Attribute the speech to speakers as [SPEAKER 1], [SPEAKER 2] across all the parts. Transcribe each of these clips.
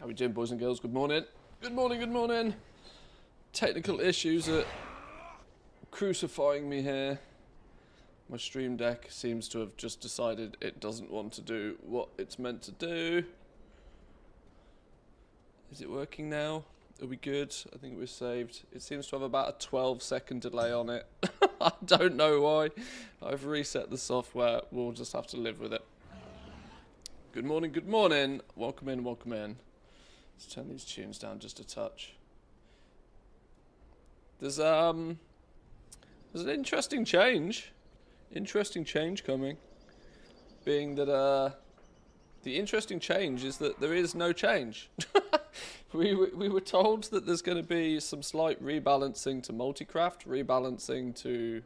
[SPEAKER 1] How we doing, boys and girls? Good morning. Good morning, good morning. Technical issues are crucifying me here. My stream deck seems to have just decided it doesn't want to do what it's meant to do. Is it working now? Are we good? I think we're saved. It seems to have about a 12-second delay on it. I don't know why. I've reset the software. We'll just have to live with it. Good morning, good morning. Welcome in, welcome in. Let's turn these tunes down just a touch. There's an interesting change. Interesting change coming. Being that the interesting change is that there is no change. We were told that there's going to be some slight rebalancing to multi-craft, rebalancing to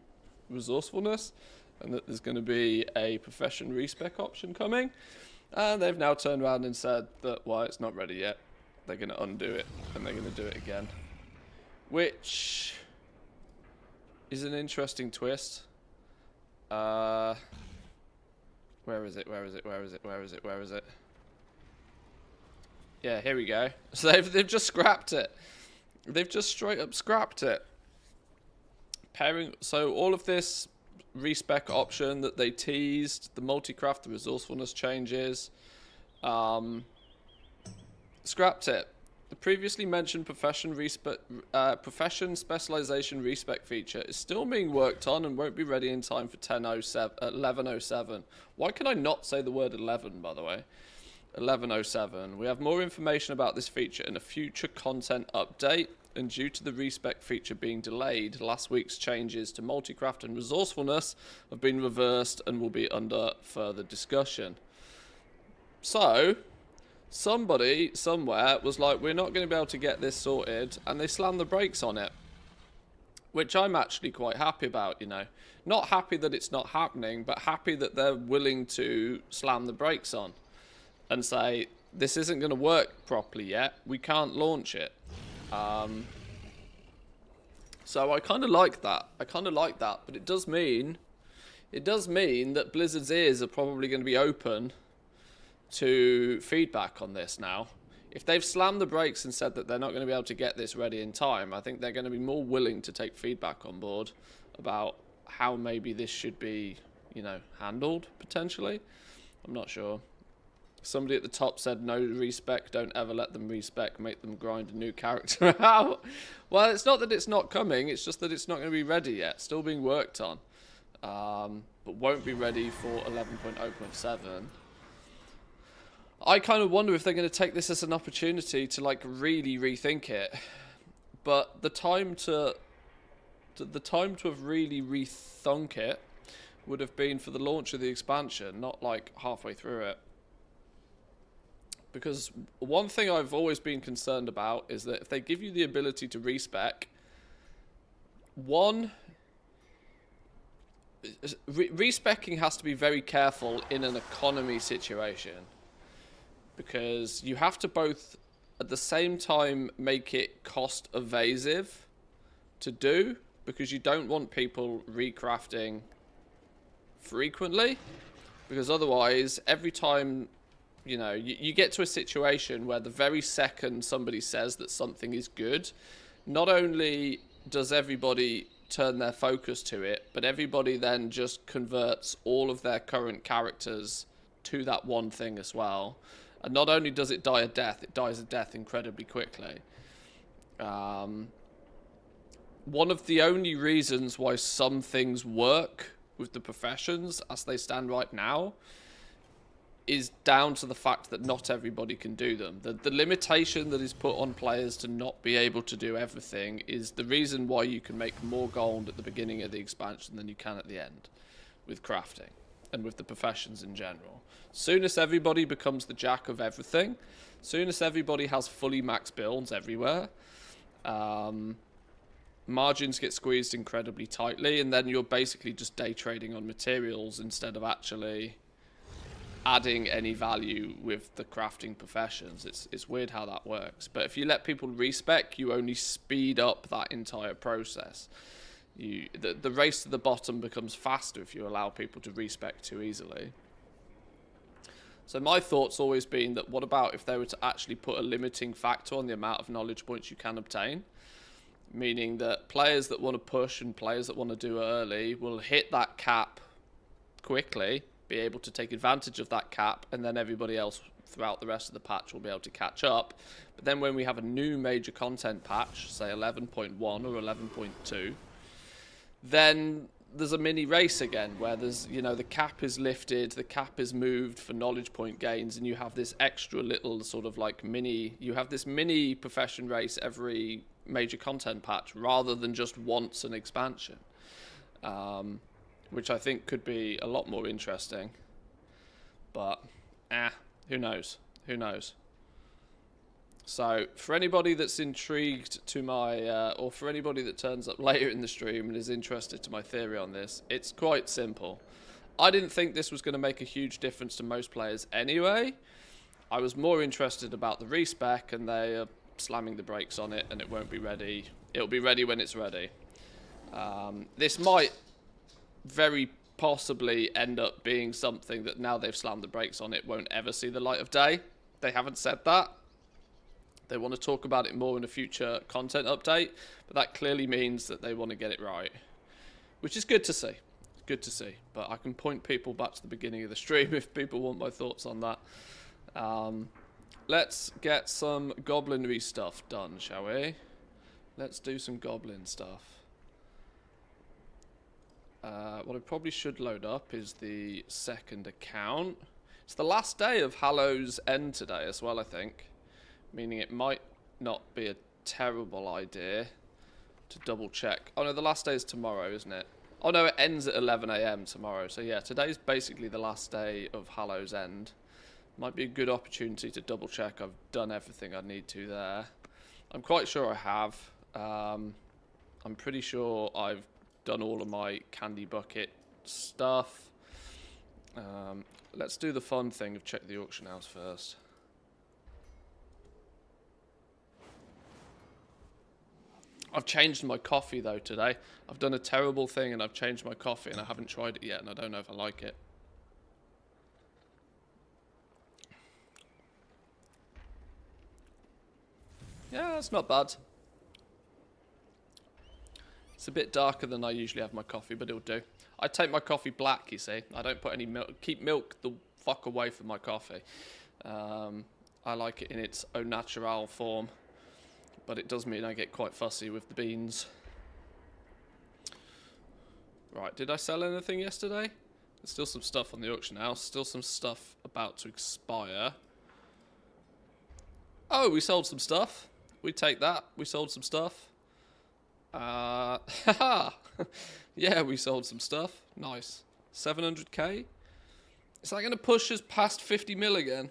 [SPEAKER 1] resourcefulness, and that there's going to be a profession respec option coming. And they've now turned around and said that, well, it's not ready yet. They're going to undo it, and they're going to do it again. Which is an interesting twist. Where is it? Where is it? Where is it? Where is it? Where is it? Yeah, here we go. So they've just scrapped it. They've just straight up scrapped it. So all of this respec option that they teased, the multi-craft, the resourcefulness changes, scrapped it. The previously mentioned profession specialization respec feature is still being worked on and won't be ready in time for 11:07. Why can I not say the word 11, by the way? 11:07. We have more information about this feature in a future content update, and due to the respec feature being delayed, last week's changes to multi-craft and resourcefulness have been reversed and will be under further discussion. So somebody somewhere was like, we're not going to be able to get this sorted, and they slammed the brakes on it, which I'm actually quite happy about, you know. Not happy that it's not happening, but happy that they're willing to slam the brakes on and say, this isn't going to work properly yet, we can't launch it. So I kind of like that. But it does mean that Blizzard's ears are probably going to be open to feedback on this now. If they've slammed the brakes and said that they're not going to be able to get this ready in time, I think they're going to be more willing to take feedback on board about how maybe this should be, you know, handled potentially. I'm not sure. Somebody at the top said no respec, don't ever let them respec, make them grind a new character out. Well, it's not that it's not coming, it's just that it's not going to be ready yet. Still being worked on, but won't be ready for 11.0.7. I kind of wonder if they're going to take this as an opportunity to like really rethink it. But the time to have really rethunk it would have been for the launch of the expansion, not like halfway through it. Because one thing I've always been concerned about is that if they give you the ability to respec, respecing has to be very careful in an economy situation. Because you have to both, at the same time, make it cost evasive to do, because you don't want people recrafting frequently, because otherwise, every time, you know, you get to a situation where the very second somebody says that something is good, not only does everybody turn their focus to it, but everybody then just converts all of their current characters to that one thing as well. And not only does it die a death, it dies a death incredibly quickly. One of the only reasons why some things work with the professions as they stand right now is down to the fact that not everybody can do them. The limitation that is put on players to not be able to do everything is the reason why you can make more gold at the beginning of the expansion than you can at the end with crafting and with the professions in general. Soon as everybody becomes the jack of everything, soon as everybody has fully max builds everywhere, margins get squeezed incredibly tightly, and then you're basically just day trading on materials instead of actually adding any value with the crafting professions. It's weird how that works. But if you let people respec, you only speed up that entire process. The race to the bottom becomes faster if you allow people to respec too easily. So my thought's always been that what about if they were to actually put a limiting factor on the amount of knowledge points you can obtain? Meaning that players that want to push and players that want to do early will hit that cap quickly, be able to take advantage of that cap, and then everybody else throughout the rest of the patch will be able to catch up. But then when we have a new major content patch, say 11.1 or 11.2, then there's a mini race again where there's, you know, the cap is lifted, the cap is moved for knowledge point gains, and you have this extra little sort of like you have this mini profession race every major content patch rather than just once an expansion, which I think could be a lot more interesting. But who knows? Who knows? So for anybody that's intrigued to my, or for anybody that turns up later in the stream and is interested to my theory on this, it's quite simple. I didn't think this was going to make a huge difference to most players anyway. I was more interested about the respec, and they are slamming the brakes on it, and it won't be ready. It'll be ready when it's ready. This might very possibly end up being something that now they've slammed the brakes on it won't ever see the light of day. They haven't said that. They want to talk about it more in a future content update, but that clearly means that they want to get it right, which is good to see. Good to see. But I can point people back to the beginning of the stream if people want my thoughts on that. Let's get some goblinry stuff done, shall we? Let's do some goblin stuff. What I probably should load up is the second account. It's the last day of Hallow's End today as well, I think. Meaning it might not be a terrible idea to double check. Oh no, the last day is tomorrow, isn't it? Oh no, it ends at 11 AM tomorrow. So yeah, today's basically the last day of Hallow's End. Might be a good opportunity to double check I've done everything I need to there. I'm quite sure I have. I'm pretty sure I've done all of my candy bucket stuff. Let's do the fun thing of check the auction house first. I've changed my coffee though today. I've done a terrible thing and I've changed my coffee and I haven't tried it yet and I don't know if I like it. Yeah, it's not bad. It's a bit darker than I usually have my coffee, but it'll do. I take my coffee black, you see. I don't put any milk. Keep milk the fuck away from my coffee. I like it in its au natural form. But it does mean I get quite fussy with the beans. Right, did I sell anything yesterday? There's still some stuff on the auction house. Still some stuff about to expire. Oh, we sold some stuff. We take that. We sold some stuff. Haha. Yeah, we sold some stuff. Nice. 700k? Is that going to push us past 50 mil again?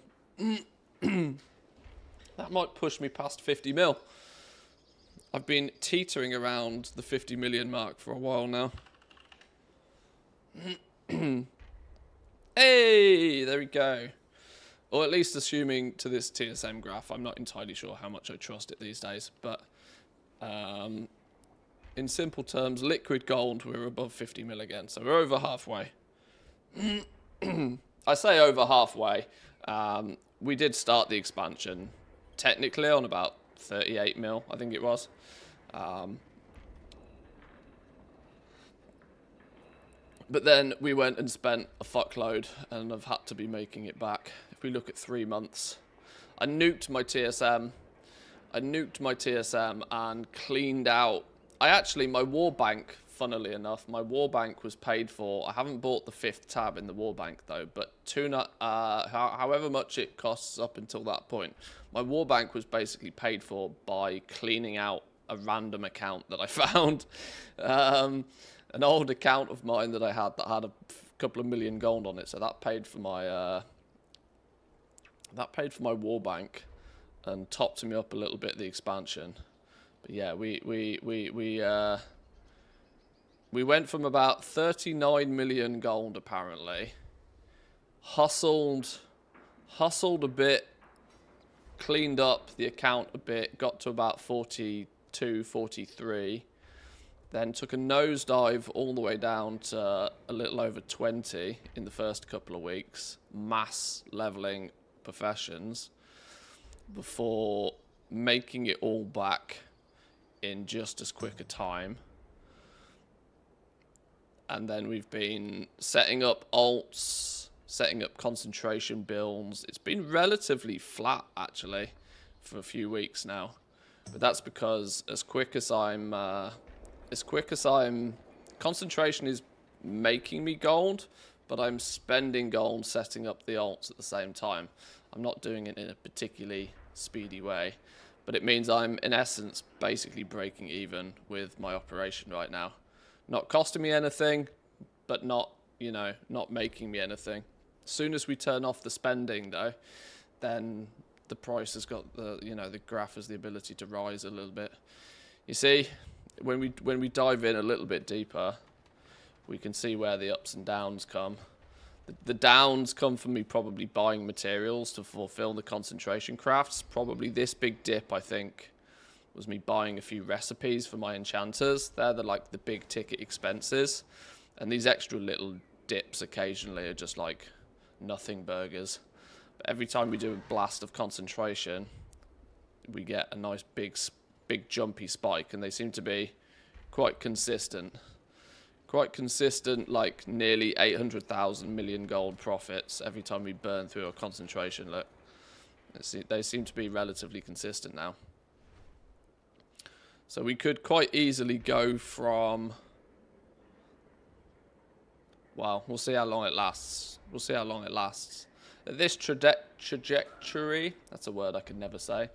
[SPEAKER 1] That might push me past 50 mil. I've been teetering around the 50 million mark for a while now. Hey, there we go. Or at least assuming to this TSM graph. I'm not entirely sure how much I trust it these days. But in simple terms, liquid gold, we're above 50 mil again. So we're over halfway. I say over halfway. We did start the expansion technically on about 38 mil, I think it was. But then we went and spent a fuckload and have had to be making it back. If we look at 3 months, I nuked my TSM. And cleaned out. My war bank, funnily enough, my war bank was paid for. I haven't bought the 5th tab in the war bank though, but however much it costs up until that point, my war bank was basically paid for by cleaning out a random account that I found. An old account of mine that I had that had a couple of million gold on it, so that paid for my war bank and topped me up a little bit the expansion. But yeah, we went from about 39 million gold apparently, hustled a bit, cleaned up the account a bit, got to about 42, 43. then took a nosedive all the way down to a little over 20 in the first couple of weeks, mass leveling professions, before making it all back in just as quick a time. And then we've been setting up alts, setting up concentration builds. It's been relatively flat, actually, for a few weeks now. But that's because as quick as I'm, concentration is making me gold, but I'm spending gold setting up the alts at the same time. I'm not doing it in a particularly speedy way, but it means I'm, in essence, basically breaking even with my operation right now. Not costing me anything, but not, you know, not making me anything. As soon as we turn off the spending, though, then the price has got the, you know, the graph has the ability to rise a little bit. You see, when we dive in a little bit deeper, we can see where the ups and downs come. The downs come from me probably buying materials to fulfill the concentration crafts. Probably this big dip, I think, was me buying a few recipes for my enchanters. They're like the big ticket expenses. And these extra little dips occasionally are just like nothing burgers. But every time we do a blast of concentration, we get a nice big jumpy spike, and they seem to be quite consistent. Quite consistent, like nearly 800,000 million gold profits every time we burn through a concentration. Look, they seem to be relatively consistent now. So we could quite easily go from... Well, we'll see how long it lasts. We'll see how long it lasts. At this trajectory, that's a word I could never say,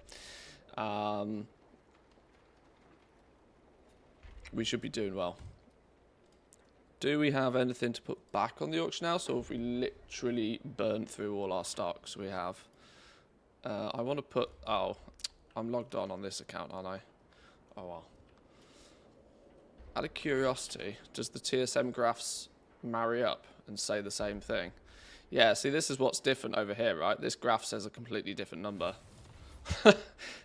[SPEAKER 1] we should be doing well. Do we have anything to put back on the auction house, or have we literally burnt through all our stocks we have? I want to put... Oh, I'm logged on this account, aren't I? Oh, well. Out of curiosity, does the TSM graphs marry up and say the same thing? Yeah, see, this is what's different over here, right? This graph says a completely different number.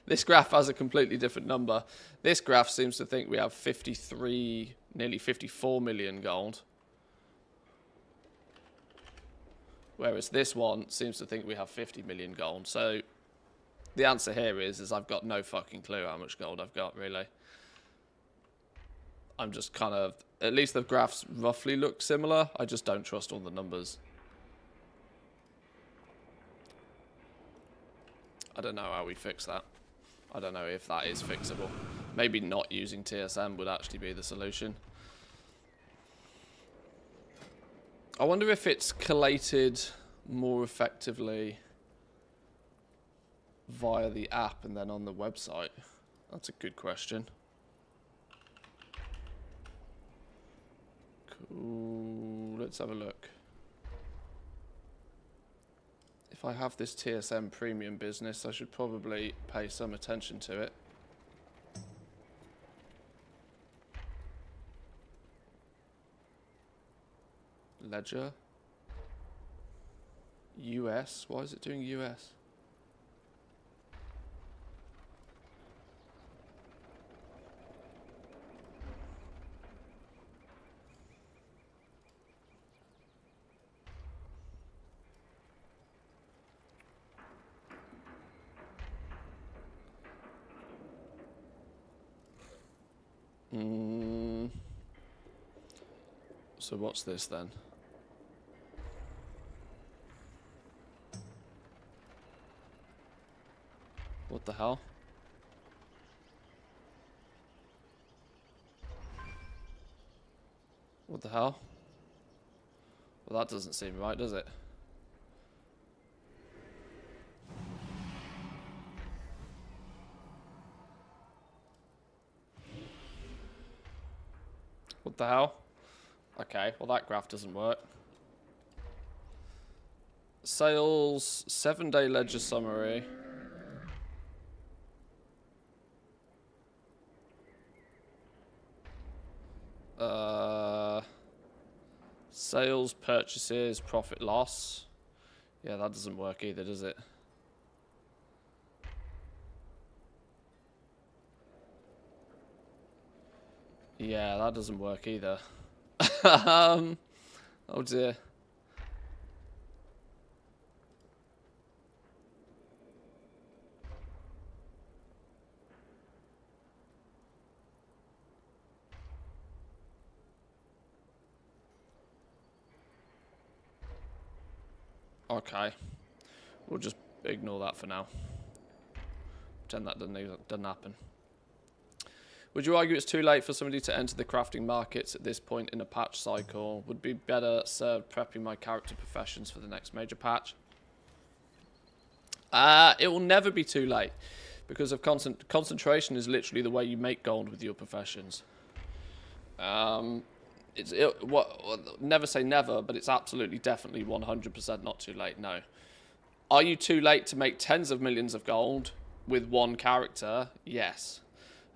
[SPEAKER 1] This graph has a completely different number. This graph seems to think we have 53, nearly 54 million gold. Whereas this one seems to think we have 50 million gold. So the answer here is I've got no fucking clue how much gold I've got, really. I'm just kind of... At least the graphs roughly look similar. I just don't trust all the numbers. I don't know how we fix that. I don't know if that is fixable. Maybe not using TSM would actually be the solution. I wonder if it's collated more effectively via the app and then on the website. That's a good question. Cool. Let's have a look. If I have this TSM premium business, I should probably pay some attention to it. Ledger. US. Why is it doing US? So what's this then? What the hell? What the hell? Well, that doesn't seem right, does it? What the hell? Okay, well that graph doesn't work. Sales, 7-day ledger summary. Sales, purchases, profit, loss. Yeah, that doesn't work either, does it? Yeah, that doesn't work either. Oh dear. Okay. We'll just ignore that for now. Pretend that doesn't happen. Would you argue it's too late for somebody to enter the crafting markets at this point in a patch cycle? Would be better served prepping my character professions for the next major patch? It will never be too late, because of concentration is literally the way you make gold with your professions. Never say never, but it's absolutely definitely 100% not too late. No. Are you too late to make tens of millions of gold with one character? Yes.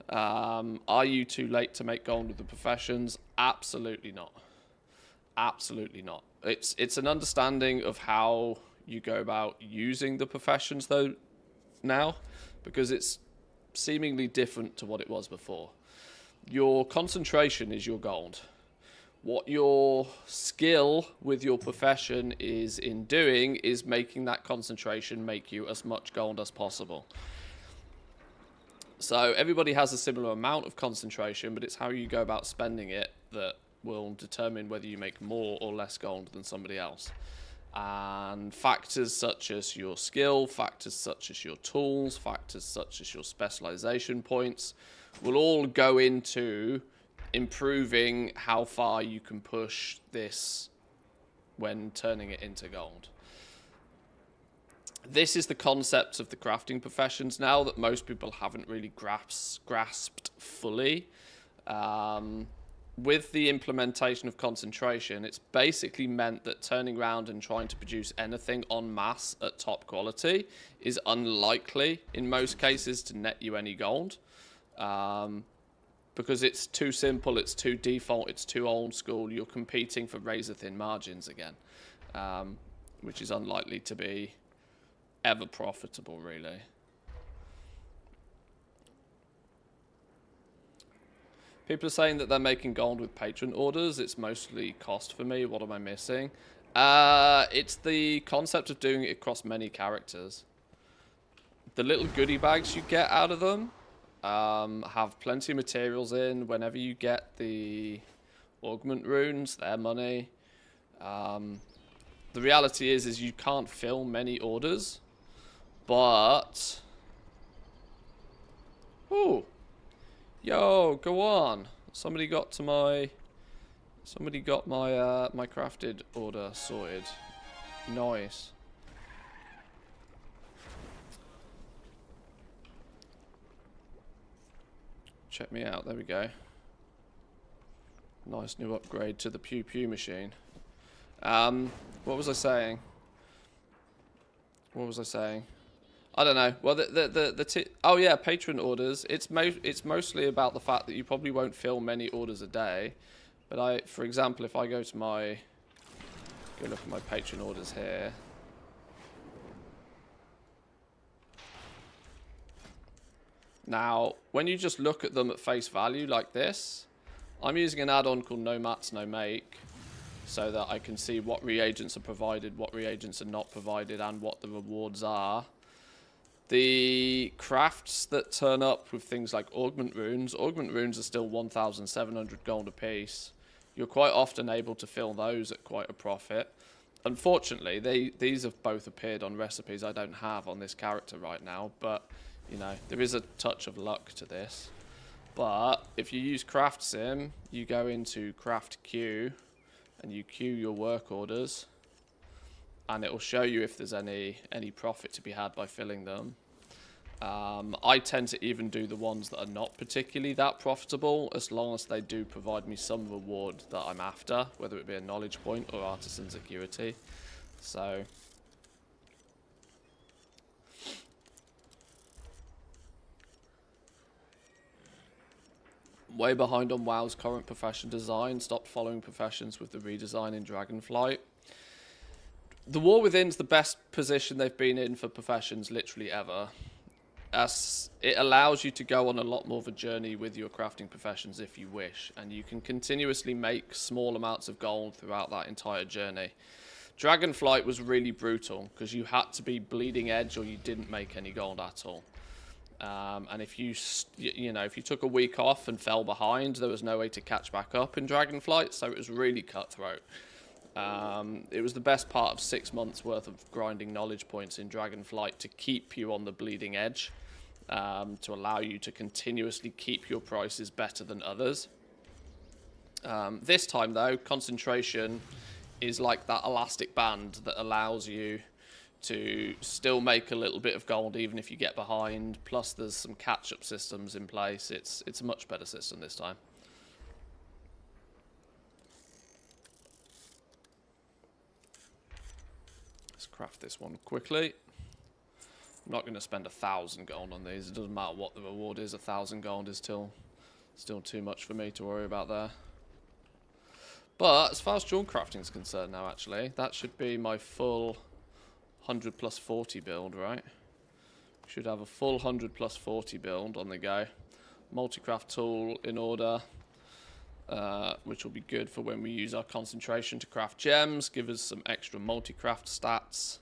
[SPEAKER 1] Are you too late to make gold with the professions? Absolutely not. Absolutely not. It's an understanding of how you go about using the professions though now, because it's seemingly different to what it was before. Your concentration is your gold. What your skill with your profession is in doing is making that concentration make you as much gold as possible. So everybody has a similar amount of concentration, but it's how you go about spending it that will determine whether you make more or less gold than somebody else. And factors such as your skill, factors such as your tools, factors such as your specialization points will all go into improving how far you can push this when turning it into gold. This is the concept of the crafting professions now that most people haven't really grasped fully. With the implementation of concentration, it's basically meant that turning around and trying to produce anything en masse at top quality is unlikely in most cases to net you any gold. Because it's too simple, it's too default, it's too old school. You're competing for razor thin margins again, which is unlikely to be ever profitable, really. People are saying that they're making gold with Patron orders. It's mostly cost for me. What am I missing? It's the concept of doing it across many characters. The little goodie bags you get out of them have plenty of materials in. Whenever you get the augment runes, they're money. The reality is you can't fill many orders, but ooh, yo, go on! Somebody got my my crafted order sorted. Nice. Check me out. There we go. Nice new upgrade to the pew pew machine. What was I saying? What was I saying? I don't know. Well, oh yeah, Patron orders. It's mostly about the fact that you probably won't fill many orders a day. But for example, if I go to go look at my Patron orders here. Now, when you just look at them at face value like this, I'm using an add-on called No Mats, No Make, so that I can see what reagents are provided, what reagents are not provided, and what the rewards are. The crafts that turn up with things like augment runes are still 1,700 gold a piece. You're quite often able to fill those at quite a profit. Unfortunately, these have both appeared on recipes I don't have on this character right now, but you know, there is a touch of luck to this. But if you use Craft Sim, you go into Craft Queue and you queue your work orders, and it will show you if there's any profit to be had by filling them. I tend to even do the ones that are not particularly that profitable, as long as they do provide me some reward that I'm after, whether it be a knowledge point or artisan security. So way behind on WoW's current profession design. Stopped following professions with the redesign in Dragonflight. The War Within's the best position they've been in for professions literally ever. it allows you to go on a lot more of a journey with your crafting professions if you wish, and you can continuously make small amounts of gold throughout that entire journey. Dragonflight was really brutal because you had to be bleeding edge or you didn't make any gold at all. And if you took a week off and fell behind, there was no way to catch back up in Dragonflight, so it was really cutthroat. It was the best part of 6 months worth of grinding knowledge points in Dragonflight to keep you on the bleeding edge, to allow you to continuously keep your prices better than others. This time though, concentration is like that elastic band that allows you to still make a little bit of gold even if you get behind, plus there's some catch-up systems in place. It's a much better system this time. Let's craft this one quickly. I'm not going to spend 1,000 gold on these. It doesn't matter what the reward is. 1,000 gold is still too much for me to worry about there. But as far as jewel crafting is concerned now, actually, that should be my full 100 plus 40 build, right? Should have a full 100 plus 40 build on the go. Multicraft tool in order, which will be good for when we use our concentration to craft gems, give us some extra multicraft stats,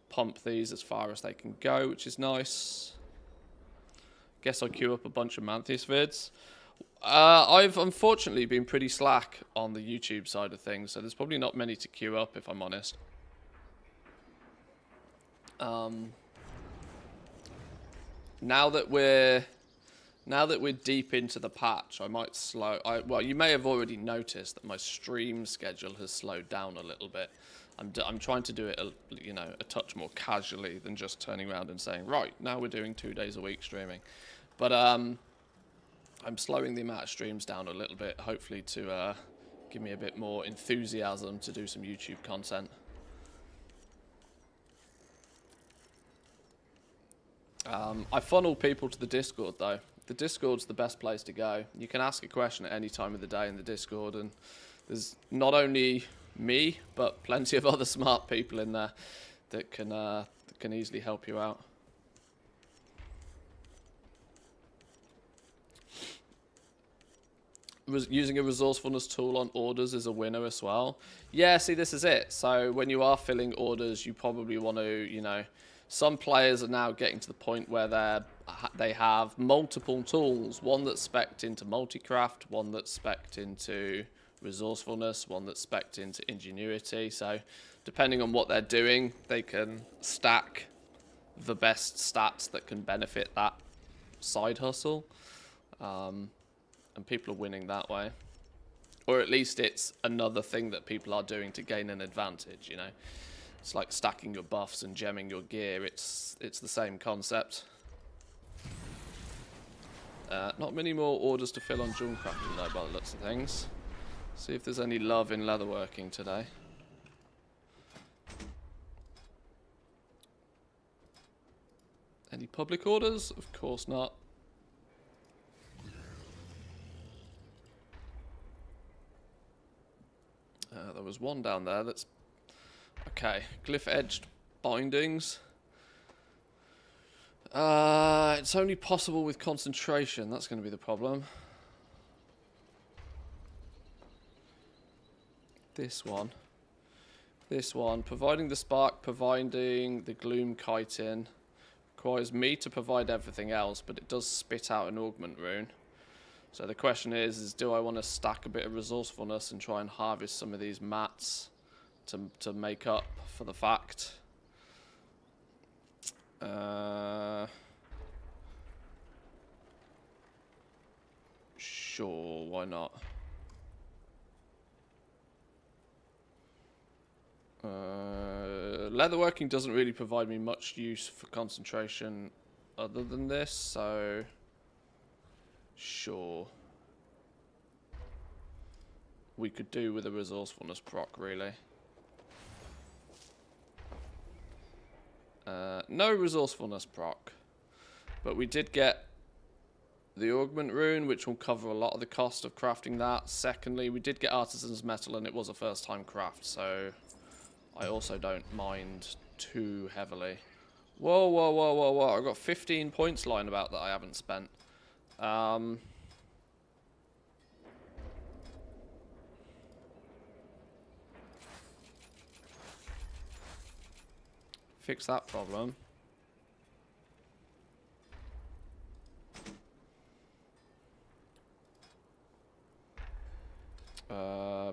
[SPEAKER 1] pump these as far as they can go, which is nice. Guess I'll queue up a bunch of Mantheus vids. I've unfortunately been pretty slack on the YouTube side of things, so there's probably not many to queue up if I'm honest. Now that we're deep into the patch, I might slow. Well, you may have already noticed that my stream schedule has slowed down a little bit. I'm trying to do it, a touch more casually than just turning around and saying, right, now we're doing 2 days a week streaming. But I'm slowing the amount of streams down a little bit, hopefully to give me a bit more enthusiasm to do some YouTube content. I funnel people to the Discord though. The Discord's the best place to go. You can ask a question at any time of the day in the Discord, and there's not only me, but plenty of other smart people in there that can easily help you out. Using a resourcefulness tool on orders is a winner as well. Yeah, see, this is it. So when you are filling orders, you probably want to, some players are now getting to the point where they have multiple tools. One that's spec'd into multicraft, one that's spec'd into resourcefulness, one that's spec'd into ingenuity. So depending on what they're doing, they can stack the best stats that can benefit that side hustle. And people are winning that way. Or at least it's another thing that people are doing to gain an advantage, It's like stacking your buffs and gemming your gear. It's the same concept. Not many more orders to fill on jewel crafting though, by the looks of things. See if there's any love in leatherworking today. Any public orders? Of course not. There was one down there that's... Okay, glyph-edged bindings. It's only possible with concentration. That's going to be the problem. This one. Providing the spark, providing the gloom chitin. Requires me to provide everything else, but it does spit out an augment rune. So the question is do I want to stack a bit of resourcefulness and try and harvest some of these mats to make up for the fact? Sure, why not? Leatherworking doesn't really provide me much use for concentration other than this, so sure. We could do with a resourcefulness proc, really. No resourcefulness proc, but we did get the augment rune, which will cover a lot of the cost of crafting that. Secondly, we did get artisan's metal, and it was a first time craft, so I also don't mind too heavily. Whoa, whoa, whoa, whoa, whoa. I've got 15 points lying about that I haven't spent. Fix that problem.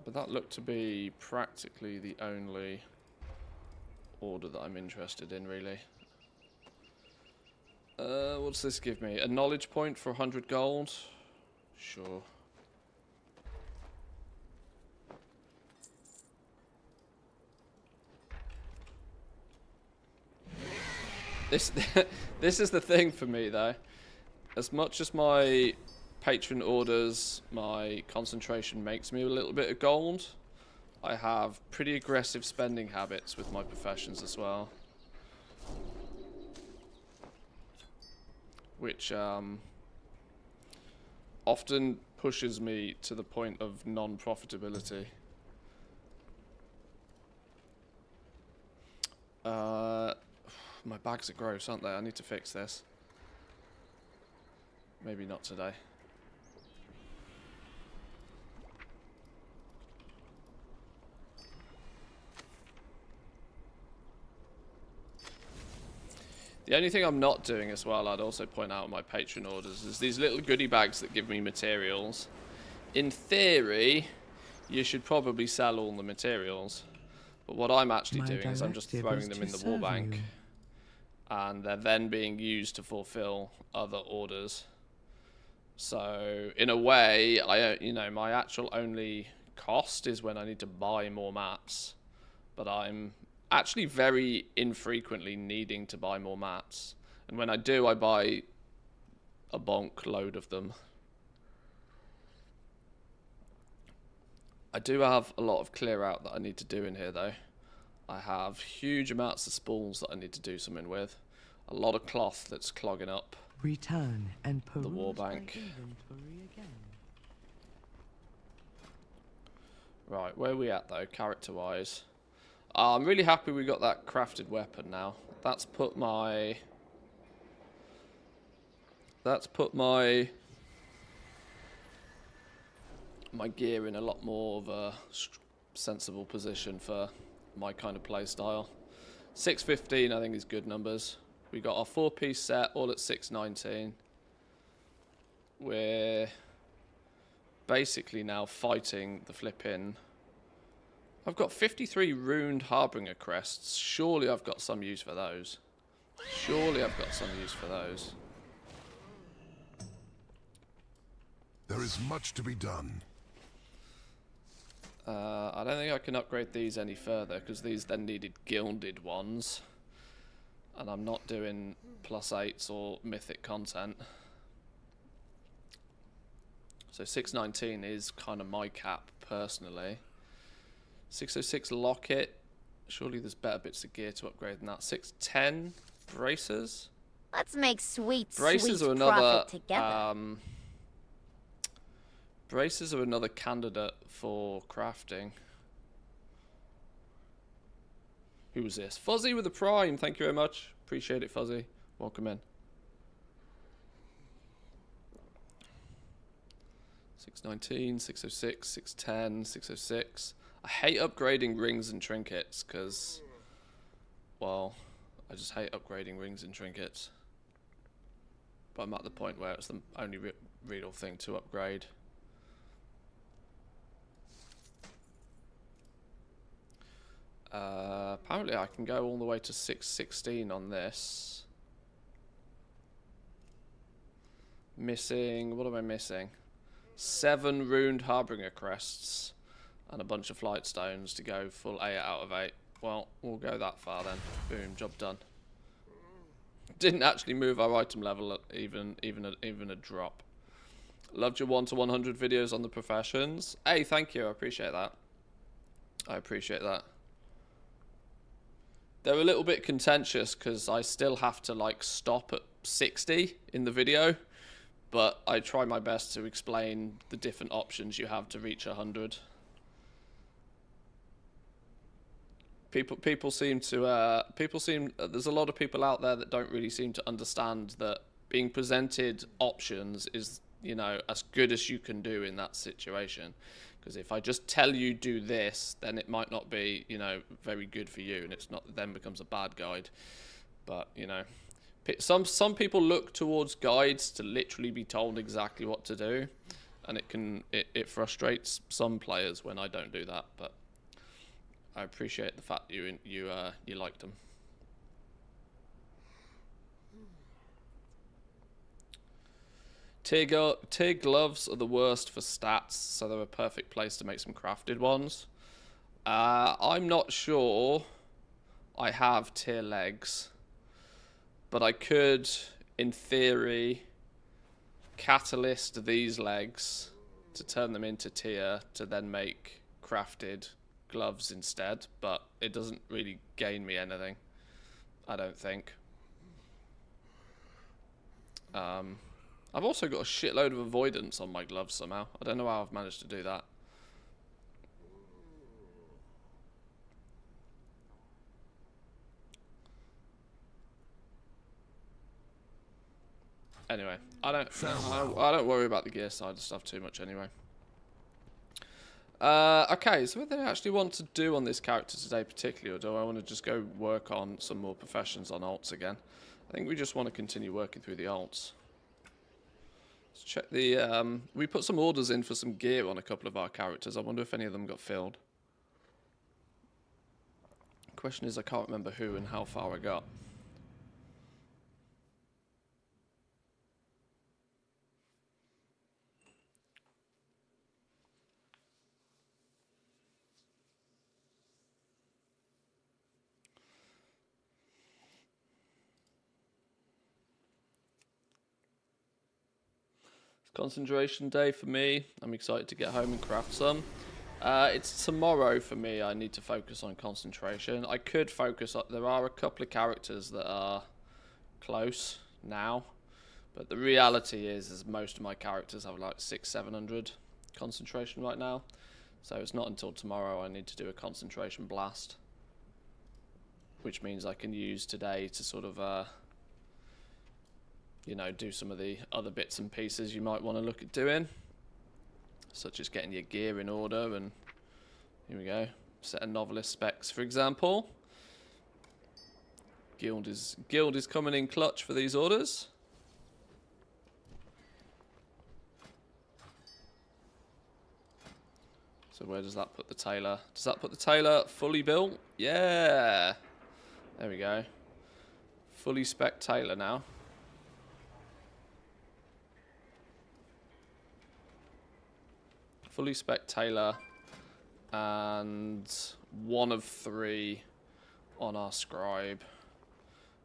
[SPEAKER 1] But that looked to be practically the only order that I'm interested in, really. What's this give me? A knowledge point for 100 gold? Sure. This is the thing for me, though. As much as my patron orders, my concentration makes me a little bit of gold, I have pretty aggressive spending habits with my professions as well. Which often pushes me to the point of non-profitability. My bags are gross, aren't they? I need to fix this. Maybe not today. The only thing I'm not doing as well, I'd also point out on my patron orders, is these little goodie bags that give me materials. In theory, you should probably sell all the materials. But what I'm actually doing is I'm just throwing them in the war bank. And they're then being used to fulfill other orders. So, in a way, my actual only cost is when I need to buy more maps. But I'm actually very infrequently needing to buy more maps. And when I do, I buy a bonk load of them. I do have a lot of clear out that I need to do in here, though. I have huge amounts of spools that I need to do something with. A lot of cloth that's clogging up.
[SPEAKER 2] Return and
[SPEAKER 1] the war bank. Right, where are we at though, character-wise? I'm really happy we got that crafted weapon now. That's put my gear in a lot more of a sensible position for my kind of play style. 615 I think is good numbers. We got our 4-piece set all at 619. We're basically now fighting the flipping. I've got 53 runed harbinger crests. Surely I've got some use for those. Surely I've got some use for those.
[SPEAKER 3] There is much to be done.
[SPEAKER 1] I don't think I can upgrade these any further because these then needed gilded ones. And I'm not doing +8s or mythic content. So 619 is kind of my cap personally. 606 locket. Surely there's better bits of gear to upgrade than that. 610 braces.
[SPEAKER 4] Let's make sweet
[SPEAKER 1] Braces are another
[SPEAKER 4] profit together.
[SPEAKER 1] Braces are another candidate for crafting. Who was this? Fuzzy with the Prime. Thank you very much. Appreciate it, Fuzzy. Welcome in. 619, 606, 610, 606. I hate upgrading rings and trinkets because, well, I just hate upgrading rings and trinkets. But I'm at the point where it's the only real thing to upgrade. Apparently I can go all the way to 616 on this. Missing, what am I missing? 7 runed harbinger crests and a bunch of flight stones to go full 8 out of 8. Well, we'll go that far then. Boom, job done. Didn't actually move our item level even a drop. Loved your 1 to 100 videos on the professions. Hey, thank you. I appreciate that. I appreciate that. They're a little bit contentious because I still have to like stop at 60 in the video, but I try my best to explain the different options you have to reach 100. People seem to there's a lot of people out there that don't really seem to understand that being presented options is, you know, as good as you can do in that situation. Because if I just tell you do this, then it might not be, you know, very good for you, and it's not, then becomes a bad guide. But, you know, some people look towards guides to literally be told exactly what to do, and it frustrates some players when I don't do that. But I appreciate the fact that you liked them. Tier gloves are the worst for stats, so they're a perfect place to make some crafted ones. I'm not sure I have tier legs, but I could, in theory, catalyst these legs to turn them into tier to then make crafted gloves instead, but it doesn't really gain me anything, I don't think. I've also got a shitload of avoidance on my gloves somehow. I don't know how I've managed to do that. Anyway, I don't worry about the gear side of stuff too much anyway. Okay, so what do I actually want to do on this character today particularly, or do I want to just go work on some more professions on alts again? I think we just want to continue working through the alts. Let's check the, we put some orders in for some gear on a couple of our characters. I wonder if any of them got filled. The question is, I can't remember who and how far I got. Concentration day for me. I'm excited to get home and craft some. It's tomorrow for me. I need to focus on concentration. I could focus on, there are a couple of characters that are close now, but the reality is most of my characters have like 600-700 concentration right now, so it's not until tomorrow I need to do a concentration blast, which means I can use today to sort of you know, do some of the other bits and pieces you might want to look at doing, such as getting your gear in order. And here we go, set of novelist specs, for example. Guild is coming in clutch for these orders. So where does that put the tailor? Does that put the tailor fully built? Yeah, there we go, fully spec tailor now. Fully spec tailor, and 1 of 3 on our scribe,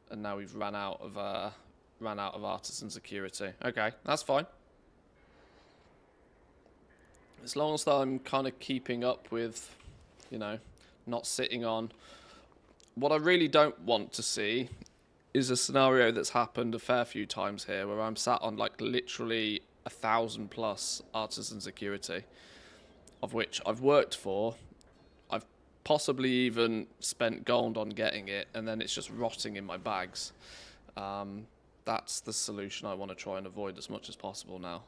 [SPEAKER 1] and now we've ran out of artisan security. Okay, that's fine. As long as I'm kind of keeping up with, you know, not sitting on. What I really don't want to see is a scenario that's happened a fair few times here, where I'm sat on like literally 1,000+ artisan security, of which I've worked for. I've possibly even spent gold on getting it, and then it's just rotting in my bags. That's the solution I want to try and avoid as much as possible now.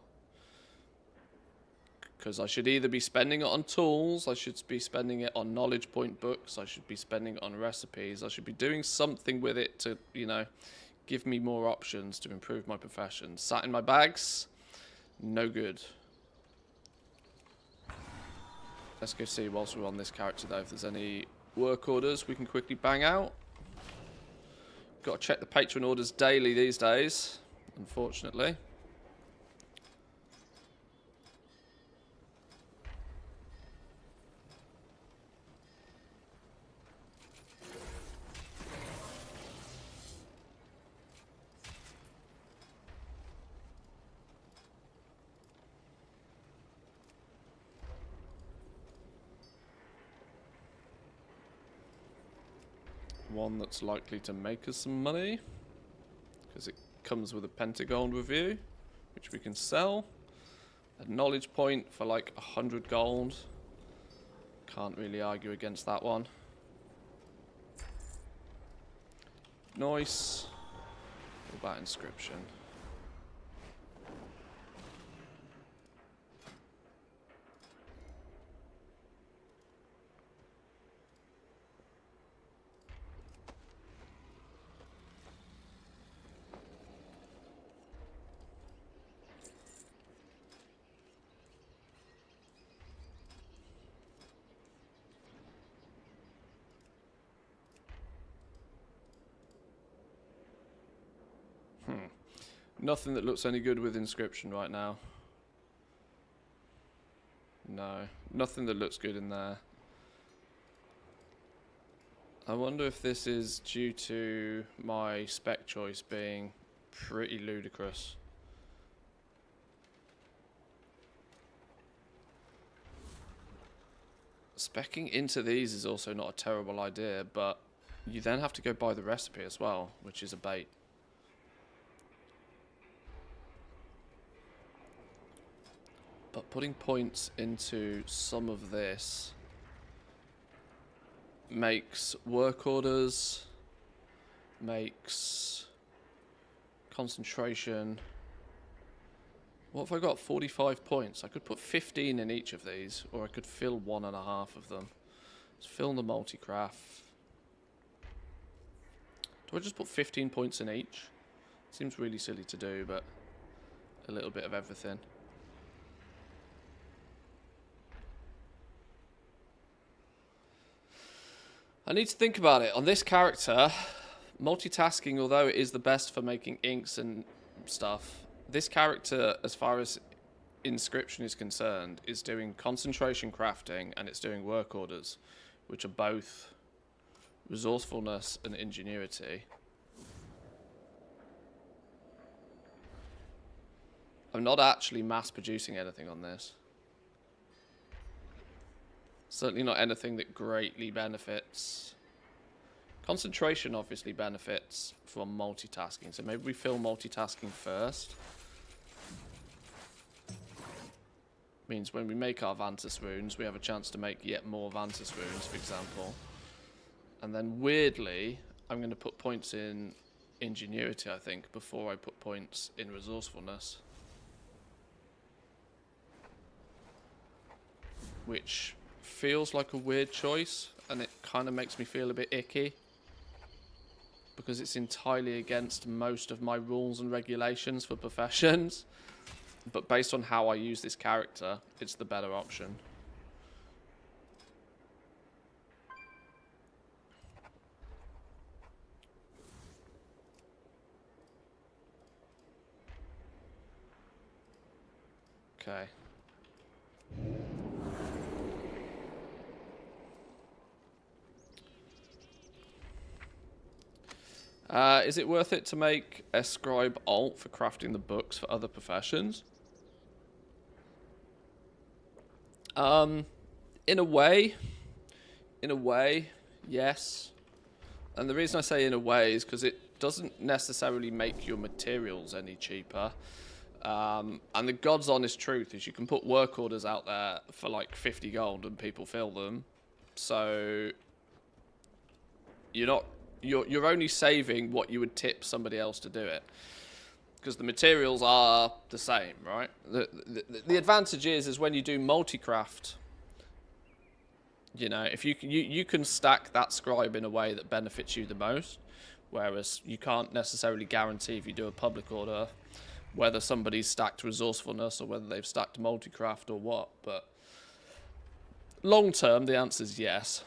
[SPEAKER 1] Because I should either be spending it on tools, I should be spending it on knowledge point books, I should be spending it on recipes, I should be doing something with it to, you know, give me more options to improve my profession. Sat in my bags, no good. Let's go see, whilst we're on this character though, if there's any work orders we can quickly bang out. Got to check the patron orders daily these days, unfortunately. One that's likely to make us some money, because it comes with a pentagon review, which we can sell. A knowledge point for like 100 gold. Can't really argue against that one. Nice. What about inscription? Nothing that looks any good with inscription right now. No, nothing that looks good in there. I wonder if this is due to my spec choice being pretty ludicrous. Speccing into these is also not a terrible idea, but you then have to go buy the recipe as well, which is a bait. But putting points into some of this makes work orders, makes concentration. What have I got? 45 points. I could put 15 in each of these, or I could fill 1.5 of them. Let's fill the multi-craft. Do I just put 15 points in each? Seems really silly to do, but a little bit of everything. I need to think about it. On this character, multitasking, although it is the best for making inks and stuff, this character, as far as inscription is concerned, is doing concentration crafting and it's doing work orders, which are both resourcefulness and ingenuity. I'm not actually mass producing anything on this. Certainly not anything that greatly benefits. Concentration obviously benefits from multitasking, so maybe we fill multitasking first. Means when we make our Vantus runes, we have a chance to make yet more Vantus runes, for example. And then weirdly, I'm going to put points in ingenuity, I think, before I put points in resourcefulness. Which feels like a weird choice, and it kind of makes me feel a bit icky because it's entirely against most of my rules and regulations for professions, but based on how I use this character, it's the better option. Okay. Is it worth it to make a scribe alt for crafting the books for other professions? In a way, yes. And the reason I say in a way is because it doesn't necessarily make your materials any cheaper. And the God's honest truth is you can put work orders out there for like 50 gold and people fill them. So you're only saving what you would tip somebody else to do it, because the materials are the same, right? The advantage is when you do multi-craft, you know, if you can stack that scribe in a way that benefits you the most, whereas you can't necessarily guarantee if you do a public order whether somebody's stacked resourcefulness or whether they've stacked multi-craft or what. But long term, the answer is yes.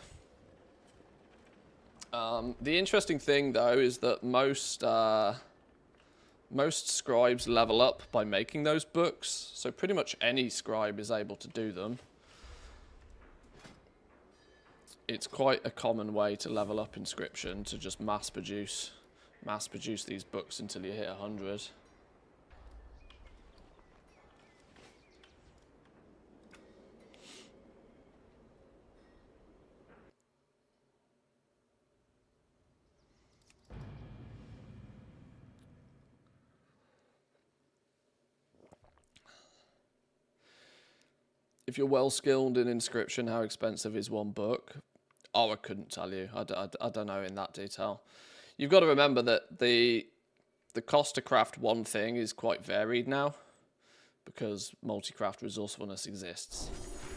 [SPEAKER 1] The interesting thing, though, is that most scribes level up by making those books, so pretty much any scribe is able to do them. It's quite a common way to level up inscription, to just mass produce these books until you hit 100. If you're well skilled in inscription, how expensive is one book? Oh, I couldn't tell you. I don't know in that detail. You've got to remember that the cost to craft one thing is quite varied now, because multi-craft resourcefulness exists.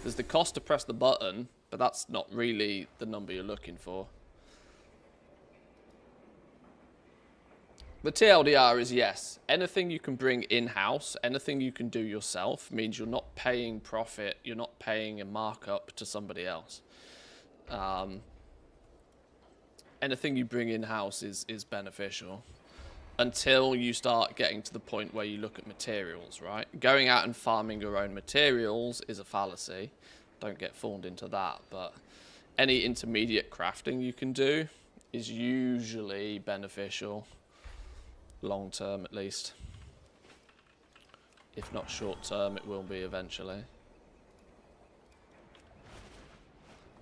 [SPEAKER 1] There's the cost to press the button, but that's not really the number you're looking for. The TLDR is yes, anything you can bring in-house, anything you can do yourself, means you're not paying profit, you're not paying a markup to somebody else. Anything you bring in-house is beneficial, until you start getting to the point where you look at materials, right? Going out and farming your own materials is a fallacy. Don't get fooled into that, but any intermediate crafting you can do is usually beneficial. Long term, at least. If not short term, it will be eventually.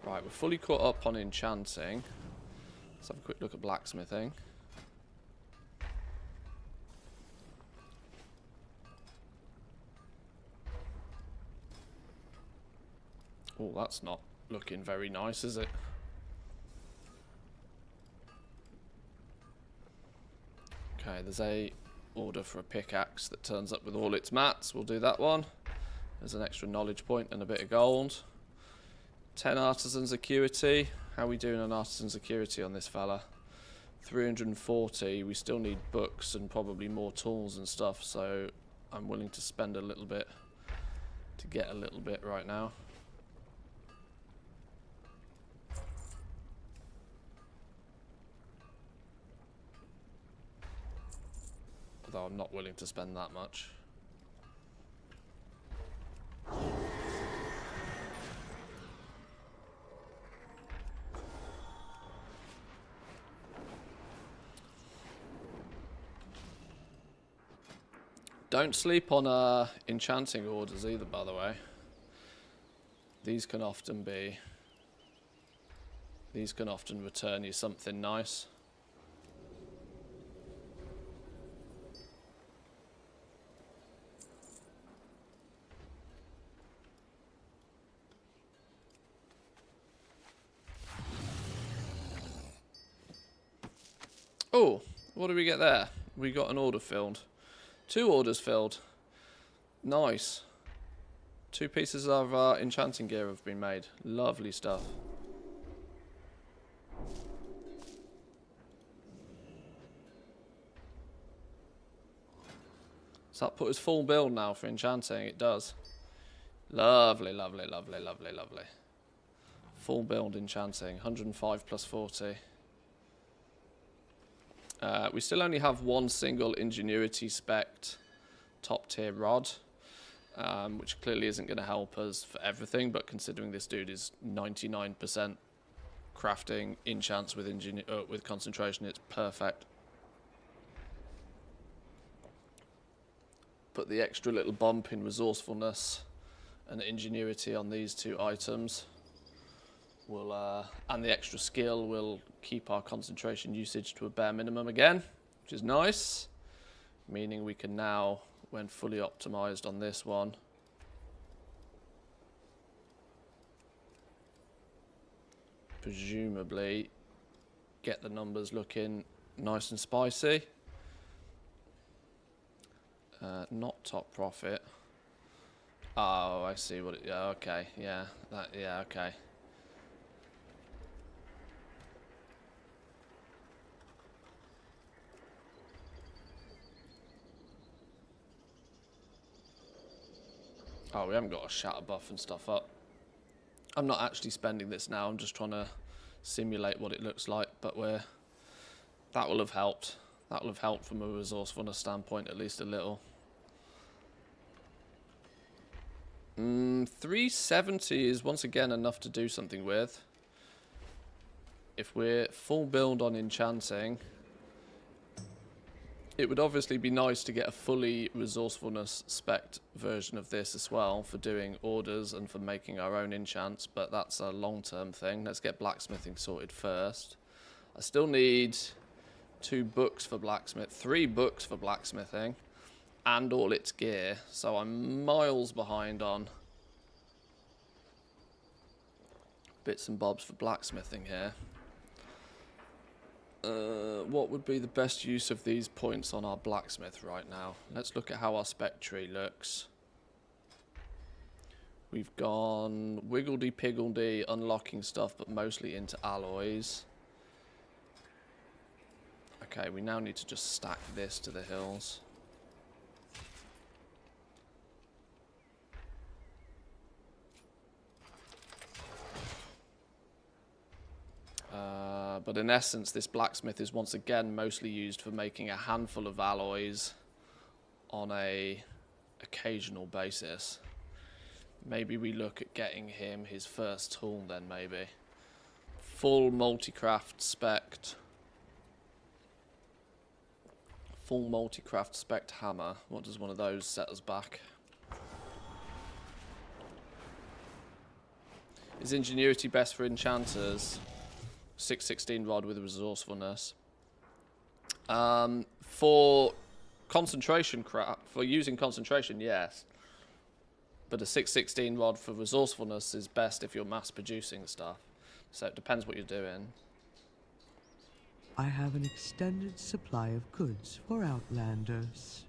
[SPEAKER 1] Right, we're fully caught up on enchanting. Let's have a quick look at blacksmithing. Oh, that's not looking very nice, is it? Okay, there's a order for a pickaxe that turns up with all its mats. We'll do that one. There's an extra knowledge point and a bit of gold. 10 artisan security. How are we doing on artisan security on this fella? 340. We still need books and probably more tools and stuff, so I'm willing to spend a little bit to get a little bit right now. Although I'm not willing to spend that much. Don't sleep on enchanting orders either, by the way. These can often return you something nice. Oh, what did we get there? We got an order filled. 2 orders filled. Nice. 2 pieces of enchanting gear have been made. Lovely stuff. Does that put us full build now for enchanting? It does. Lovely, lovely, lovely, lovely, lovely. Full build enchanting. 105 plus 40. We still only have 1 single ingenuity spec'd top tier rod, which clearly isn't going to help us for everything, but considering this dude is 99% crafting enchants with concentration, it's perfect. Put the extra little bump in resourcefulness and ingenuity on these 2 items. And the extra skill will keep our concentration usage to a bare minimum again, which is nice. Meaning we can now, when fully optimized on this one, presumably get the numbers looking nice and spicy. Not top profit. Oh, I see what it. Yeah, okay. Yeah, that. Yeah, okay. Oh, we haven't got a shatter buff and stuff up. I'm not actually spending this now. I'm just trying to simulate what it looks like, but that will have helped. That will have helped from a resourcefulness standpoint, at least a little. 370 is once again enough to do something with. If we're full build on enchanting, it would obviously be nice to get a fully resourcefulness spec'd version of this as well for doing orders and for making our own enchants, but that's a long-term thing. Let's get blacksmithing sorted first. I still need 2 books for 3 books for blacksmithing and all its gear, so I'm miles behind on bits and bobs for blacksmithing here. What would be the best use of these points on our blacksmith right now? Let's look at how our spec tree looks. We've gone wiggledy-piggledy, unlocking stuff, but mostly into alloys. Okay, we now need to just stack this to the hills. But in essence, this blacksmith is once again mostly used for making a handful of alloys on a occasional basis. Maybe we look at getting him his first tool then, maybe. Full multi-craft spec'd. Full multi-craft spec'd hammer. What does one of those set us back? Is ingenuity best for enchanters? 616 rod with resourcefulness. For concentration for using concentration, yes. But a 616 rod for resourcefulness is best if you're mass producing stuff. So it depends what you're doing.
[SPEAKER 2] I have an extended supply of goods for outlanders.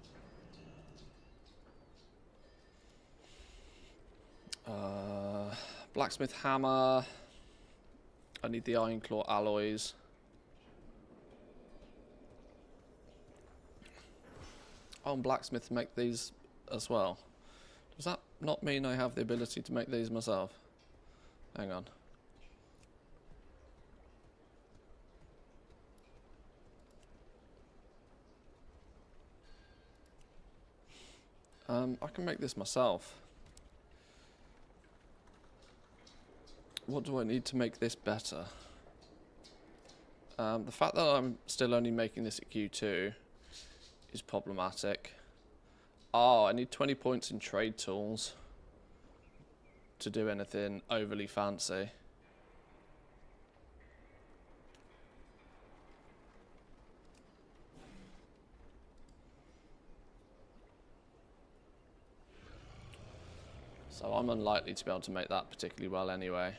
[SPEAKER 1] Blacksmith hammer. I need the iron claw alloys. Oh, and blacksmiths make these as well. Does that not mean I have the ability to make these myself? Hang on. I can make this myself. What do I need to make this better? The fact that I'm still only making this at Q2 is problematic. Oh, I need 20 points in trade tools to do anything overly fancy. So I'm unlikely to be able to make that particularly well anyway.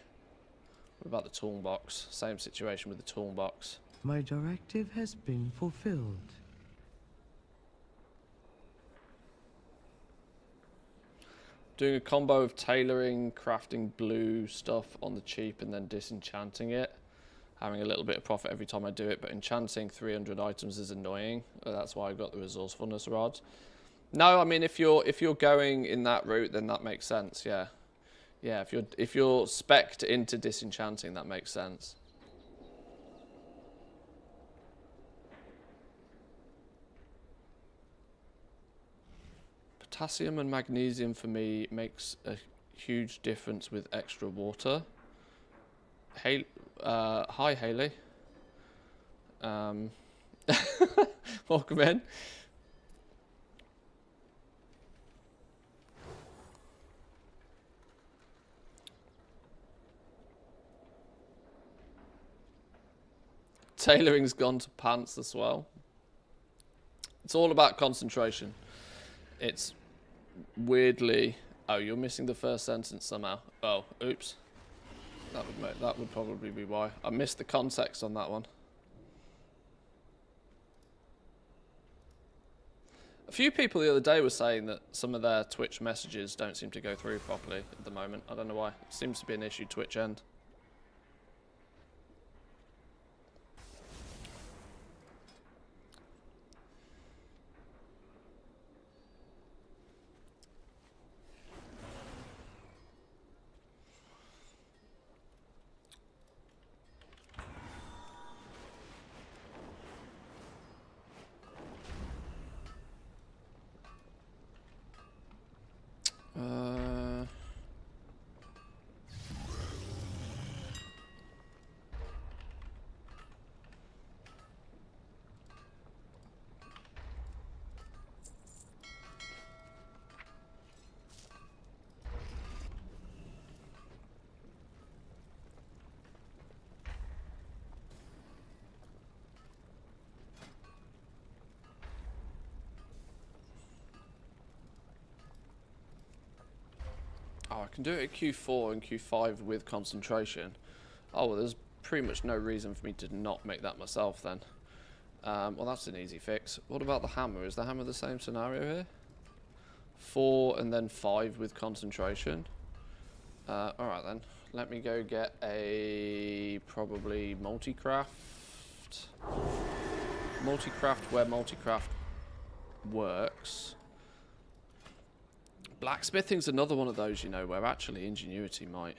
[SPEAKER 1] What about the toolbox? Same situation with the toolbox.
[SPEAKER 2] My directive has been fulfilled.
[SPEAKER 1] Doing a combo of tailoring, crafting blue stuff on the cheap and then disenchanting it. Having a little bit of profit every time I do it, but enchanting 300 items is annoying. That's why I got the resourcefulness rod. No, I mean if you're going in that route, then that makes sense, yeah. Yeah, if you're spec'd into disenchanting, that makes sense. Potassium and magnesium for me makes a huge difference with extra water. Hey, hi Haley. Welcome in. Tailoring's gone to pants as well. It's all about concentration. It's weirdly... Oh, you're missing the first sentence somehow. Oh, oops. That would probably be why. I missed the context on that one. A few people the other day were saying that some of their Twitch messages don't seem to go through properly at the moment. I don't know why. It seems to be an issue Twitch end. Oh, I can do it at Q4 and Q5 with concentration. Oh, well, there's pretty much no reason for me to not make that myself then. Well, that's an easy fix. What about the hammer? Is the hammer the same scenario here? 4 and then 5 with concentration. Alright then. Let me go get a probably multi-craft. Multi-craft where multi-craft works. Blacksmithing's another one of those, you know, where actually ingenuity might.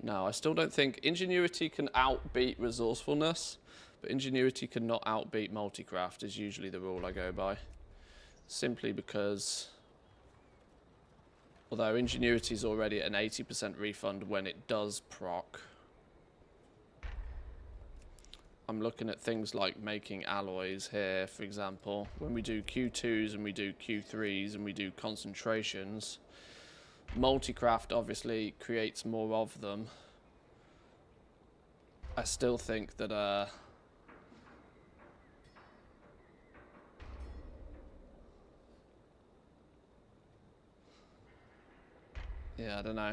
[SPEAKER 1] No, I still don't think ingenuity can outbeat resourcefulness, but ingenuity cannot outbeat multi-craft is usually the rule I go by. Simply because although ingenuity is already at an 80% refund when it does proc, I'm looking at things like making alloys here, for example. When we do Q2s and we do Q3s and we do concentrations, multi-craft obviously creates more of them. I still think that yeah, I don't know.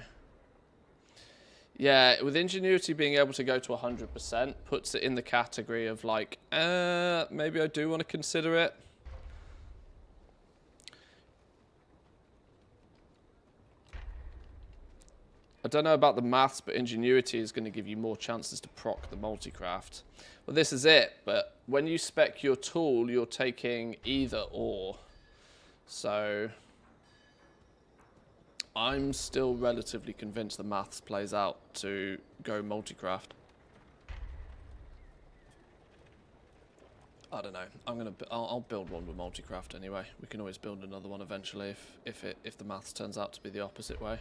[SPEAKER 1] Yeah, with ingenuity being able to go to 100% puts it in the category of like, maybe I do want to consider it. I don't know about the maths, but ingenuity is going to give you more chances to proc the multi-craft. Well, this is it, but when you spec your tool, you're taking either or. So I'm still relatively convinced the maths plays out to go multi-craft. I don't know. I'll build one with multi-craft anyway. We can always build another one eventually if the maths turns out to be the opposite way.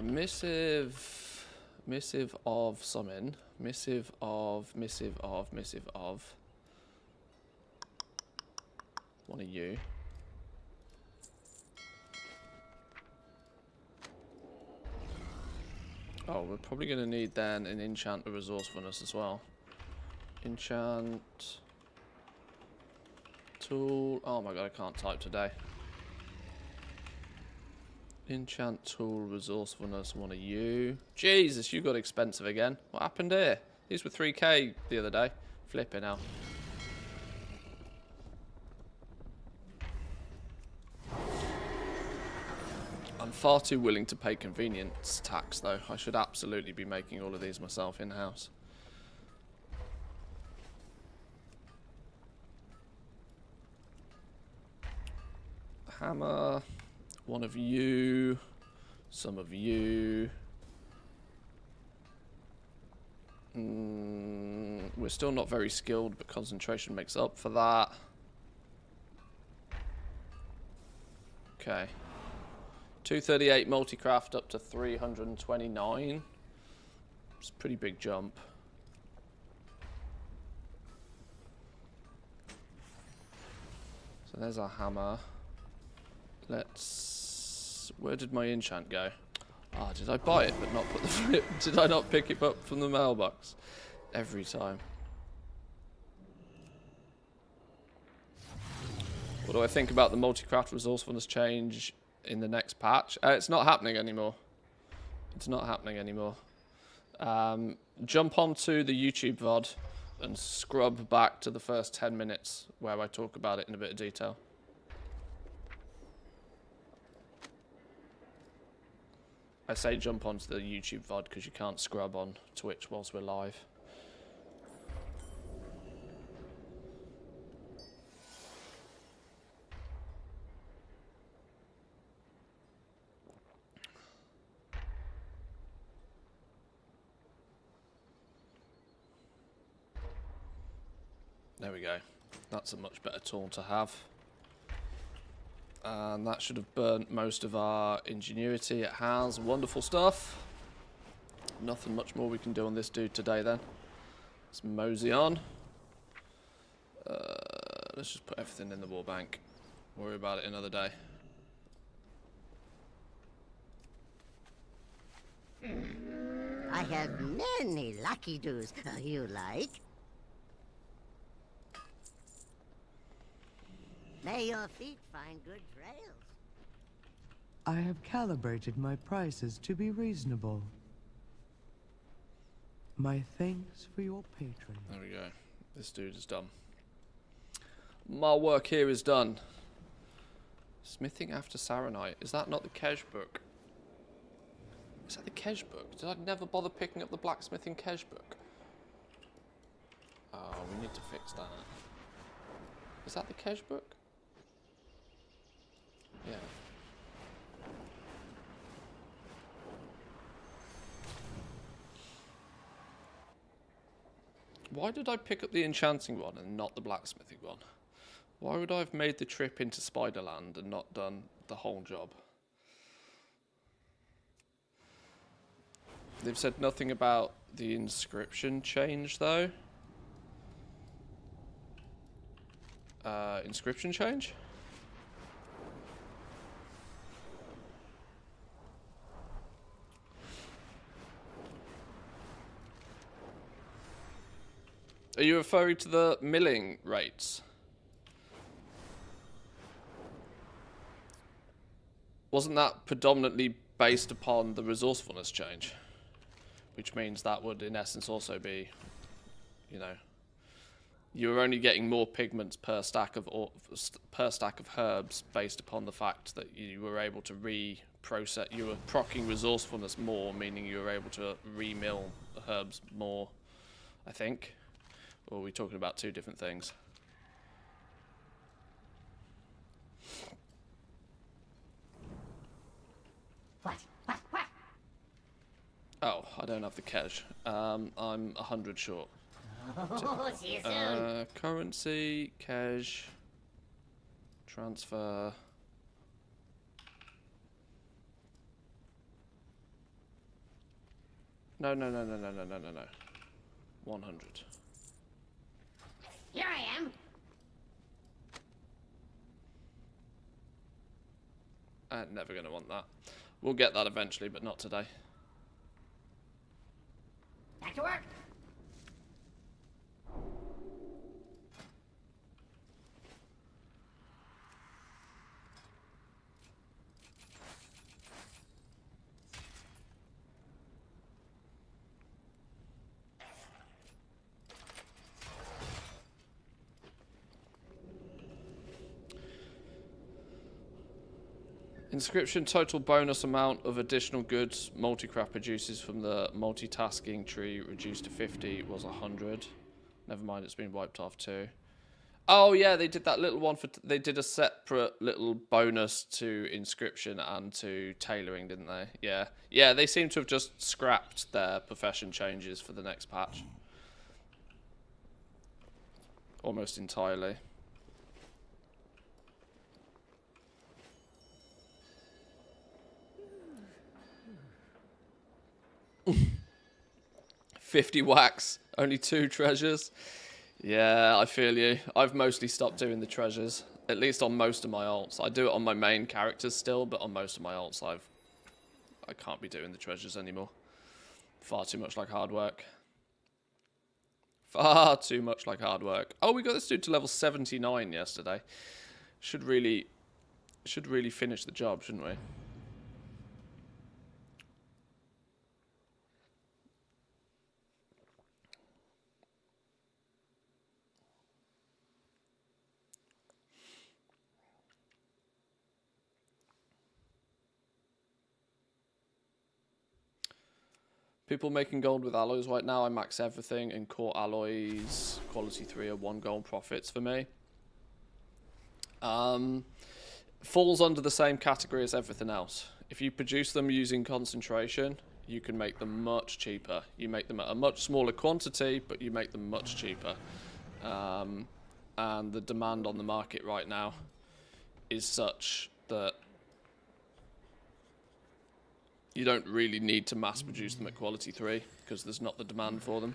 [SPEAKER 1] Missive of summon. Missive of. One of you. Oh, we're probably going to need then an enchanter resourcefulness as well. Enchant. Tool. Oh my god, I can't type today. Enchant tool resourcefulness, one of you. Jesus, you got expensive again. What happened here? These were 3k the other day. Flipping out. I'm far too willing to pay convenience tax though. I should absolutely be making all of these myself in-house. Hammer. One of you. Some of you. We're still not very skilled, but concentration makes up for that. Okay. 238 multi-craft up to 329. It's a pretty big jump. So there's our hammer. Let's... Where did my enchant go? Ah, did I buy it but not put the... Did I not pick it up from the mailbox? Every time. What do I think about the multi-craft resourcefulness change in the next patch? It's not happening anymore. It's not happening anymore. Jump onto the YouTube VOD and scrub back to the first 10 minutes where I talk about it in a bit of detail. I say jump onto the YouTube VOD because you can't scrub on Twitch whilst we're live. There we go. That's a much better tool to have. And that should have burnt most of our ingenuity. It has. Wonderful stuff. Nothing much more we can do on this dude today then. Let's mosey on. Let's just put everything in the war bank. Worry about it another day.
[SPEAKER 5] I have many lucky doos. You like? May your feet find good trails.
[SPEAKER 2] I have calibrated my prices to be reasonable. My thanks for your patron.
[SPEAKER 1] There we go. This dude is done. My work here is done. Smithing after Saronite. Is that not the Kej book? Is that the Kej book? Did I never bother picking up the Blacksmithing Kej book? Oh, we need to fix that. Is that the Kej book? Yeah. Why did I pick up the enchanting one and not the blacksmithing one? Why would I have made the trip into Spiderland and not done the whole job? They've said nothing about the inscription change though. Inscription change? Are you referring to the milling rates? Wasn't that predominantly based upon the resourcefulness change? Which means that would in essence also be, you know, you were only getting more pigments per stack of herbs based upon the fact that you were able to reprocess, you were proccing resourcefulness more, meaning you were able to remill the herbs more, I think. Or are we talking about two different things?
[SPEAKER 5] What?
[SPEAKER 1] Oh, I don't have the cash. I'm 100 short.
[SPEAKER 5] Oh, see you soon.
[SPEAKER 1] Currency, cash, transfer. No. 100.
[SPEAKER 5] Here I am.
[SPEAKER 1] I'm never going to want that. We'll get that eventually, but not today.
[SPEAKER 5] Back to work.
[SPEAKER 1] Inscription total bonus amount of additional goods multicraft produces from the multitasking tree reduced to 50 was 100. Never mind, it's been wiped off too. Oh yeah, they did that little one for. They did a separate little bonus to inscription and to tailoring, didn't they? Yeah, yeah. They seem to have just scrapped their profession changes for the next patch, almost entirely. $50 wax, only 2 treasures. Yeah, I feel you. I've mostly stopped doing the treasures, at least on most of my alts. I do it on my main characters still, but on most of my alts, I can't be doing the treasures anymore. Far too much like hard work. Far too much like hard work. Oh, we got this dude to level 79 yesterday. Should really finish the job, shouldn't we? People making gold with alloys right now, I max everything, and core alloys, quality 3 are 1 gold profits for me. Falls under the same category as everything else. If you produce them using concentration, you can make them much cheaper. You make them at a much smaller quantity, but you make them much cheaper. And the demand on the market right now is such that you don't really need to mass produce them at quality 3 because there's not the demand for them.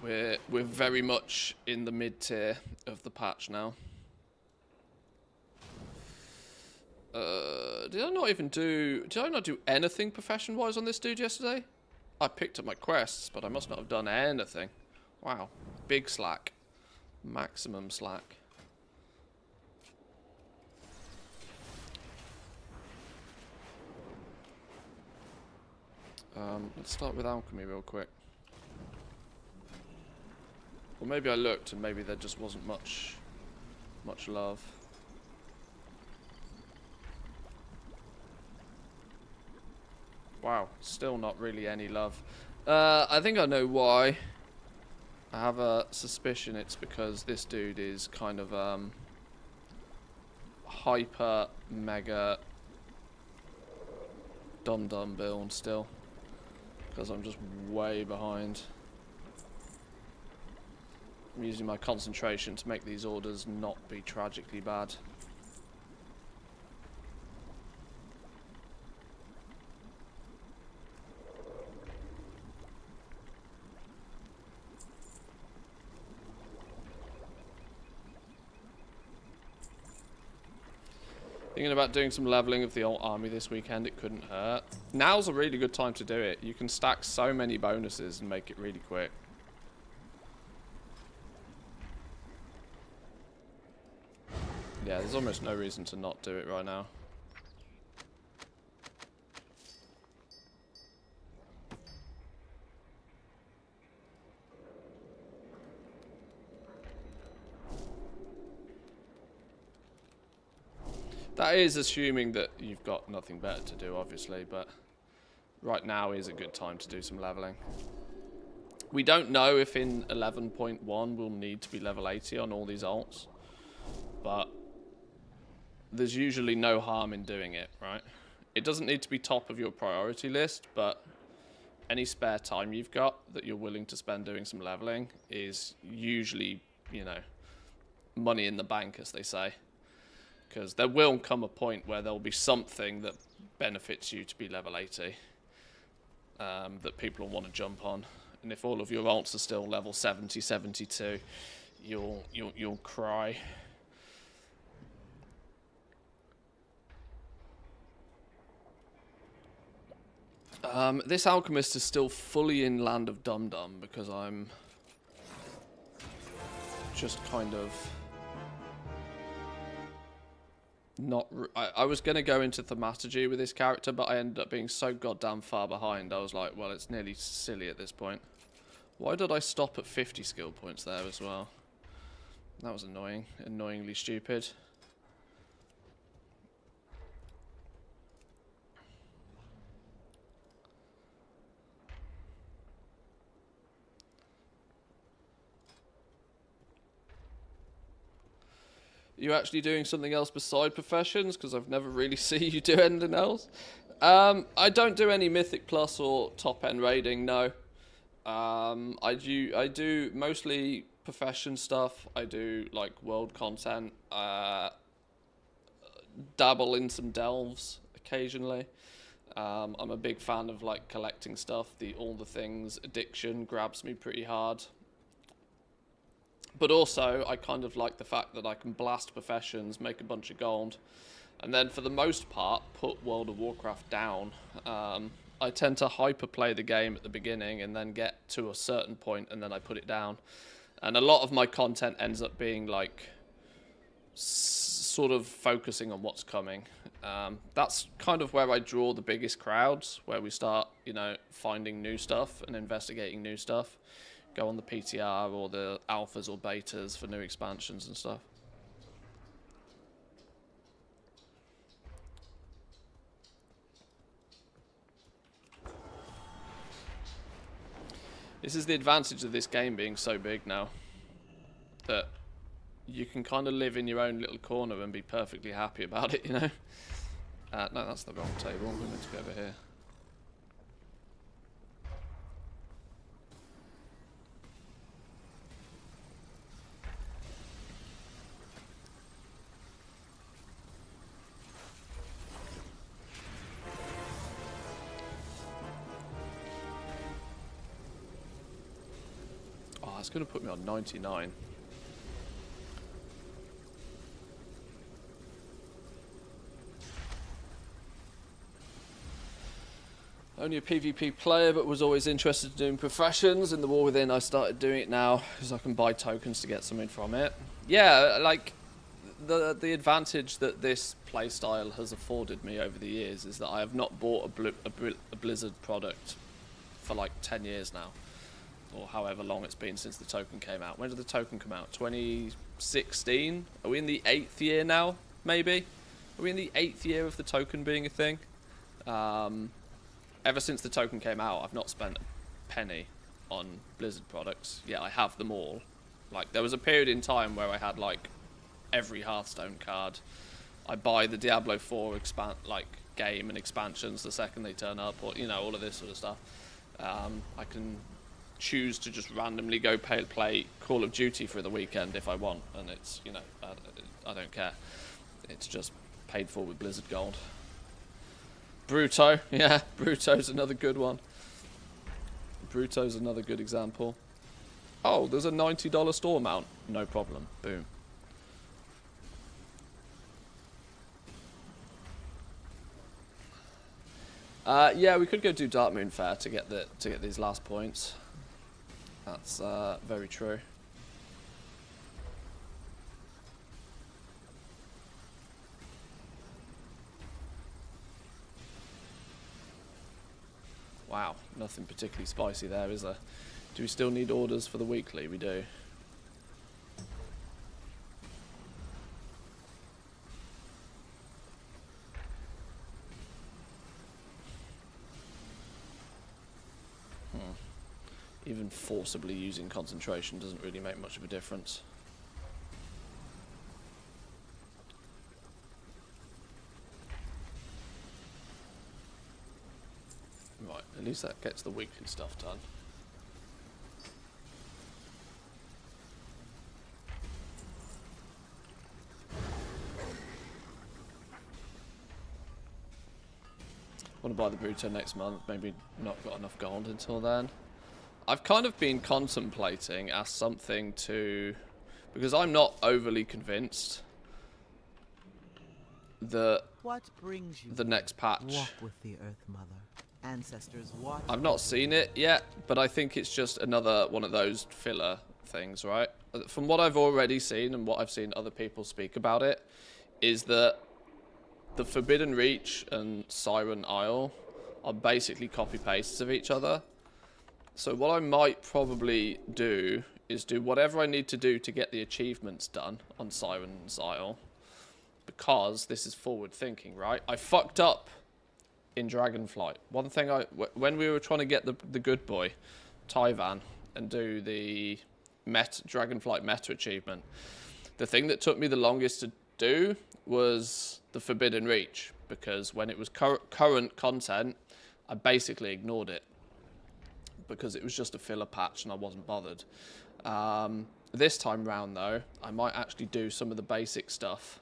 [SPEAKER 1] We're very much in the mid tier of the patch now. Did I not do anything profession wise on this dude yesterday? I picked up my quests, but I must not have done anything. Wow, big slack. Maximum slack. Let's start with alchemy real quick. Or maybe I looked and maybe there just wasn't much love. Wow, still not really any love. I think I know why. I have a suspicion it's because this dude is kind of hyper mega dum-dum build still. Because I'm just way behind. I'm using my concentration to make these orders not be tragically bad. Thinking about doing some leveling of the old army this weekend, it couldn't hurt. Now's a really good time to do it. You can stack so many bonuses and make it really quick. Yeah, there's almost no reason to not do it right now. That is assuming that you've got nothing better to do, obviously, but right now is a good time to do some leveling. We don't know if in 11.1 we'll need to be level 80 on all these alts, but there's usually no harm in doing it, right? It doesn't need to be top of your priority list, but any spare time you've got that you're willing to spend doing some leveling is usually, you know, money in the bank, as they say. Because there will come a point where there'll be something that benefits you to be level 80 that people will want to jump on. And if all of your alts are still level 70, 72, you'll cry. This alchemist is still fully in Land of Dum Dum because I'm just kind of not. I was going to go into thaumaturgy with this character, but I ended up being so goddamn far behind. I was like, well, it's nearly silly at this point. Why did I stop at 50 skill points there as well? That was annoying. Annoyingly stupid. You actually doing something else beside professions? Because I've never really seen you do anything else. I don't do any Mythic Plus or top end raiding. No. I do mostly profession stuff. I do like world content. Dabble in some delves occasionally. I'm a big fan of like collecting stuff. All the things addiction grabs me pretty hard. But also, I kind of like the fact that I can blast professions, make a bunch of gold, and then for the most part, put World of Warcraft down. I tend to hyperplay the game at the beginning and then get to a certain point and then I put it down. And a lot of my content ends up being like sort of focusing on what's coming. That's kind of where I draw the biggest crowds, where we start, you know, finding new stuff and investigating new stuff. Go on the PTR or the alphas or betas for new expansions and stuff. This is the advantage of this game being so big now, that you can kind of live in your own little corner and be perfectly happy about it, you know? No, that's the wrong table. We're meant to go over here. It's going to put me on 99. Only a PvP player, but was always interested in doing professions. In the War Within, I started doing it now because I can buy tokens to get something from it. Yeah, like the advantage that this playstyle has afforded me over the years is that I have not bought a Blizzard product for like 10 years now, or however long it's been since the token came out. When did the token come out? 2016? Are we in the 8th year now? Maybe? Are we in the 8th year of the token being a thing? Ever since the token came out, I've not spent a penny on Blizzard products. Yeah, I have them all. Like, there was a period in time where I had, like, every Hearthstone card. I buy the Diablo 4 game and expansions the second they turn up, or, you know, all of this sort of stuff. I can choose to just randomly go play Call of Duty for the weekend if I want, and it's, you know, I don't care. It's just paid for with Blizzard Gold. Bruto, yeah, Bruto's another good one. Bruto's another good example. Oh, there's a $90 store mount. No problem. Boom. Yeah, we could go do Dark Moon Fair to get these last points. That's very true. Wow, nothing particularly spicy there, is there? Do we still need orders for the weekly? We do. Even forcibly using concentration doesn't really make much of a difference. Right, at least that gets the weekly stuff done. Want to buy the Bruto next month, maybe not got enough gold until then. I've kind of been contemplating as something to, because I'm not overly convinced that
[SPEAKER 2] What brings you
[SPEAKER 1] the next patch,
[SPEAKER 2] walk with the Earth Mother? Ancestors watch.
[SPEAKER 1] I've not seen it yet, but I think it's just another one of those filler things, right? From what I've already seen and what I've seen other people speak about it, is that the Forbidden Reach and Siren Isle are basically copy-pastes of each other. So what I might probably do is do whatever I need to do to get the achievements done on Siren's Isle, because this is forward thinking, right? I fucked up in Dragonflight. One thing when we were trying to get the good boy, Tyvan, and do the Dragonflight meta achievement, the thing that took me the longest to do was the Forbidden Reach, because when it was current content, I basically ignored it, because it was just a filler patch and I wasn't bothered. This time round though, I might actually do some of the basic stuff,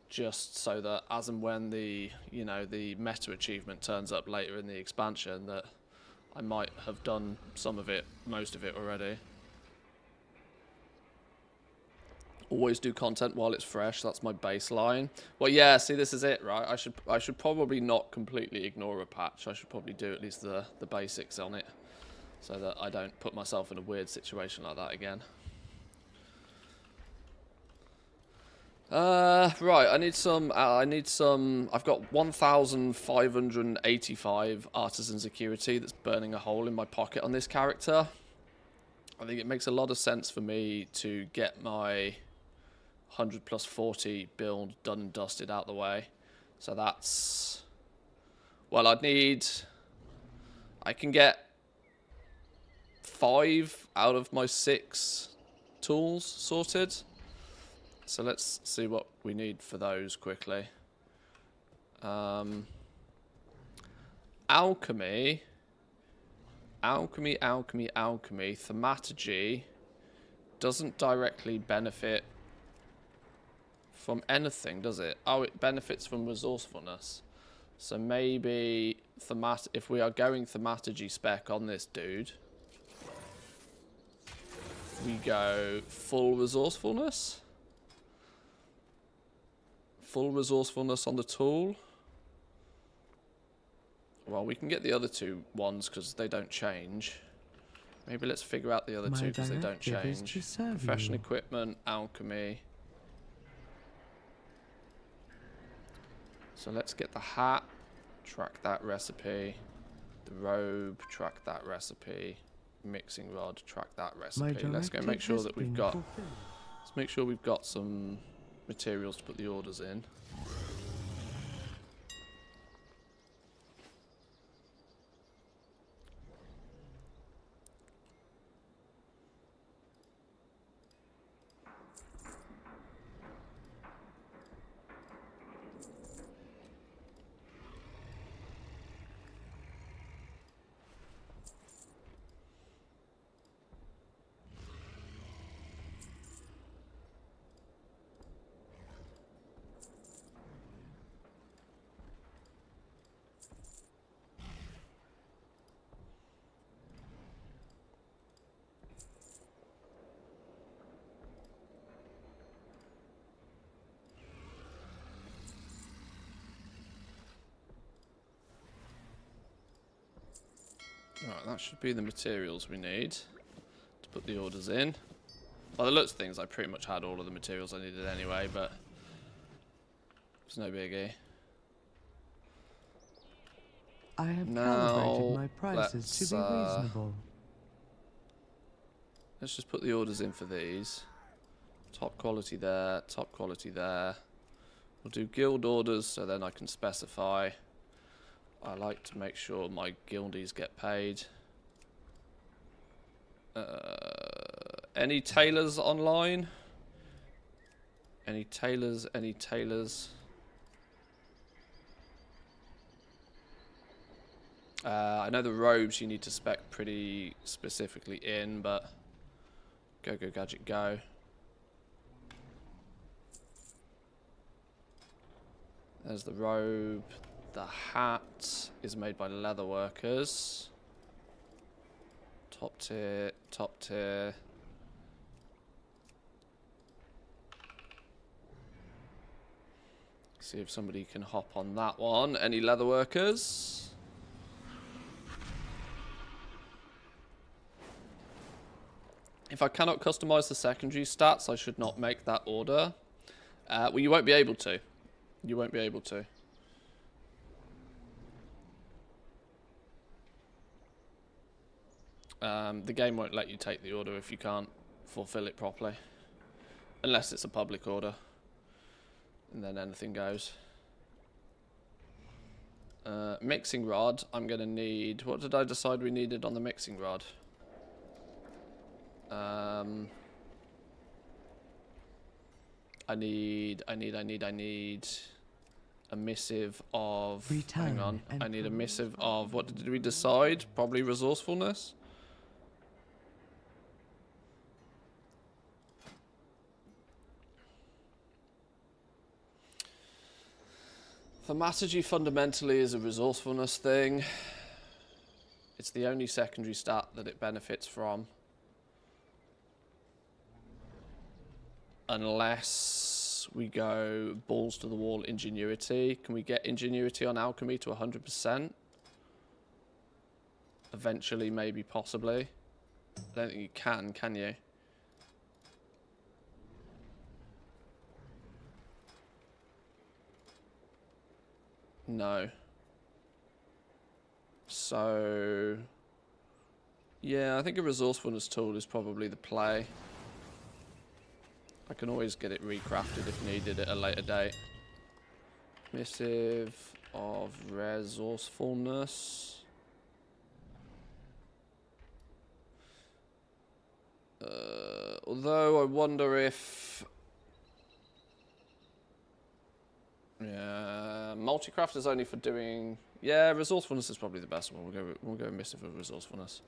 [SPEAKER 1] just so that as and when the meta achievement turns up later in the expansion, that I might have done some of it, most of it already. Always do content while it's fresh, that's my baseline. Well, yeah, see, this is it, right? I should probably not completely ignore a patch. I should probably do at least the basics on it, so that I don't put myself in a weird situation like that again. Right, I need some, I've got 1,585 artisan security that's burning a hole in my pocket on this character. I think it makes a lot of sense for me to get my 100 plus 40 build done and dusted out the way. So that's, well, I can get 5 out of my 6 tools sorted. So let's see what we need for those quickly. Alchemy. Thaumaturgy doesn't directly benefit from anything, does it? Oh, it benefits from resourcefulness. So maybe if we are going thaumaturgy spec on this dude, we go full resourcefulness. Full resourcefulness on the tool. Well, we can get the other two ones because they don't change. Maybe let's figure out the other two because they don't change. Professional equipment, alchemy. So let's get the hat, track that recipe. The robe, track that recipe. Mixing rod, track that recipe. Let's go make sure that we've got... Let's make sure we've got some materials to put the orders in. Right, that should be the materials we need to put the orders in. By the looks of things, I pretty much had all of the materials I needed anyway, but it's no biggie.
[SPEAKER 2] I have
[SPEAKER 1] now,
[SPEAKER 2] calibrated my prices to be reasonable.
[SPEAKER 1] Let's just put the orders in for these. Top quality there, top quality there. We'll do guild orders so then I can specify. I like to make sure my guildies get paid. Any tailors online? Any tailors? Any tailors? I know the robes you need to spec pretty specifically in, but go gadget go. There's the robe. The hat is made by leather workers. Top tier, top tier. See if somebody can hop on that one. Any leather workers? If I cannot customize the secondary stats, I should not make that order. Well, you won't be able to. You won't be able to. The game won't let you take the order if you can't fulfill it properly. Unless it's a public order. And then anything goes. Mixing rod, I'm going to need... What did I decide we needed on the mixing rod? I need a missive of... Hang on. I need a missive of... What did we decide? Probably resourcefulness? Thaumaturgy fundamentally is a resourcefulness thing. It's the only secondary stat that it benefits from. Unless we go balls to the wall ingenuity. Can we get ingenuity on alchemy to 100%? Eventually, maybe, possibly. I don't think you can you? No. So, yeah, I think a resourcefulness tool is probably the play. I can always get it recrafted if needed at a later date. Missive of resourcefulness. Although I wonder if... Yeah, multi-craft is only for doing... Yeah, resourcefulness is probably the best one. We'll go missive of resourcefulness.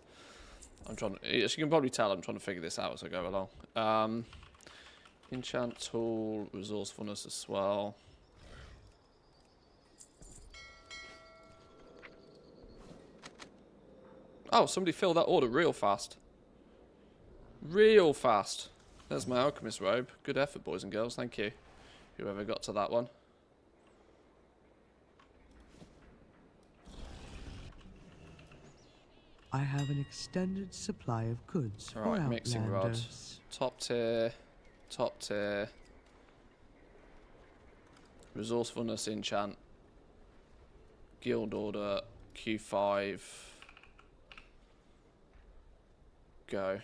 [SPEAKER 1] I'm trying to... As you can probably tell, I'm trying to figure this out as I go along. Enchant tool, resourcefulness as well. Oh, somebody filled that order real fast. Real fast. There's my alchemist robe. Good effort, boys and girls. Thank you. Whoever got to that one.
[SPEAKER 2] I have an extended supply of goods for
[SPEAKER 1] Alright, mixing rod.
[SPEAKER 2] outlanders.
[SPEAKER 1] Top tier. Top tier. Resourcefulness enchant. Guild order. Q5. Go.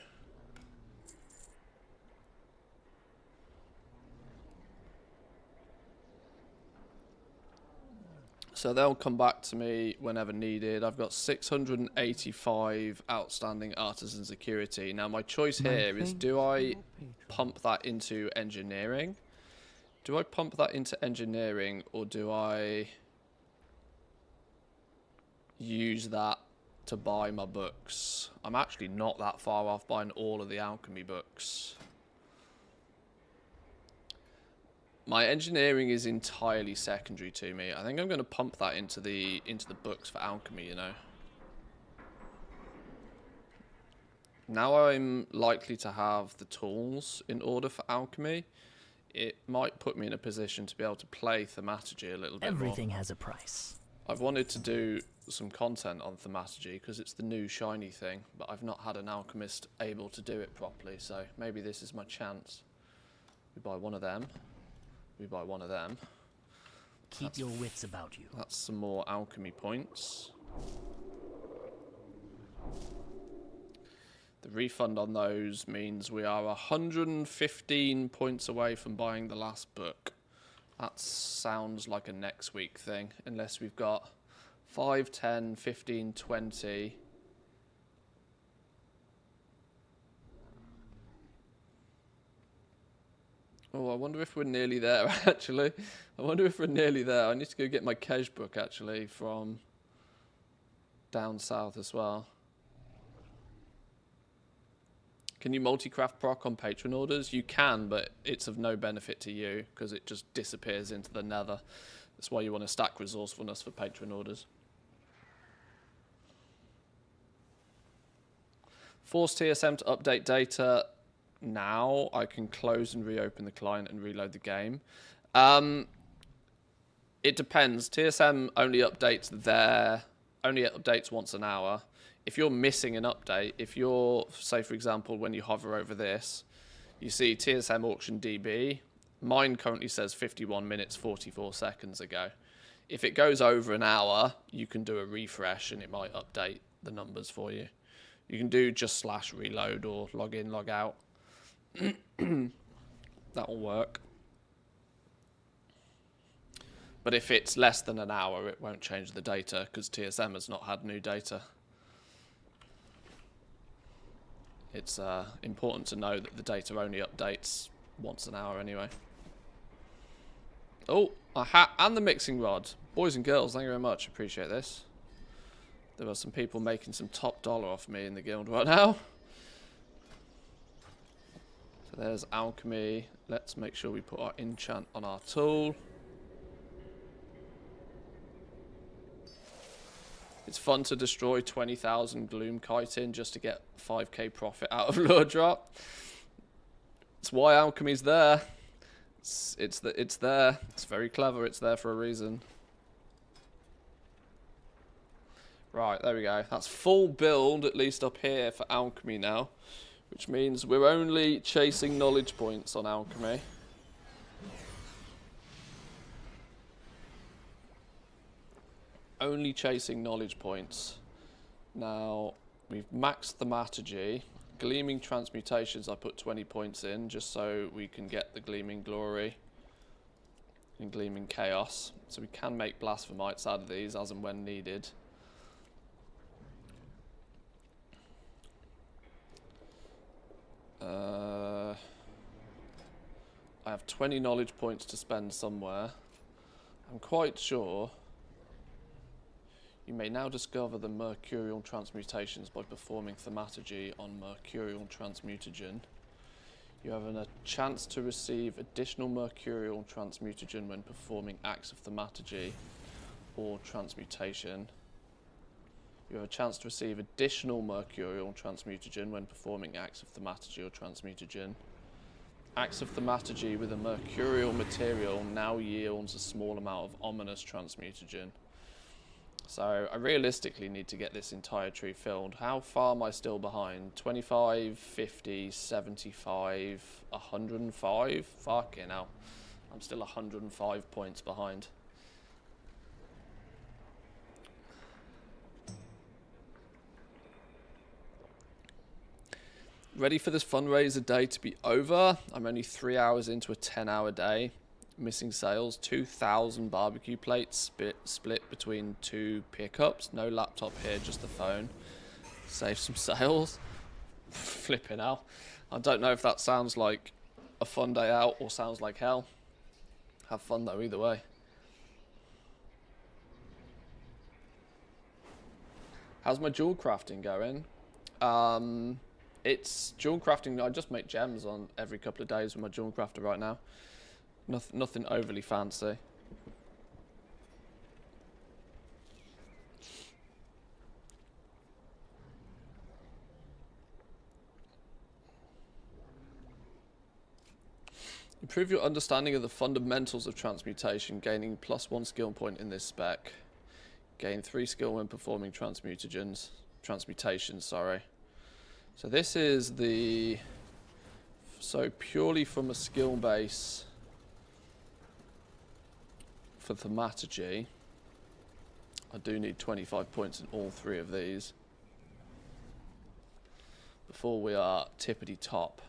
[SPEAKER 1] So they'll come back to me whenever needed. I've got 685 outstanding artisan security. Now my choice here is, do I pump that into engineering? Do I pump that into engineering, or do I use that to buy my books? I'm actually not that far off buying all of the alchemy books. My engineering is entirely secondary to me. I think I'm going to pump that into the books for alchemy, you know. Now I'm likely to have the tools in order for alchemy. It might put me in a position to be able to play thaumaturgy a little bit more.
[SPEAKER 6] Everything has a price.
[SPEAKER 1] I've wanted to do some content on thaumaturgy because it's the new shiny thing, but I've not had an alchemist able to do it properly, so maybe this is my chance. We buy one of them. We buy one of them.
[SPEAKER 6] Keep your wits about you.
[SPEAKER 1] That's some more alchemy points. The refund on those means we are 115 points away from buying the last book. That sounds like a next week thing, unless we've got 5, 10, 15, 20... Oh, I wonder if we're nearly there, actually. I wonder if we're nearly there. I need to go get my Kej book, actually, from down south as well. Can you multi-craft proc on Patron orders? You can, but it's of no benefit to you, because it just disappears into the nether. That's why you want to stack resourcefulness for Patron orders. Force TSM to update data. Now I can close and reopen the client and reload the game. It depends. TSM only updates once an hour. If you're missing an update, if you're, say for example, when you hover over this, you see TSM auction DB. Mine currently says 51 minutes 44 seconds ago. If it goes over an hour, you can do a refresh and it might update the numbers for you. You can do just /reload or log in, log out. That'll work. But if it's less than an hour, it won't change the data because TSM has not had new data. It's important to know that the data only updates once an hour anyway. Oh, a hat and the mixing rod. Boys and girls, thank you very much. Appreciate this. There are some people making some top dollar off me in the guild right now. So there's alchemy. Let's make sure we put our enchant on our tool. It's fun to destroy 20,000 gloom chitin just to get 5k profit out of lure drop. It's why alchemy's there. It's there. It's very clever. It's there for a reason. Right, there we go. That's full build, at least up here, for alchemy now. Which means we're only chasing knowledge points on alchemy. Only chasing knowledge points. Now, we've maxed thaumaturgy. Gleaming transmutations, I put 20 points in, just so we can get the gleaming glory and gleaming chaos. So we can make blasphemites out of these as and when needed. I have 20 knowledge points to spend somewhere. I'm quite sure you may now discover the mercurial transmutations by performing thaumaturgy on mercurial transmutagen. You have a chance to receive additional mercurial transmutagen when performing acts of thaumaturgy or transmutation. You have a chance to receive additional mercurial transmutagen when performing acts of thaumaturgy or transmutagen. Acts of thaumaturgy with a mercurial material now yields a small amount of ominous transmutagen. So I realistically need to get this entire tree filled. How far am I still behind? 25, 50, 75, 105? Fucking hell. I'm still 105 points behind. Ready for this fundraiser day to be over. I'm only 3 hours into a 10-hour day. Missing sales, 2,000 barbecue plates split between 2 pickups. No laptop here, just the phone. Save some sales. Flipping hell. I don't know if that sounds like a fun day out or sounds like hell. Have fun though, either way. How's my jewel crafting going? It's jewel crafting. I just make gems on every couple of days with my jewel crafter right now. Nothing overly fancy. Improve your understanding of the fundamentals of transmutation, gaining +1 skill point in this spec. Gain 3 skill when performing transmutations, sorry. So this is the... So purely from a skill base for thaumaturgy, I do need 25 points in all 3 of these before we are tippity top.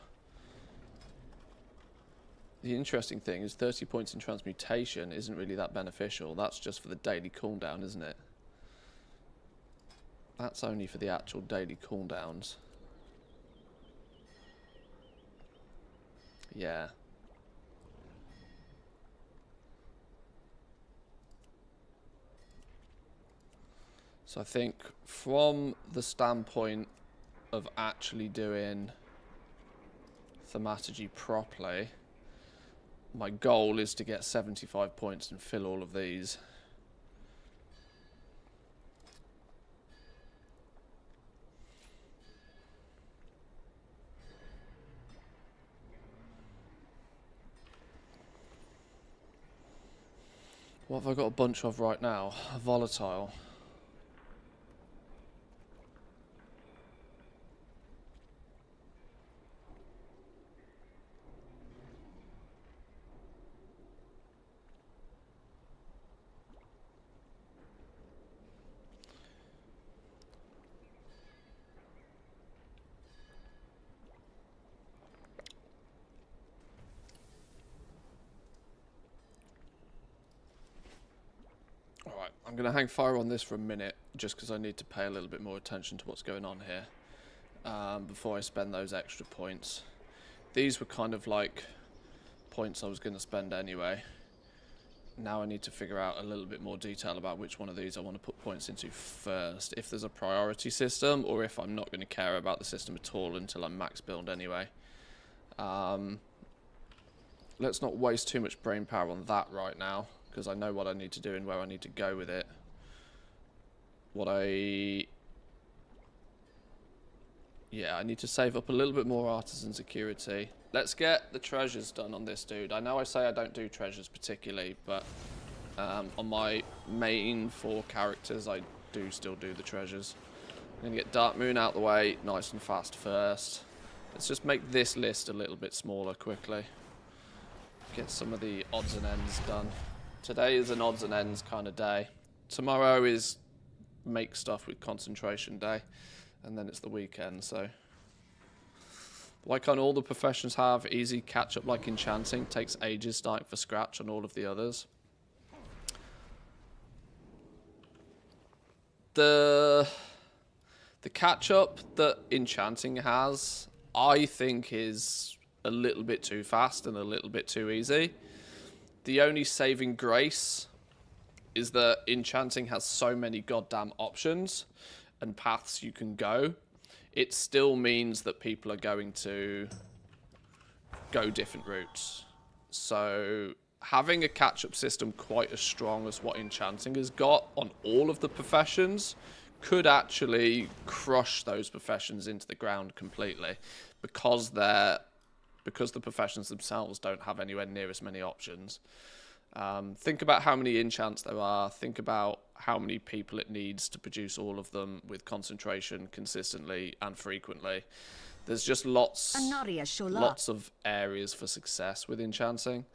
[SPEAKER 1] The interesting thing is 30 points in transmutation isn't really that beneficial. That's just for the daily cooldown, isn't it? That's only for the actual daily cooldowns. Yeah. So I think from the standpoint of actually doing thaumaturgy properly, my goal is to get 75 points and fill all of these. What have I got a bunch of right now? Volatile. Alright, I'm going to hang fire on this for a minute, just because I need to pay a little bit more attention to what's going on here before I spend those extra points. These were kind of like points I was going to spend anyway. Now I need to figure out a little bit more detail about which one of these I want to put points into first, if there's a priority system, or if I'm not going to care about the system at all until I'm max build anyway. Let's not waste too much brain power on that right now, because I know what I need to do and where I need to go with it. Yeah, I need to save up a little bit more artisan security. Let's get the treasures done on this dude. I know I say I don't do treasures particularly, but on my main 4 characters, I do still do the treasures. I'm going to get Dark Moon out the way nice and fast first. Let's just make this list a little bit smaller quickly. Get some of the odds and ends done. Today is an odds and ends kind of day. Tomorrow is make stuff with concentration day. And then it's the weekend, so... Why can't all the professions have easy catch-up like enchanting? Takes ages starting from scratch on all of the others. The catch-up that enchanting has, I think, is a little bit too fast and a little bit too easy. The only saving grace is that enchanting has so many goddamn options and paths you can go. It still means that people are going to go different routes. So having a catch-up system quite as strong as what enchanting has got on all of the professions could actually crush those professions into the ground completely, because the professions themselves don't have anywhere near as many options. Think about how many enchants there are. Think about how many people it needs to produce all of them with concentration consistently and frequently. There's just lots of areas for success with enchanting.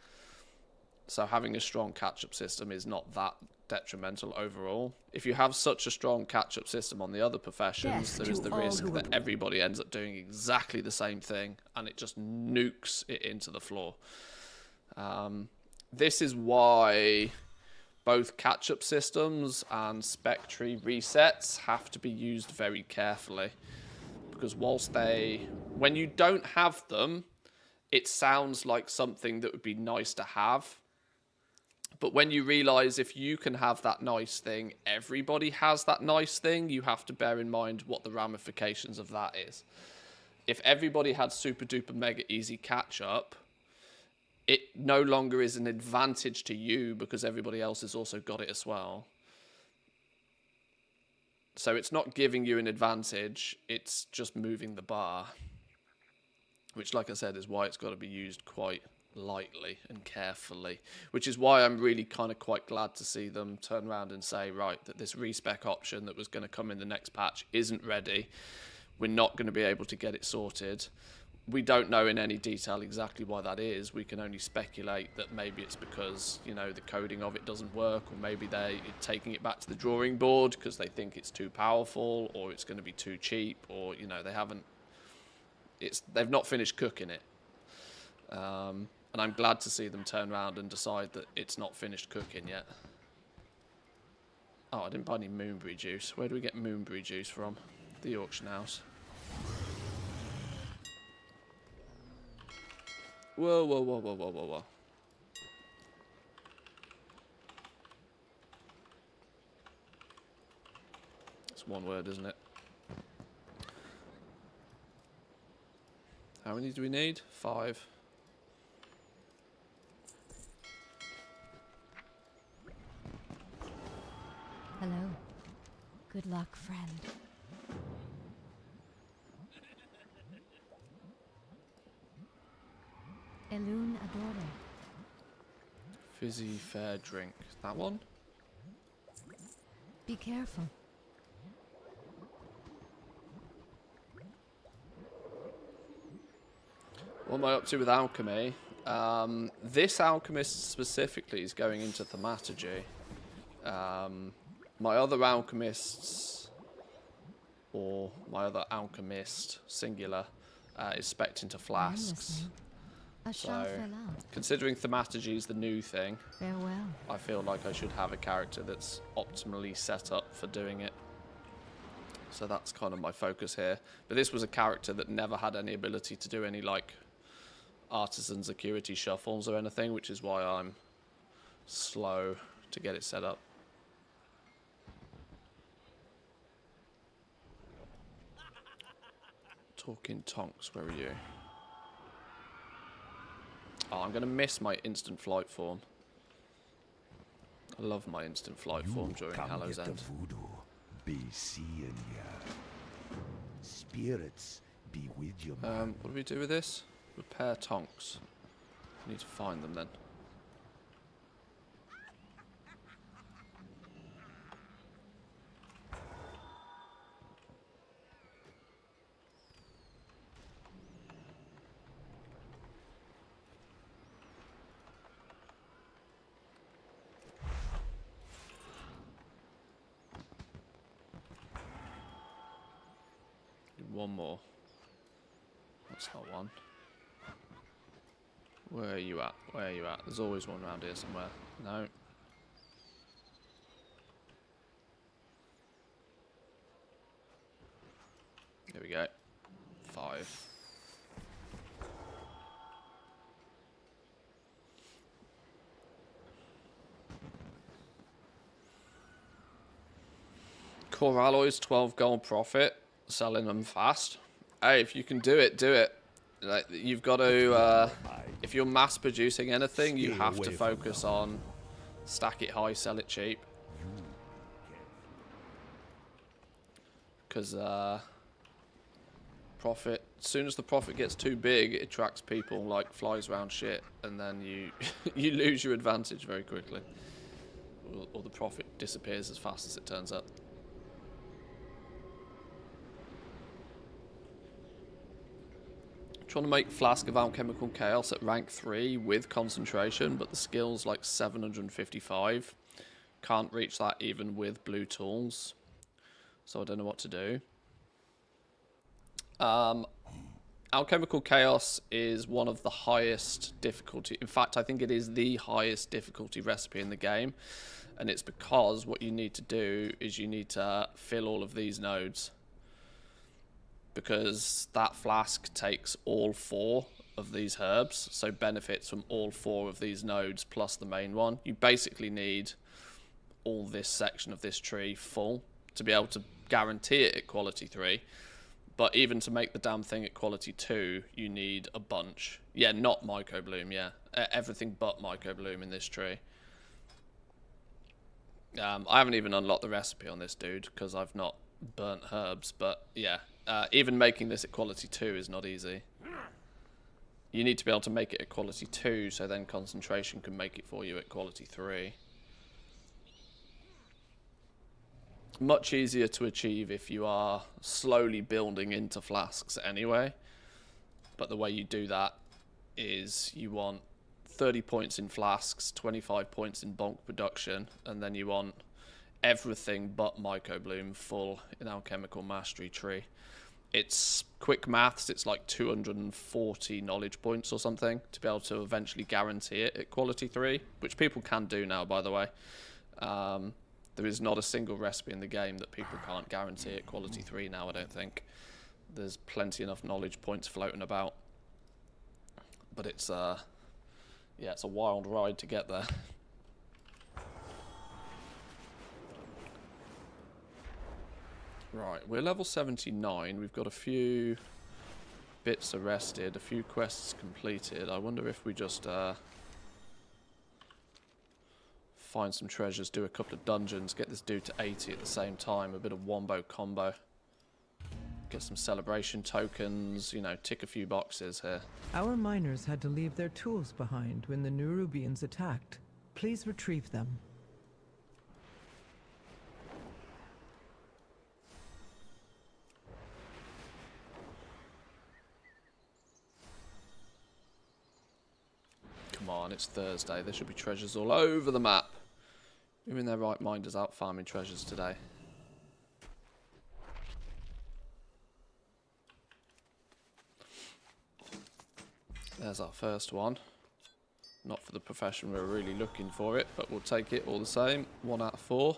[SPEAKER 1] So having a strong catch-up system is not that detrimental overall. If you have such a strong catch-up system on the other professions, there is the risk that everybody ends up doing exactly the same thing and it just nukes it into the floor. This is why both catch-up systems and spec tree resets have to be used very carefully. Because when you don't have them, it sounds like something that would be nice to have. But when you realize if you can have that nice thing, everybody has that nice thing, you have to bear in mind what the ramifications of that is. If everybody had super duper mega easy catch up, it no longer is an advantage to you because everybody else has also got it as well. So it's not giving you an advantage, it's just moving the bar. Which, like I said, is why it's got to be used quite lightly and carefully. Which is why I'm really kind of quite glad to see them turn around and say, right, that this respec option that was going to come in the next patch isn't ready. We're not going to be able to get it sorted. We don't know in any detail exactly why that is. We can only speculate that maybe it's because, you know, the coding of it doesn't work, or maybe they're taking it back to the drawing board because they think it's too powerful, or it's going to be too cheap, or, you know, they've not finished cooking it. And I'm glad to see them turn around and decide that it's not finished cooking yet. Oh, I didn't buy any moonberry juice. Where do we get moonberry juice from? The auction house. Whoa, whoa, whoa, whoa, whoa, whoa, whoa. It's one word, isn't it? How many do we need? 5.
[SPEAKER 7] Hello. Good luck, friend. Elune Adore.
[SPEAKER 1] Fizzy fair drink. That one?
[SPEAKER 7] Be careful.
[SPEAKER 1] What am I up to with alchemy? This alchemist specifically is going into thaumaturgy. My other alchemists, or my other alchemist, singular, is spec'd into flasks.
[SPEAKER 7] A shell fell out.
[SPEAKER 1] Considering thaumaturgy is the new thing,
[SPEAKER 7] Farewell.
[SPEAKER 1] I feel like I should have a character that's optimally set up for doing it. So that's kind of my focus here. But this was a character that never had any ability to do any, like, artisan security shuffles or anything, which is why I'm slow to get it set up. Talking Tonks, where are you? Oh, I'm going to miss my instant flight form. I love my instant flight form during Hallow's End.
[SPEAKER 8] Voodoo be seeing ya. Spirits be with you, man.
[SPEAKER 1] What do we do with this? Repair Tonks. I need to find them then. One more. That's not one. Where are you at? Where are you at? There's always one around here somewhere. No. Here we go. 5. Core alloys, 12 gold profit. Selling them fast. Hey, if you can do it, do it. Like, you've got to, if you're mass producing anything, you have to focus on stack it high, sell it cheap. Because profit, as soon as the profit gets too big, it attracts people like flies around shit, and then you you lose your advantage very quickly. or the profit disappears as fast as it turns up. Trying to make Flask of Alchemical Chaos at rank 3 with concentration, but the skill's like 755. Can't reach that even with blue tools. So I don't know what to do. Alchemical Chaos is one of the highest difficulty. In fact, I think it is the highest difficulty recipe in the game. And it's because what you need to do is you need to fill all of these nodes. Because that flask takes all 4 of these herbs, so benefits from all 4 of these nodes plus the main one. You basically need all this section of this tree full to be able to guarantee it at quality 3. But even to make the damn thing at quality 2, you need a bunch. Yeah, not Mycobloom, yeah. Everything but Mycobloom in this tree. I haven't even unlocked the recipe on this dude because I've not burnt herbs, but yeah. Even making this at quality 2 is not easy. You need to be able to make it at quality 2, so then concentration can make it for you at quality 3. Much easier to achieve if you are slowly building into flasks anyway. But the way you do that is you want 30 points in flasks, 25 points in bulk production, and then you want everything but Mycobloom full in Alchemical Mastery Tree. It's quick maths, it's like 240 knowledge points or something to be able to eventually guarantee it at quality 3, which people can do now, by the way. There is not a single recipe in the game that people can't guarantee at quality 3 now, I don't think. There's plenty enough knowledge points floating about. But it's, yeah, it's a wild ride to get there. Right, we're level 79. We've got a few bits arrested, a few quests completed. I wonder if we just find some treasures, do a couple of dungeons, get this dude to 80 at the same time. A bit of wombo combo. Get some celebration tokens, you know, tick a few boxes here.
[SPEAKER 9] Our miners had to leave their tools behind when the Nerubians attacked. Please retrieve them.
[SPEAKER 1] Come on, it's Thursday. There should be treasures all over the map. Who in their right mind is out farming treasures today? There's our first one. Not for the profession we're really looking for it, but we'll take it all the same. 1 out of 4.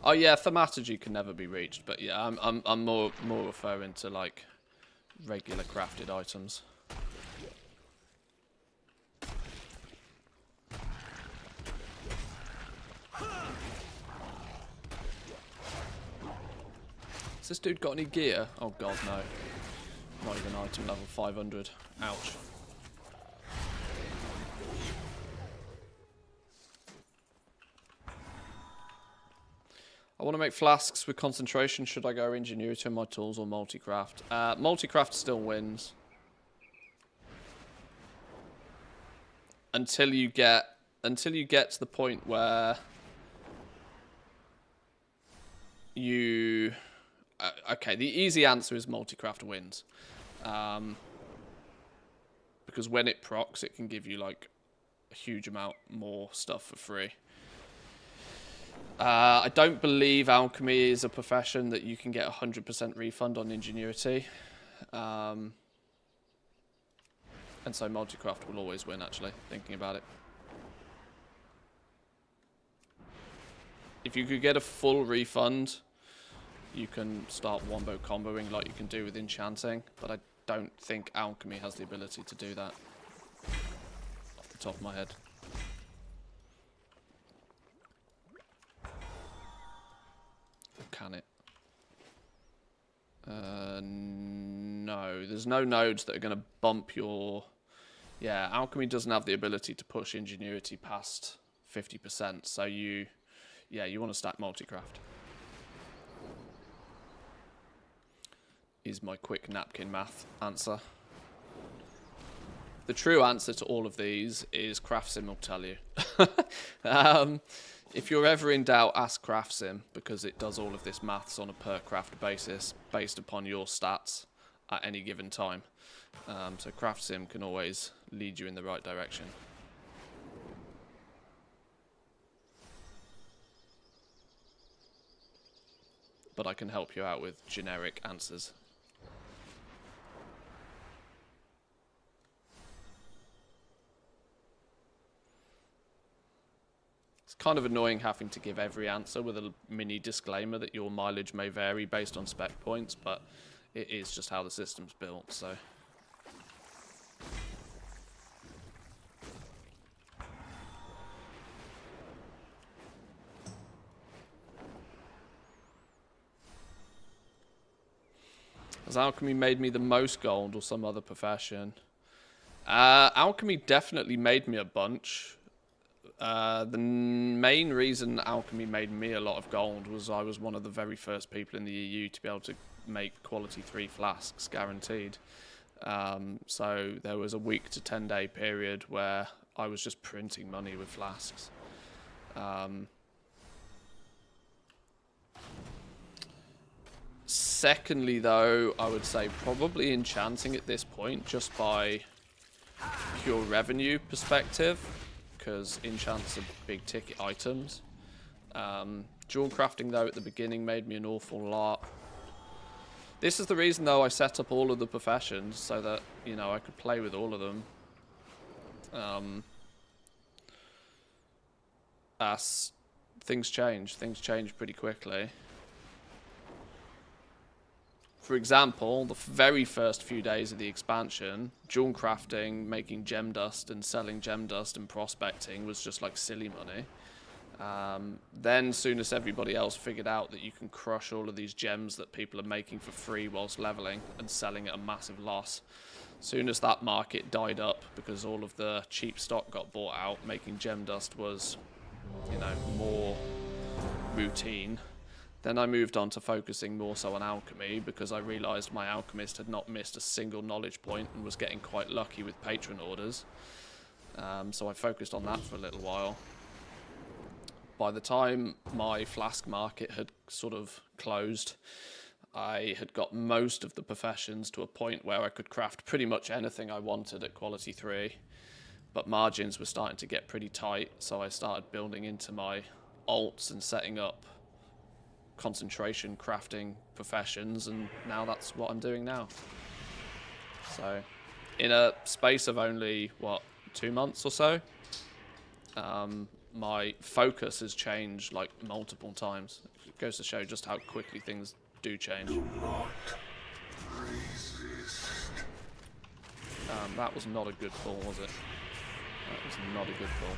[SPEAKER 1] Oh yeah, thaumaturgy can never be reached, but yeah, I'm more referring to like regular crafted items. Has this dude got any gear? Oh god, no. Not even item level 500. Ouch. I want to make flasks with concentration. Should I go ingenuity on my tools or multi-craft? Multi-craft still wins. Until you get to the point where you... okay, the easy answer is multi-craft wins. Because when it procs, it can give you like a huge amount more stuff for free. I don't believe alchemy is a profession that you can get 100% refund on ingenuity. And so multi-craft will always win, actually, thinking about it. If you could get a full refund, you can start wombo comboing like you can do with enchanting, but I don't think alchemy has the ability to do that off the top of my head. Can it? No, there's no nodes that are going to bump your... Yeah, alchemy doesn't have the ability to push ingenuity past 50%. So you want to stack multi-craft. Is my quick napkin math answer. The true answer to all of these is CraftSim will tell you. If you're ever in doubt, ask CraftSim, because it does all of this maths on a per craft basis based upon your stats at any given time. So CraftSim can always lead you in the right direction. But I can help you out with generic answers. It's kind of annoying having to give every answer with a mini disclaimer that your mileage may vary based on spec points, but it is just how the system's built, so. Has Alchemy made me the most gold or some other profession? Alchemy definitely made me a bunch. The main reason Alchemy made me a lot of gold was I was one of the very first people in the EU to be able to make quality 3 flasks guaranteed. So there was a week to 10-day period where I was just printing money with flasks. Secondly, though, I would say probably enchanting at this point, just by pure revenue perspective, because enchants are big ticket items. Jewel crafting, though, at the beginning made me an awful lot. This is the reason, though, I set up all of the professions, so that, you know, I could play with all of them. As things change pretty quickly. For example, the very first few days of the expansion, jewel crafting, making gem dust and selling gem dust and prospecting was just like silly money. Then, soon as everybody else figured out that you can crush all of these gems that people are making for free whilst leveling and selling at a massive loss, soon as that market died up because all of the cheap stock got bought out, making gem dust was, you know, more routine. Then I moved on to focusing more so on alchemy because I realised my alchemist had not missed a single knowledge point and was getting quite lucky with patron orders. So I focused on that for a little while. By the time my flask market had sort of closed, I had got most of the professions to a point where I could craft pretty much anything I wanted at quality 3. But margins were starting to get pretty tight, so I started building into my alts and setting up concentration crafting professions, and now that's what I'm doing now. So in a space of only, what, 2 months or so, my focus has changed like multiple times. It goes to show just how quickly things do change. That was not a good pull, was it? That was not a good pull.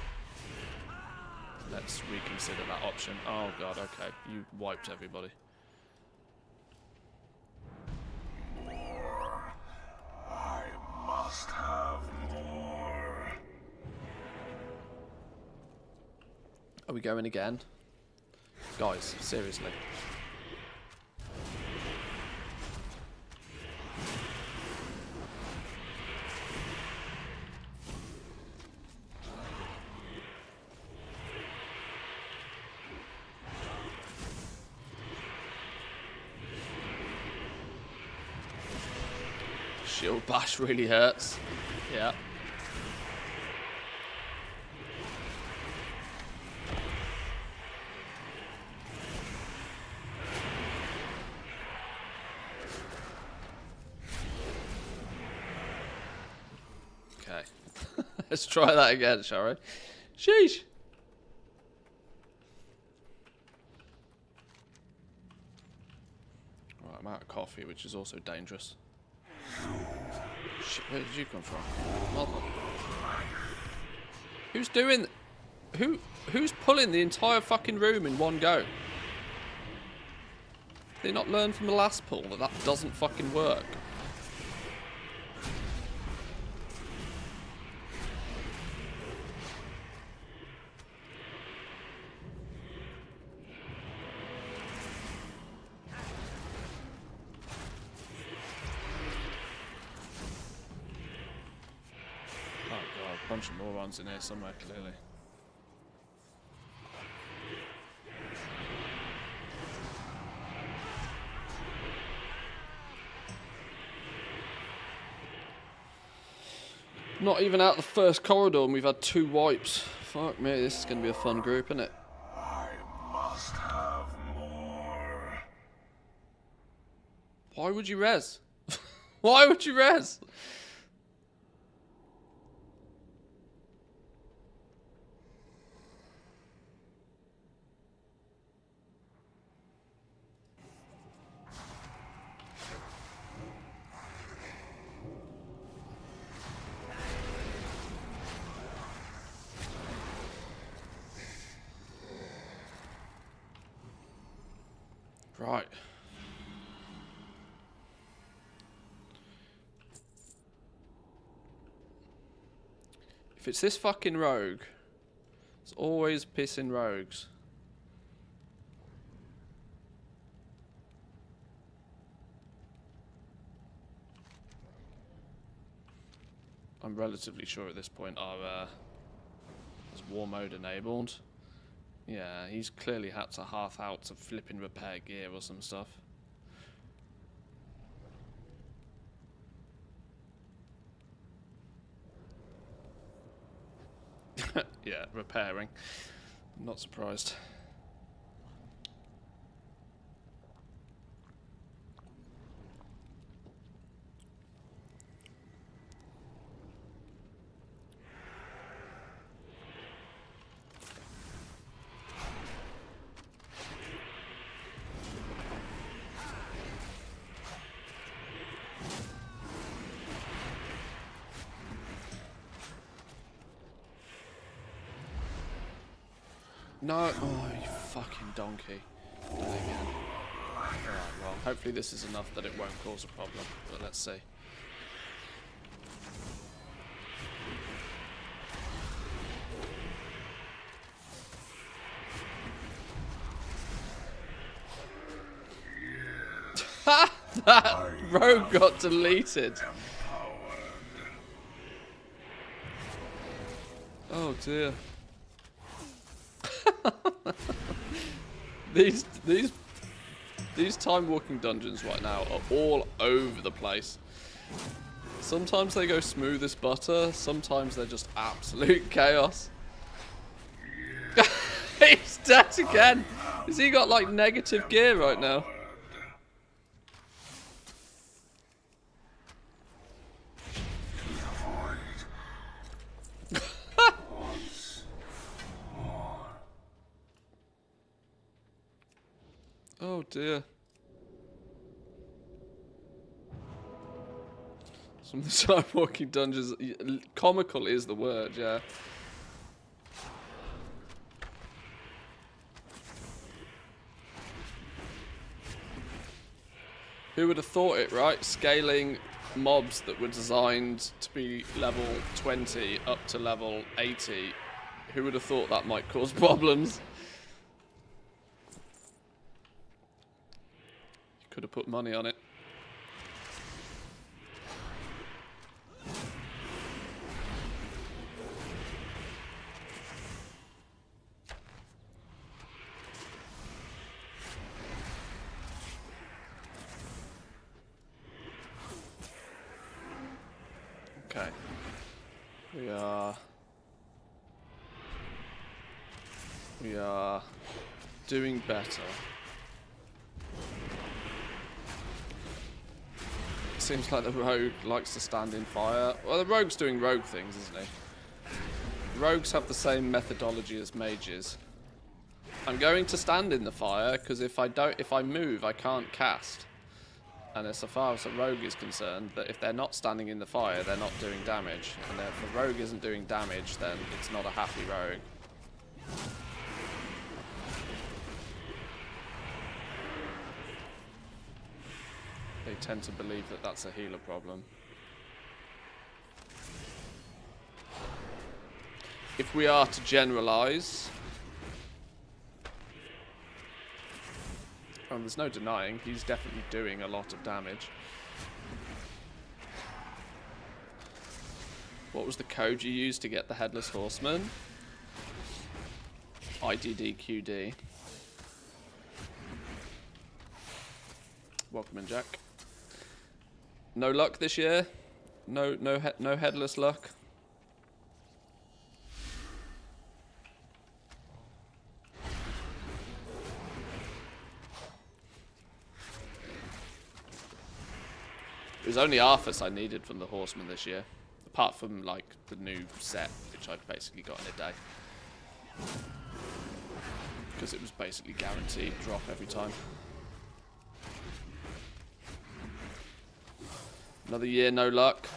[SPEAKER 1] Let's reconsider that option. Oh god, okay. You wiped everybody.
[SPEAKER 8] More. I must have more.
[SPEAKER 1] Are we going again? Guys, seriously. Shield bash really hurts. Yeah. Okay. Let's try that again, shall we? Sheesh. Right, I'm out of coffee, which is also dangerous. Shit, where did you come from? Mother. Who's doing... Who's pulling the entire fucking room in one go? Did they not learn from the last pull that that doesn't fucking work? Bunch of morons in here somewhere, clearly. Not even out the first corridor and we've had 2 wipes. Fuck me, this is going to be a fun group, isn't it?
[SPEAKER 8] I must have more.
[SPEAKER 1] Why would you res? Why would you res? Right. If it's this fucking rogue, it's always pissing rogues. I'm relatively sure at this point our is war mode enabled. Yeah, he's clearly had to half out to flipping repair gear or some stuff. Yeah, repairing. I'm not surprised. No, oh, you fucking donkey. Again. Alright, well, hopefully this is enough that it won't cause a problem, but let's see. Ha! That rogue got deleted. Oh dear. These time walking dungeons right now are all over the place. Sometimes they go smooth as butter, sometimes they're just absolute chaos. He's dead again. Has he got like negative gear right now? Oh dear. Some of the time walking dungeons, comical is the word, yeah. Who would have thought it, right? Scaling mobs that were designed to be level 20 up to level 80. Who would have thought that might cause problems? Could have put money on it. Okay. We are doing better. Seems like the rogue likes to stand in fire. Well, the rogue's doing rogue things, isn't he? Rogues have the same methodology as mages. I'm going to stand in the fire because if I move, I can't cast. And as far as the rogue is concerned, that if they're not standing in the fire, they're not doing damage. And if the rogue isn't doing damage, then it's not a happy rogue. They tend to believe that that's a healer problem. If we are to generalize, and there's no denying, he's definitely doing a lot of damage. What was the code you used to get the Headless Horseman? IDDQD. Welcome in, Jack. No luck this year? No headless luck? It was only Arthas I needed from the Horseman this year. Apart from, like, the new set, which I basically got in a day. Because it was basically guaranteed drop every time. Another year, no luck.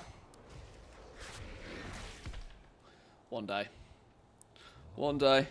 [SPEAKER 1] One day. One day.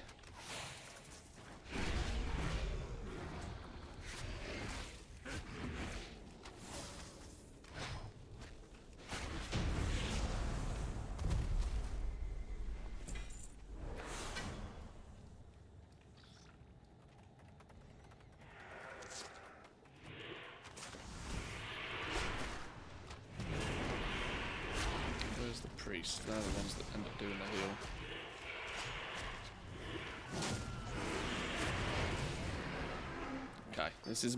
[SPEAKER 1] They're the ones that end up doing the heal. Okay, this is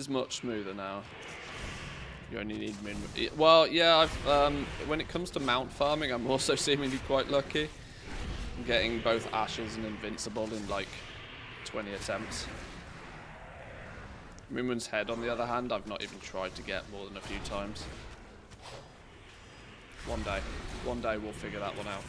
[SPEAKER 1] much smoother now. You only need min. Well, yeah. When it comes to mount farming, I'm also seemingly quite lucky. I'm getting both ashes and invincible in like 20 attempts. Moonman's Head, on the other hand, I've not even tried to get more than a few times. One day we'll figure that one out.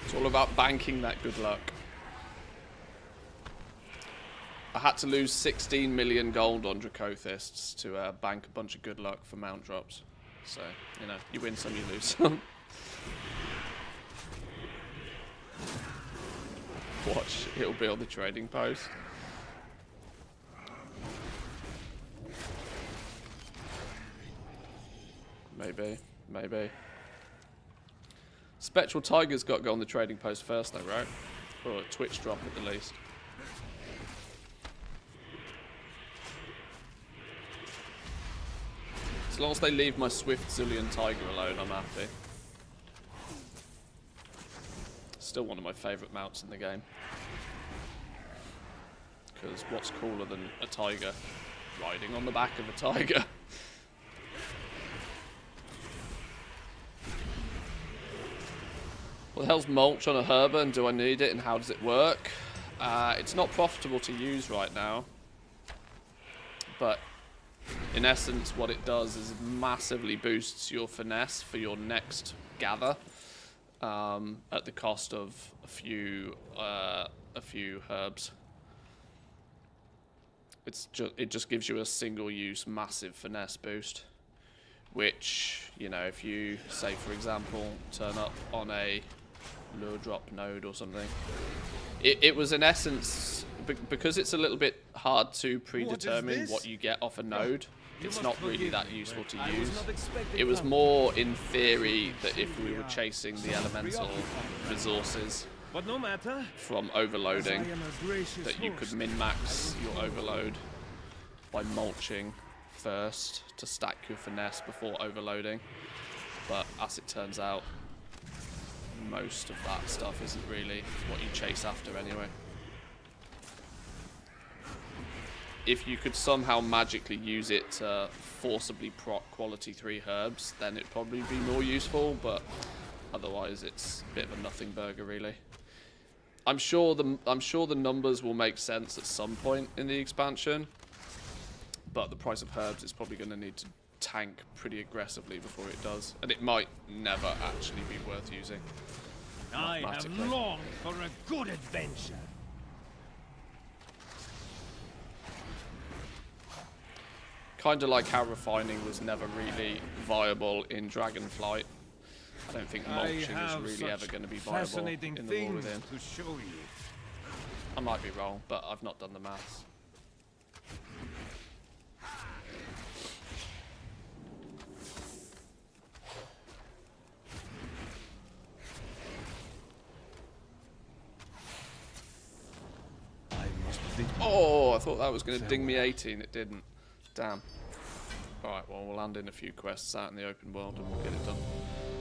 [SPEAKER 1] It's all about banking that good luck. I had to lose 16 million gold on Dracothists to bank a bunch of good luck for mount drops. So, you know, you win some, you lose some. Watch, it'll be on the trading post. Maybe. Spectral Tiger's got to go on the trading post first though, right? Or a Twitch drop at the least. As long as they leave my Swift Zillion Tiger alone, I'm happy. Still one of my favourite mounts in the game. Because what's cooler than a tiger riding on the back of a tiger? What the hell's mulch on a herb and do I need it and how does it work? It's not profitable to use right now. But in essence what it does is it massively boosts your finesse for your next gather. At the cost of a few herbs. It just gives you a single use massive finesse boost. Which, you know, if you say for example turn up on a lure drop node or something, it was in essence because it's a little bit hard to predetermine what you get off a node. It's not really that useful to use. It was more in theory that if we were chasing the elemental resources from overloading, that you could min-max your overload by mulching first to stack your finesse before overloading. But as it turns out, most of that stuff isn't really what you chase after anyway. If you could somehow magically use it to forcibly proc quality 3 herbs, then it'd probably be more useful, but otherwise it's a bit of a nothing burger really. I'm sure the numbers will make sense at some point in the expansion, but the price of herbs is probably going to need to tank pretty aggressively before it does, and it might never actually be worth using.
[SPEAKER 10] I have longed for a good adventure.
[SPEAKER 1] Kind of like how refining was never really viable in Dragonflight. I don't think mulching is really ever going to be viable in the War Within.
[SPEAKER 10] To show you.
[SPEAKER 1] I might be wrong, but I've not done the maths.
[SPEAKER 10] I must think
[SPEAKER 1] Oh, I thought that was going to ding me 18. It didn't. Damn. Alright, well, we'll land in a few quests out in the open world and we'll get it done.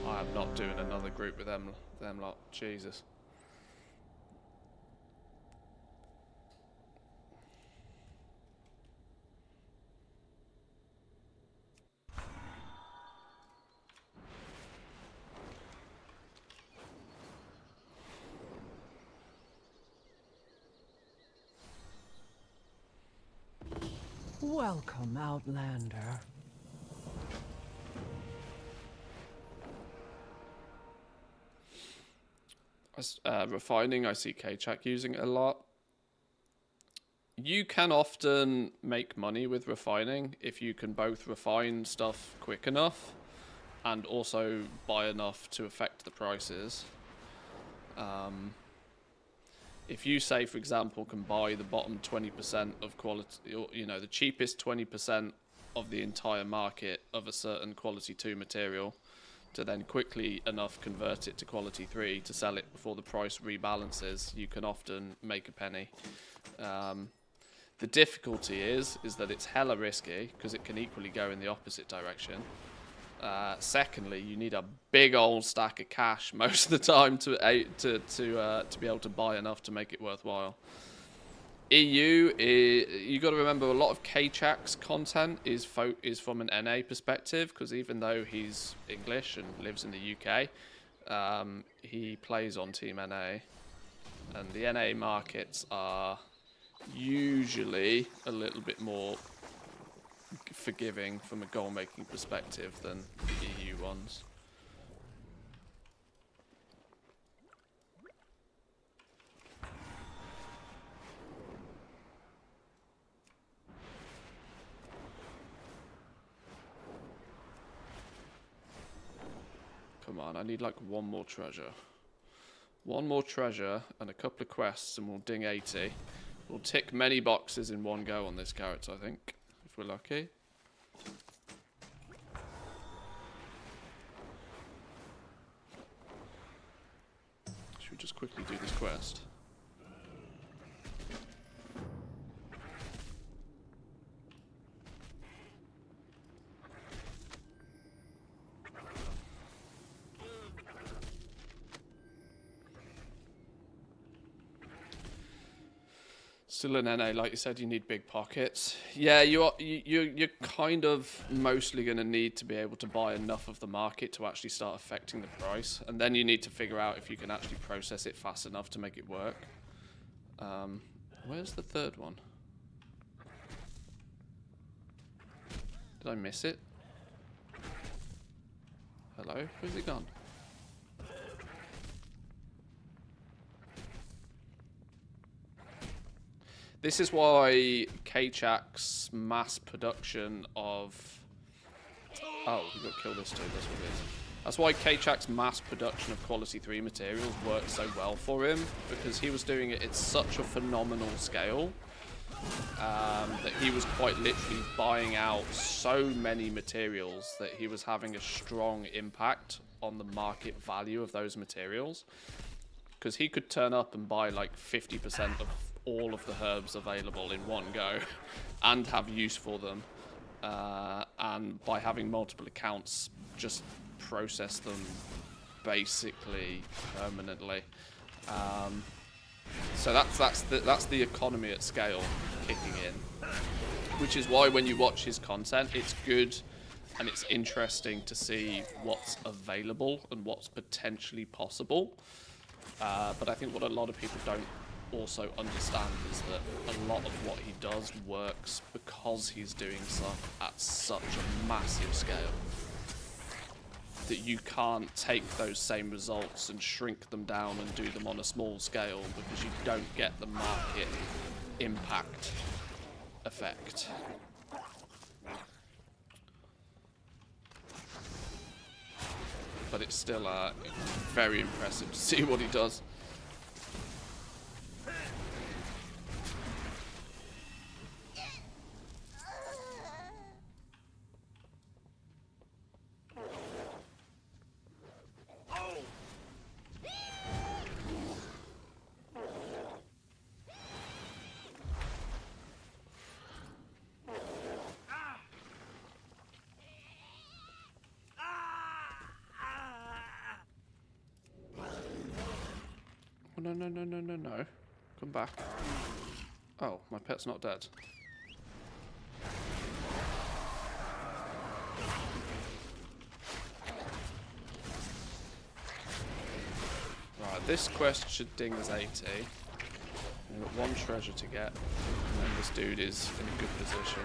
[SPEAKER 1] I am not doing another group with them lot. Jesus.
[SPEAKER 9] Welcome, Outlander.
[SPEAKER 1] Refining, I see K-Chak using it a lot. You can often make money with refining if you can both refine stuff quick enough and also buy enough to affect the prices. If you say, for example, can buy the bottom 20% of quality, you know, the cheapest 20% of the entire market of a certain quality 2 material, to then quickly enough convert it to quality 3 to sell it before the price rebalances, you can often make a penny. The difficulty is that it's hella risky because it can equally go in the opposite direction. Secondly, you need a big old stack of cash most of the time to be able to buy enough to make it worthwhile. EU, you got to remember a lot of K-Chak's content is from an NA perspective, because even though he's English and lives in the UK, he plays on Team NA, and the NA markets are usually a little bit more forgiving from a goal-making perspective than EU ones. Come on, I need like one more treasure. One more treasure and a couple of quests and we'll ding 80. We'll tick many boxes in one go on this character, I think, if we're lucky. Should we just quickly do this quest? Still in NA, like you said, you need big pockets. Yeah, you're kind of mostly going to need to be able to buy enough of the market to actually start affecting the price, and then you need to figure out if you can actually process it fast enough to make it work. Where's the third one? Did I miss it? Hello? Where's it gone? This is why K-Chak's mass production of... Oh, we got to kill this too, that's what it is. That's why K-Chak's mass production of quality 3 materials worked so well for him, because he was doing it at such a phenomenal scale that he was quite literally buying out so many materials that he was having a strong impact on the market value of those materials. Because he could turn up and buy like 50% of all of the herbs available in one go and have use for them, and by having multiple accounts just process them basically permanently. So that's the economy at scale kicking in, which is why when you watch his content, it's good and it's interesting to see what's available and what's potentially possible. But I think what a lot of people don't also understand is that a lot of what he does works because he's doing stuff at such a massive scale that you can't take those same results and shrink them down and do them on a small scale, because you don't get the market impact effect. But it's still very impressive to see what he does. no. Come back. Oh, my pet's not dead. Right, this quest should ding us 80. We've got one treasure to get, and then this dude is in a good position.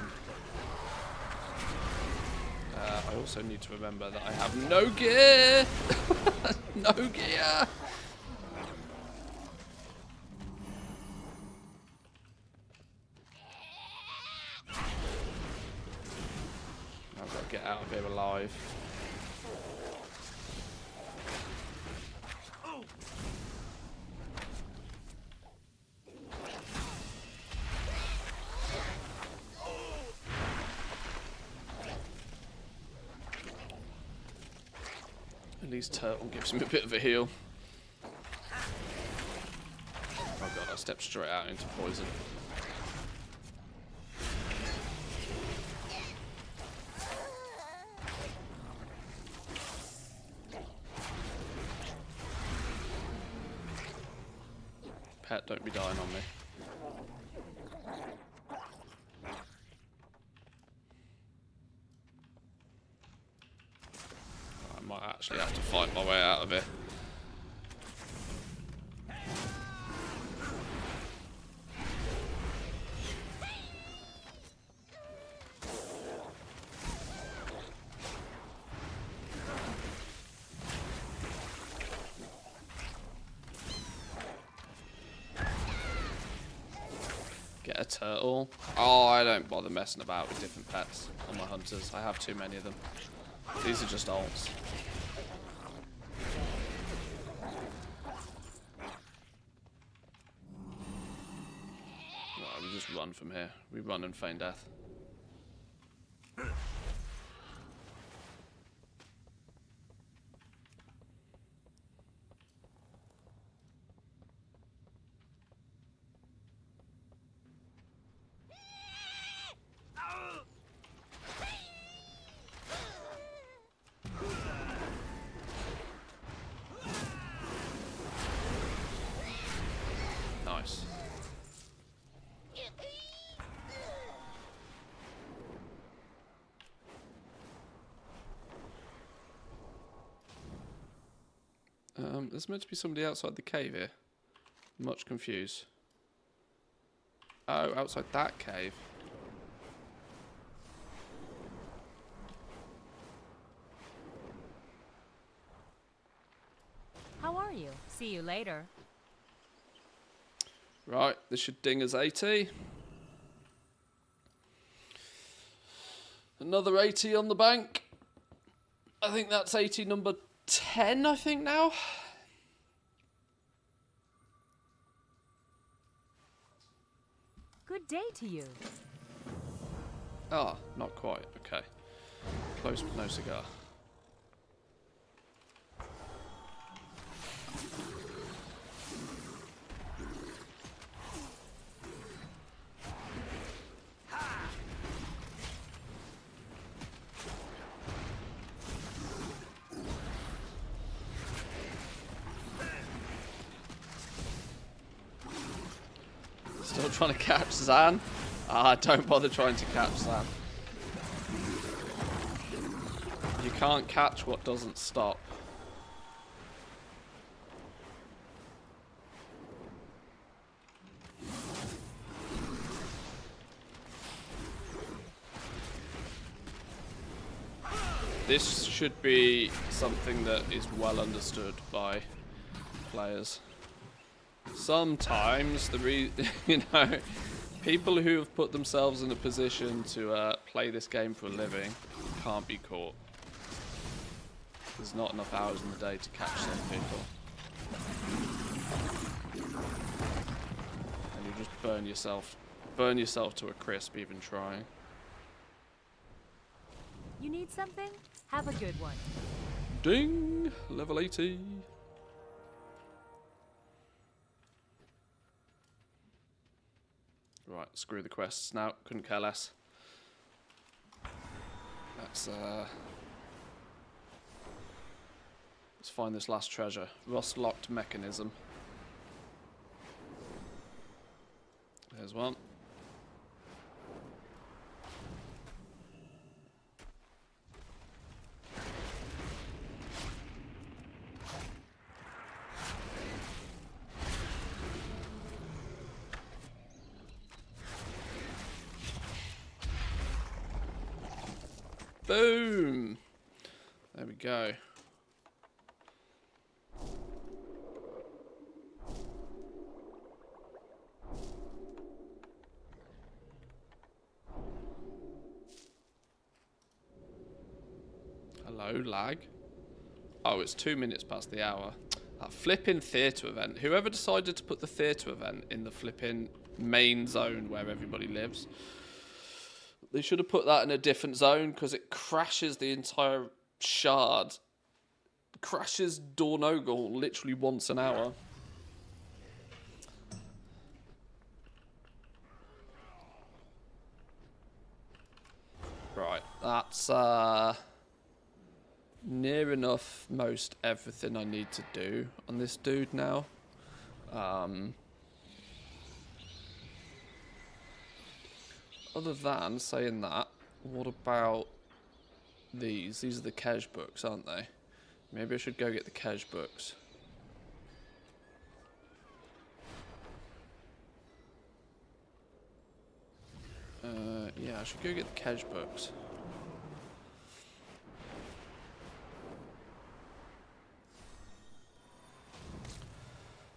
[SPEAKER 1] I also need to remember that I have no gear! No gear! I've got to get out of here alive. At least Turtle gives him a bit of a heal. Oh god, I stepped straight out into poison. Pet, don't be dying on me. I might actually have to fight my way out of here. Get a turtle. Oh, I don't bother messing about with different pets on my hunters. I have too many of them. These are just alts. Right, we just run from here. We run and feign death. Nice. There's meant to be somebody outside the cave here. Much confused. Oh, outside that cave.
[SPEAKER 11] How are you? See you later.
[SPEAKER 1] Right, this should ding us 80. Another 80 on the bank. I think that's 80 number 10, I think now.
[SPEAKER 11] Good day to you.
[SPEAKER 1] Ah, not quite. Okay. Close but no cigar. Still trying to catch Zan? Ah, don't bother trying to catch Zan. You can't catch what doesn't stop. This should be something that is well understood by players. Sometimes people who have put themselves in a position to play this game for a living can't be caught. There's not enough hours in the day to catch some people. And you just burn yourself to a crisp even trying.
[SPEAKER 11] You need something? Have a good one.
[SPEAKER 1] Ding! Level 80. Right, screw the quests now. Couldn't care less. Let's find this last treasure. Rust-locked mechanism. There's one. Boom! There we go. Hello, lag. Oh, it's 2 minutes past the hour. That flipping theatre event. Whoever decided to put the theatre event in the flipping main zone where everybody lives, they should have put that in a different zone because it crashes the entire shard. Crashes Dornogle literally once an hour. Right, that's near enough most everything I need to do on this dude now. Other than saying that, what about these? These are the Kej books, aren't they? Maybe I should go get the Kej books. Yeah, I should go get the Kej books.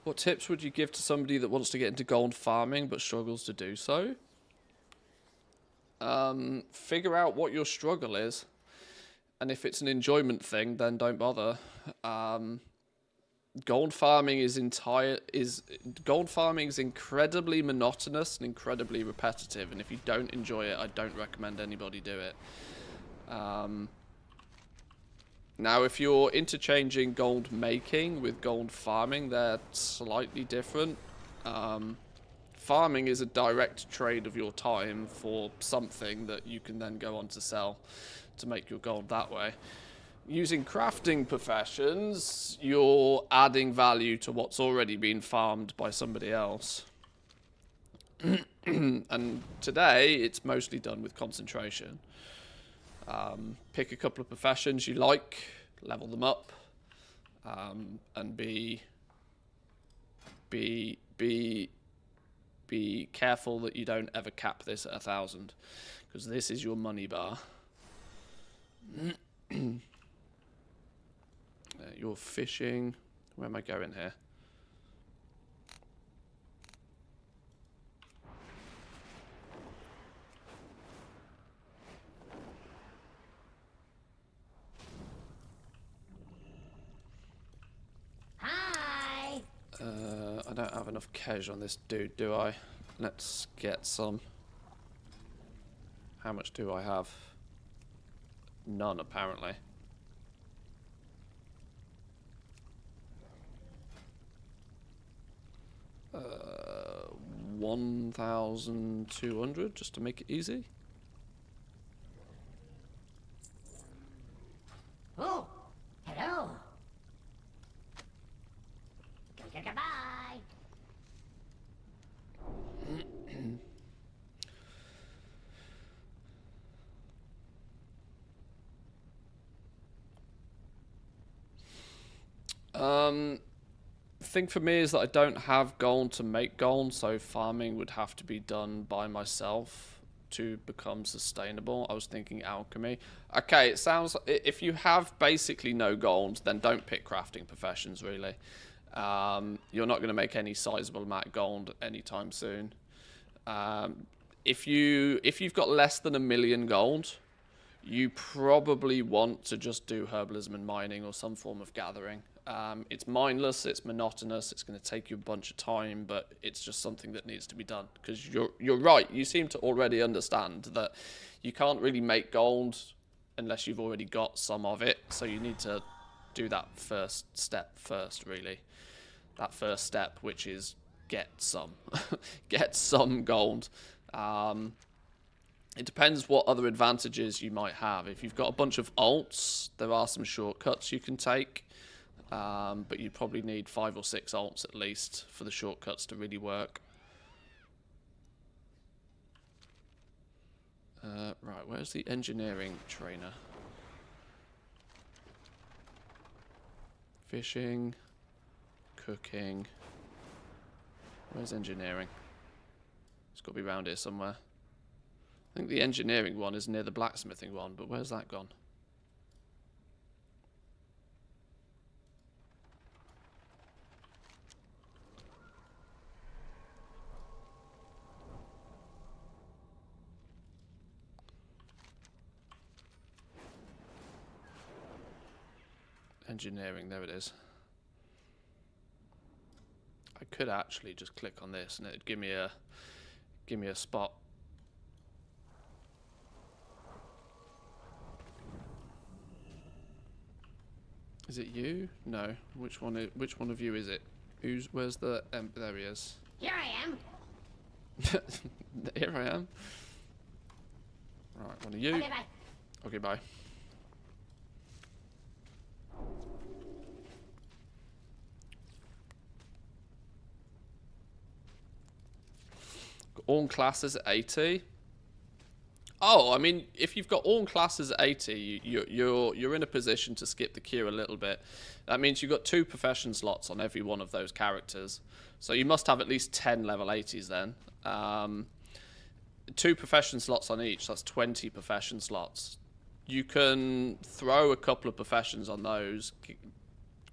[SPEAKER 1] What tips would you give to somebody that wants to get into gold farming but struggles to do so? Figure out what your struggle is, and if it's an enjoyment thing, then don't bother. Gold farming is incredibly monotonous and incredibly repetitive, and if you don't enjoy it, I don't recommend anybody do it. Now, if you're interchanging gold making with gold farming, they're slightly different. Farming is a direct trade of your time for something that you can then go on to sell to make your gold that way. Using crafting professions, you're adding value to what's already been farmed by somebody else. And today, it's mostly done with concentration. Pick a couple of professions you like, level them up, and be careful that you don't ever cap this at 1,000, because this is your money bar. You're fishing. Where am I going here?
[SPEAKER 5] Hi.
[SPEAKER 1] I don't have enough cash on this dude, do I? Let's get some. How much do I have? None, apparently. Uh, 1,200, just to make it easy.
[SPEAKER 5] Oh, hello. Goodbye.
[SPEAKER 1] Thing for me is that I don't have gold to make gold, so farming would have to be done by myself to become sustainable. I was thinking alchemy. Okay, it sounds, if you have basically no gold, then don't pick crafting professions, really. You're not going to make any sizable amount of gold anytime soon. If you've got less than 1 million gold, you probably want to just do herbalism and mining or some form of gathering. It's mindless, it's monotonous, it's going to take you a bunch of time, but it's just something that needs to be done. Because you're right, you seem to already understand that you can't really make gold unless you've already got some of it. So you need to do that first step first, really. That first step, which is get some. Get some gold. It depends what other advantages you might have. If you've got a bunch of alts, there are some shortcuts you can take. But you probably need 5 or 6 alts at least for the shortcuts to really work. Right, where's the engineering trainer? Fishing, cooking. Where's engineering? It's got to be around here somewhere. I think the engineering one is near the blacksmithing one, but where's that gone? Engineering, there it is. I could actually just click on this and it'd give me a spot. Is it you? No. Which one of you is it? Where's the there he is.
[SPEAKER 5] Here I am.
[SPEAKER 1] Here I am. Right, one of you.
[SPEAKER 5] Okay, bye.
[SPEAKER 1] Okay, bye. All classes at 80. Oh, I mean, if you've got all classes at 80, you're in a position to skip the queue a little bit. That means you've got 2 profession slots on every one of those characters. So you must have at least 10 level 80s then. 2 profession slots on each, that's 20 profession slots. You can throw a couple of professions on those,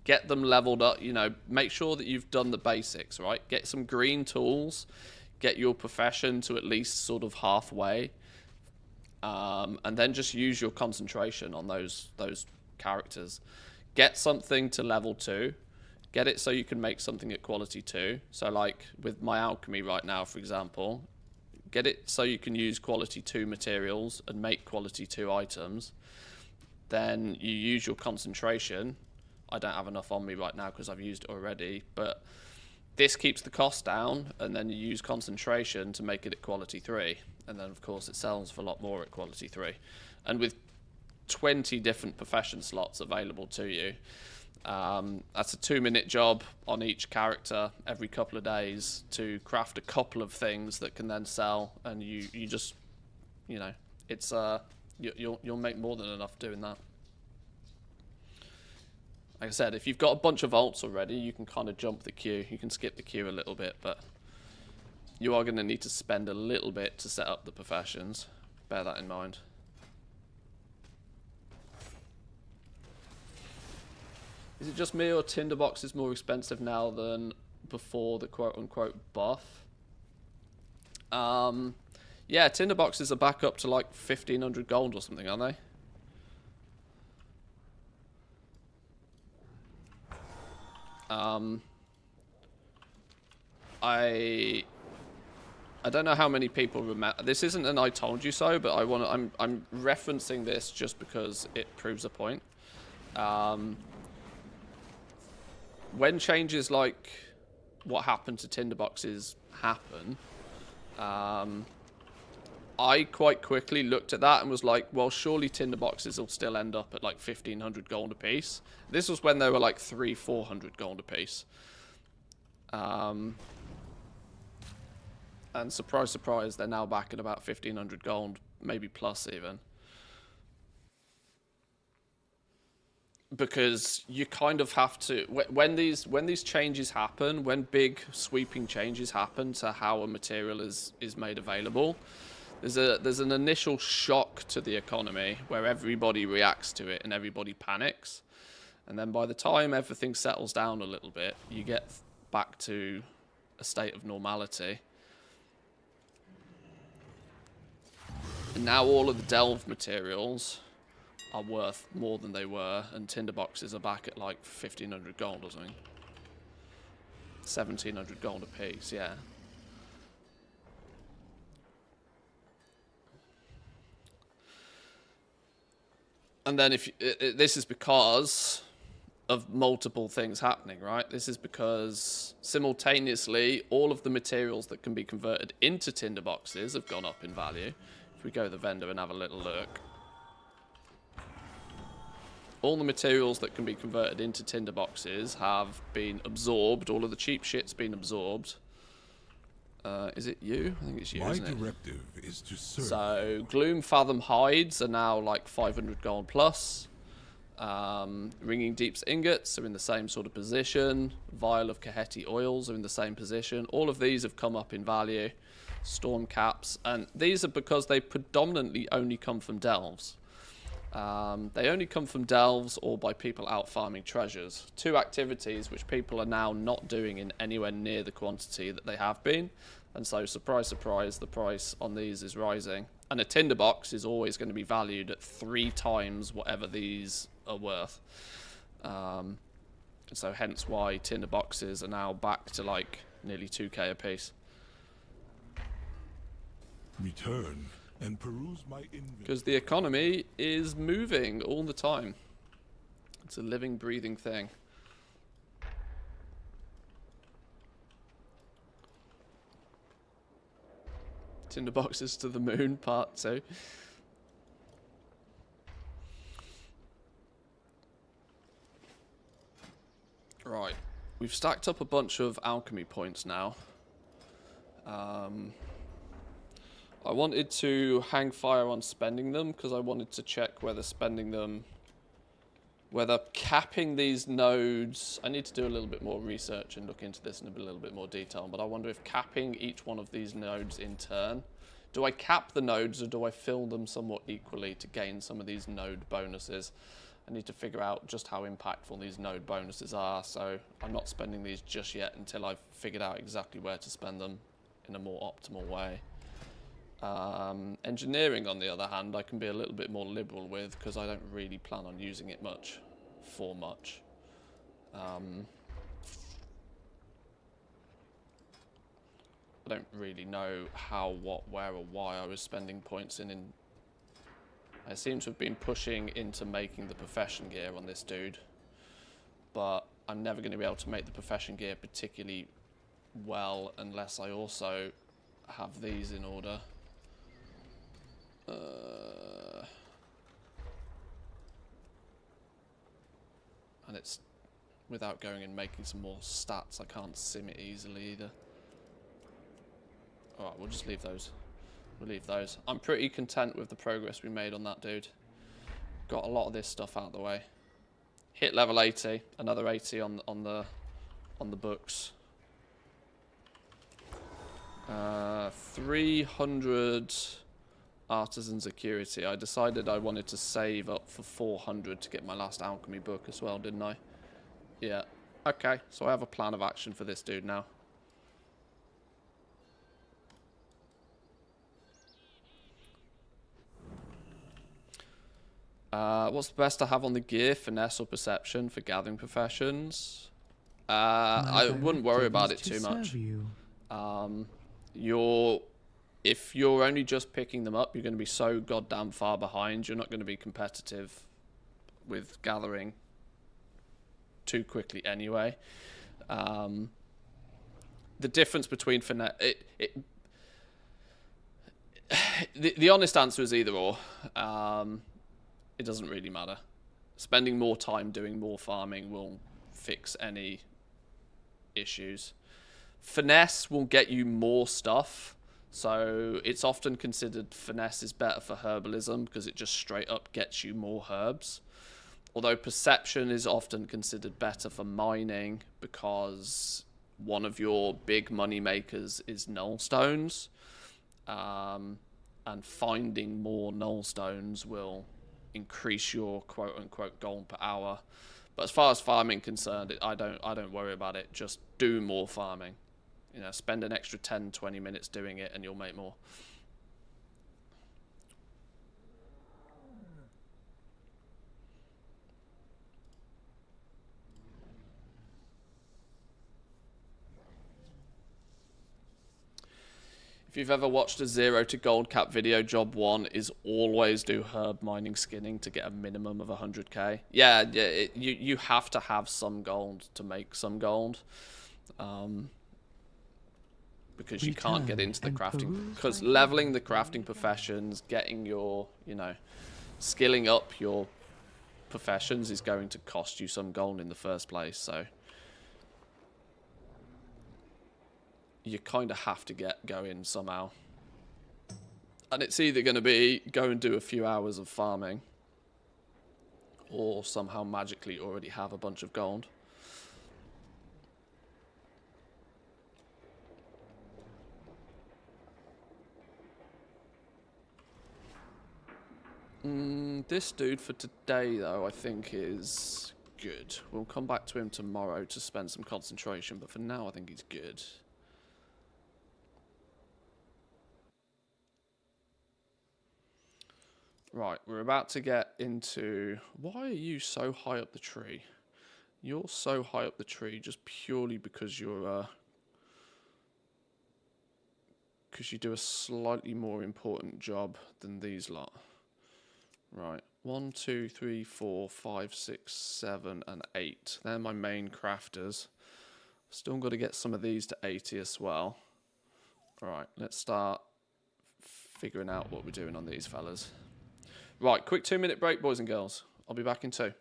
[SPEAKER 1] get them leveled up, you know, make sure that you've done the basics, right? Get some green tools. Get your profession to at least sort of halfway, and then just use your concentration on those characters. Get something to level 2, get it so you can make something at quality 2. So like with my alchemy right now, for example, get it so you can use quality 2 materials and make quality 2 items. Then you use your concentration. I don't have enough on me right now because I've used it already, but this keeps the cost down, and then you use concentration to make it at quality 3. And then, of course, it sells for a lot more at quality 3. And with 20 different profession slots available to you, that's a 2-minute job on each character every couple of days to craft a couple of things that can then sell. And you just, you know, it's you'll make more than enough doing that. Like I said, if you've got a bunch of alts already, you can kind of jump the queue. You can skip the queue a little bit, but you are going to need to spend a little bit to set up the professions. Bear that in mind. Is it just me or Tinderbox is more expensive now than before the quote-unquote buff? Yeah, Tinderboxes are back up to like 1,500 gold or something, aren't they? I don't know how many people remember. This isn't an I told you so, but I'm referencing this just because it proves a point. When changes like what happened to Tinderboxes happen, I quite quickly looked at that and was like, well, surely Tinderboxes will still end up at like 1,500 gold a piece. This was when they were like 300-400 gold a piece. And surprise, surprise, they're now back at about 1,500 gold, maybe plus even. Because you kind of have to, when these changes happen, when big sweeping changes happen to how a material is made available, there's an initial shock to the economy where everybody reacts to it and everybody panics. And then by the time everything settles down a little bit, you get back to a state of normality. And now all of the delve materials are worth more than they were, and Tinderboxes are back at like 1,500 gold or something. 1,700 gold a piece, yeah. And then this is because of multiple things happening, right? This is because simultaneously all of the materials that can be converted into Tinderboxes have gone up in value. If we go to the vendor and have a little look, all the materials that can be converted into Tinderboxes have been absorbed. All of the cheap shit's been absorbed. Is it you? I think it's you,
[SPEAKER 3] My
[SPEAKER 1] isn't it?
[SPEAKER 3] directive is to serve.
[SPEAKER 1] So, Gloom Fathom hides are now like 500 gold plus. Ringing Deep's ingots are in the same sort of position. Vial of Kaheti oils are in the same position. All of these have come up in value. Storm caps, and these are because they predominantly only come from delves. They only come from delves or by people out farming treasures. Two activities which people are now not doing in anywhere near the quantity that they have been. And so, surprise, surprise, the price on these is rising. And a tinderbox is always going to be valued at 3 times whatever these are worth. So hence why tinderboxes are now back to like nearly 2k a piece.
[SPEAKER 3] Return and peruse my inventory.
[SPEAKER 1] Because the economy is moving all the time. It's a living, breathing thing. Tinderboxes to the moon, part 2. Right. We've stacked up a bunch of alchemy points now. I wanted to hang fire on spending them because I wanted to check whether spending them, whether capping these nodes, I need to do a little bit more research and look into this in a little bit more detail, but I wonder if capping each one of these nodes in turn, do I cap the nodes or do I fill them somewhat equally to gain some of these node bonuses? I need to figure out just how impactful these node bonuses are, so I'm not spending these just yet until I've figured out exactly where to spend them in a more optimal way. Engineering, on the other hand, I can be a little bit more liberal with because I don't really plan on using it much for much. I don't really know how, what, where or why I was spending points in. I seem to have been pushing into making the profession gear on this dude, but I'm never going to be able to make the profession gear particularly well unless I also have these in order. And it's without going and making some more stats. I can't sim it easily either. Alright, we'll just leave those. We'll leave those. I'm pretty content with the progress we made on that dude. Got a lot of this stuff out of the way. Hit level 80, another 80 on the books. 300 artisan security. I decided I wanted to save up for 400 to get my last alchemy book as well, didn't I? Yeah. Okay, so I have a plan of action for this dude now. What's the best to have on the gear? Finesse or perception for gathering professions? I wouldn't worry about it too much. If you're only just picking them up, you're going to be so goddamn far behind. You're not going to be competitive with gathering too quickly anyway. The difference between finesse... The honest answer is either or. It doesn't really matter. Spending more time doing more farming will fix any issues. Finesse will get you more stuff. So it's often considered finesse is better for herbalism because it just straight up gets you more herbs. Although perception is often considered better for mining because one of your big money makers is null stones. And finding more null stones will increase your quote-unquote gold per hour. But as far as farming concerned, I don't worry about it. Just do more farming. You know, spend an extra 10-20 minutes doing it and you'll make more. If you've ever watched a 0 to gold cap video, job 1 is always do herb mining skinning to get a minimum of 100k. Yeah, you have to have some gold to make some gold. Because you can't get into the crafting, because leveling the crafting professions, getting your, skilling up your professions is going to cost you some gold in the first place, so. you kind of have to get going somehow. And it's either going to be go and do a few hours of farming, or somehow magically already have a bunch of gold. This dude for today, though, I think is good. We'll come back to him tomorrow to spend some concentration, but for now I think he's good. Right, we're about to get into... Why are you so high up the tree? You're so high up the tree just purely because you're... because you do a slightly more important job than these lot. Right, 1, 2, 3, 4, 5, 6, 7, and 8. They're my main crafters. Still got to get some of these to 80 as well. Alright, let's start figuring out what we're doing on these fellas. Right, quick 2-minute break, boys and girls. I'll be back in 2.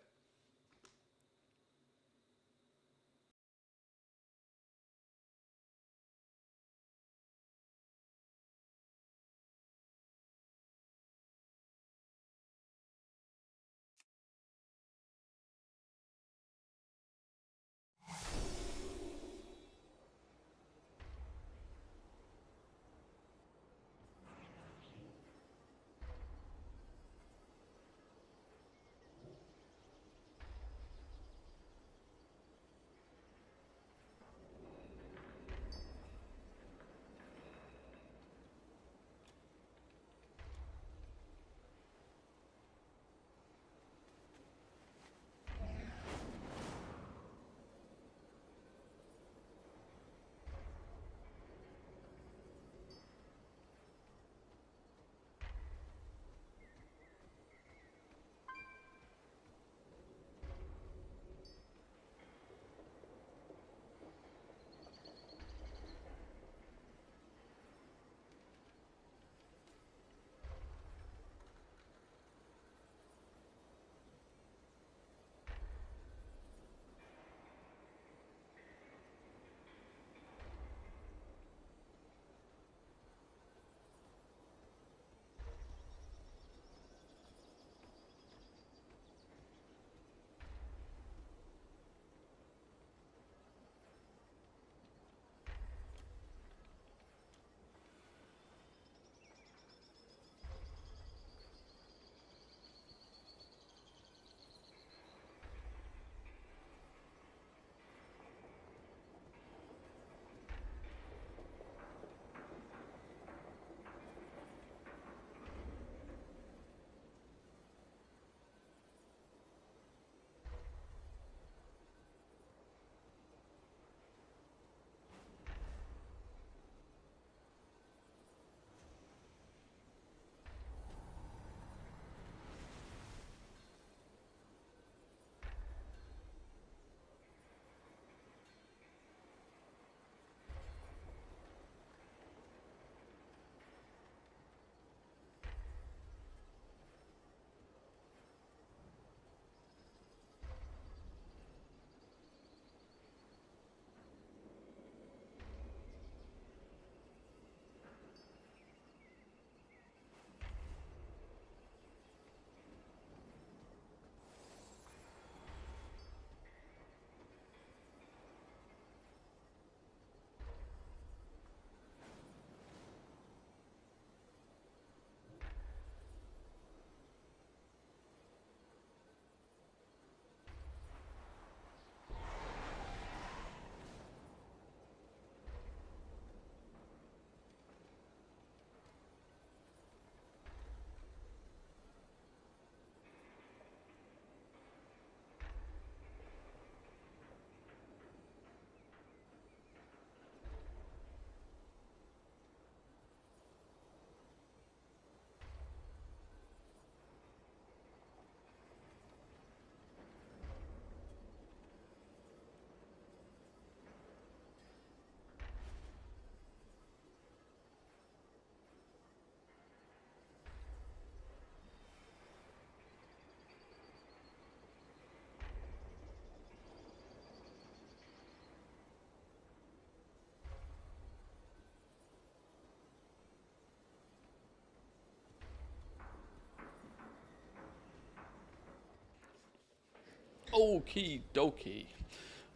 [SPEAKER 1] Okie dokie.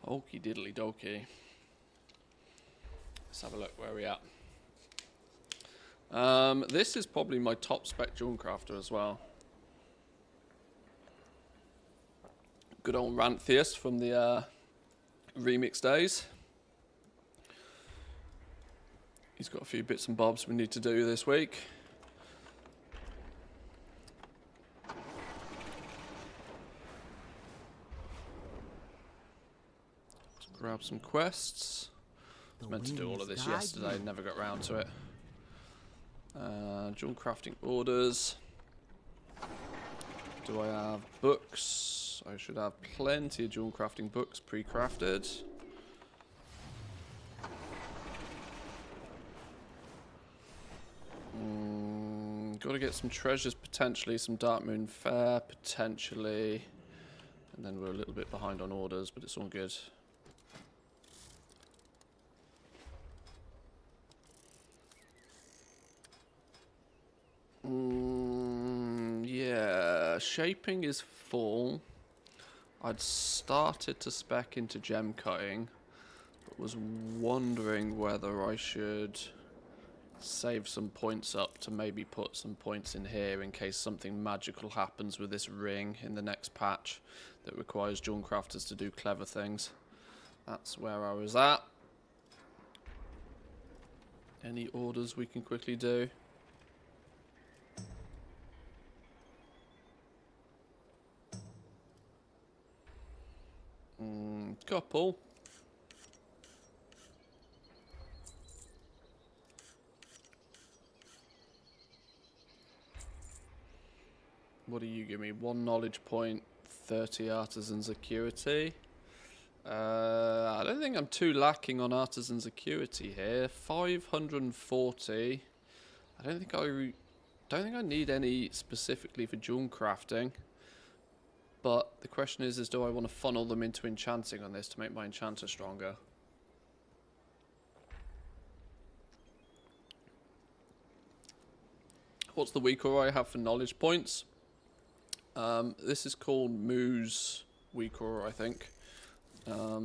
[SPEAKER 1] Okie diddly dokie. Let's have a look where we at. This is probably my top spec Jewel Crafter as well. Good old Ranthius from the remix days. He's got a few bits and bobs we need to do this week. Let's grab some quests. I was meant to do all of this yesterday, never got round to it. Jewel crafting orders. Do I have books? I should have plenty of jewel crafting books pre-crafted. Got to get some treasures potentially, some Dark Moon Fair potentially, and then we're a little bit behind on orders, but it's all good. Yeah, shaping is full. I'd started to spec into gem cutting, but was wondering whether I should save some points up to maybe put some points in here in case something magical happens with this ring in the next patch that requires jewel crafters to do clever things. That's where I was at. Any orders we can quickly do? Couple. What do you give me? 1 knowledge point, 30 artisans acuity. I don't think I'm too lacking on artisans acuity here. 540. I don't think I need any specifically for jewel crafting. But the question is do I want to funnel them into enchanting on this to make my enchanter stronger? What's the weak aura I have for knowledge points? This is called Moo's weak aura, I think. I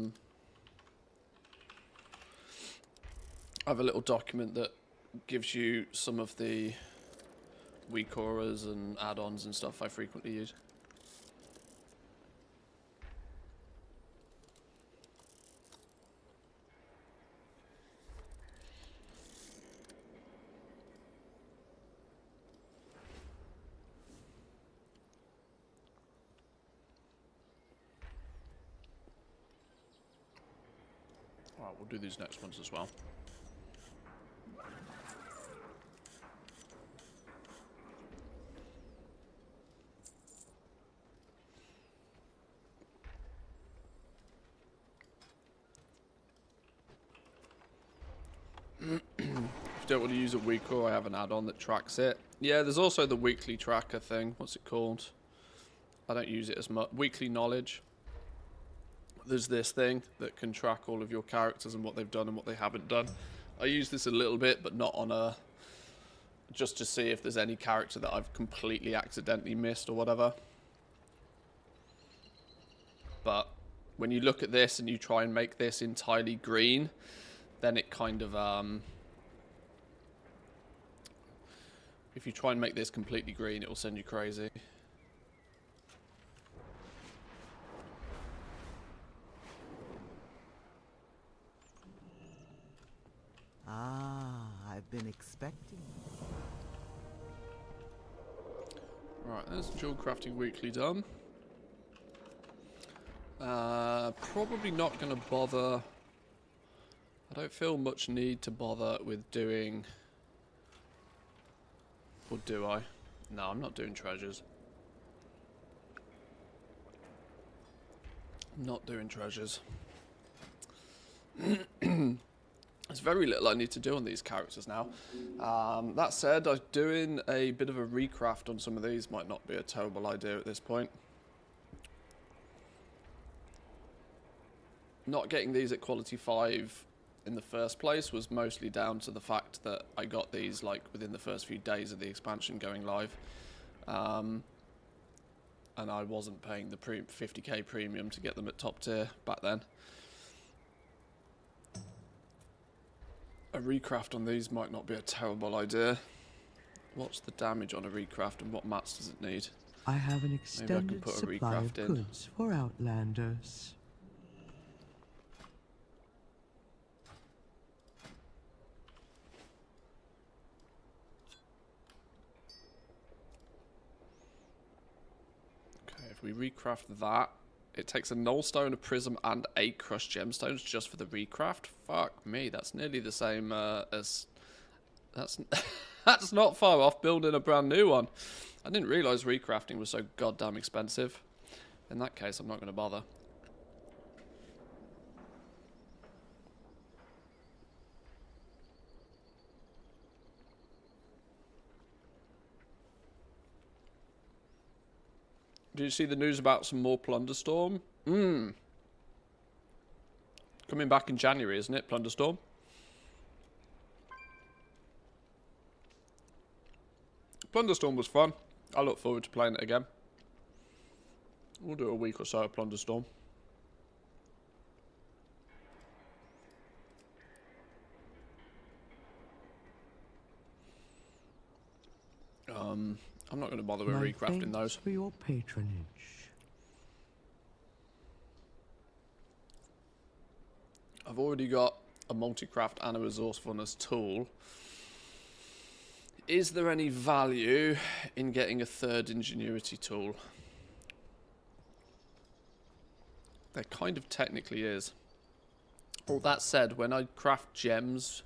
[SPEAKER 1] have a little document that gives you some of the weak auras and add-ons and stuff I frequently use. Alright, we'll do these next ones as well. If you don't want to use a week or I have an add-on that tracks it. Yeah, there's also the weekly tracker thing. What's it called? I don't use it as much. Weekly knowledge. There's this thing that can track all of your characters and what they've done and what they haven't done. I use this a little bit, but not on a... just to see if there's any character that I've completely accidentally missed or whatever. But when you look at this and you try and make this entirely green, then it kind of... if you try and make this completely green, it will send you crazy.
[SPEAKER 2] Ah, I've been expecting.
[SPEAKER 1] Right, there's Jewel Crafting Weekly done. Probably not going to bother. I don't feel much need to bother with doing. Or do I? No, I'm not doing treasures. I'm not doing treasures. There's very little I need to do on these characters now. That said, doing a bit of a recraft on some of these might not be a terrible idea at this point. Not getting these at quality 5 in the first place was mostly down to the fact that I got these like within the first few days of the expansion going live. and I wasn't paying the 50k premium to get them at top tier back then. A recraft on these might not be a terrible idea. What's the damage on a recraft and what mats does it need?
[SPEAKER 2] I have an extended
[SPEAKER 1] put a
[SPEAKER 2] supply of
[SPEAKER 1] recraft in.
[SPEAKER 2] goods for outlanders.
[SPEAKER 1] Okay, if we recraft that, it takes a null stone, a prism, and 8 crushed gemstones just for the recraft. Fuck me, that's nearly the same as... That's that's not far off building a brand new one. I didn't realise recrafting was so goddamn expensive. In that case, I'm not going to bother. Did you see the news about some more Plunderstorm? Coming back in January, isn't it, Plunderstorm? Plunderstorm was fun. I look forward to playing it again. We'll do a week or so of Plunderstorm. I'm not going to bother with recrafting those.
[SPEAKER 2] For your patronage.
[SPEAKER 1] I've already got a multi-craft and a resourcefulness tool. Is there any value in getting a third ingenuity tool? There kind of technically is. All that said, when I craft gems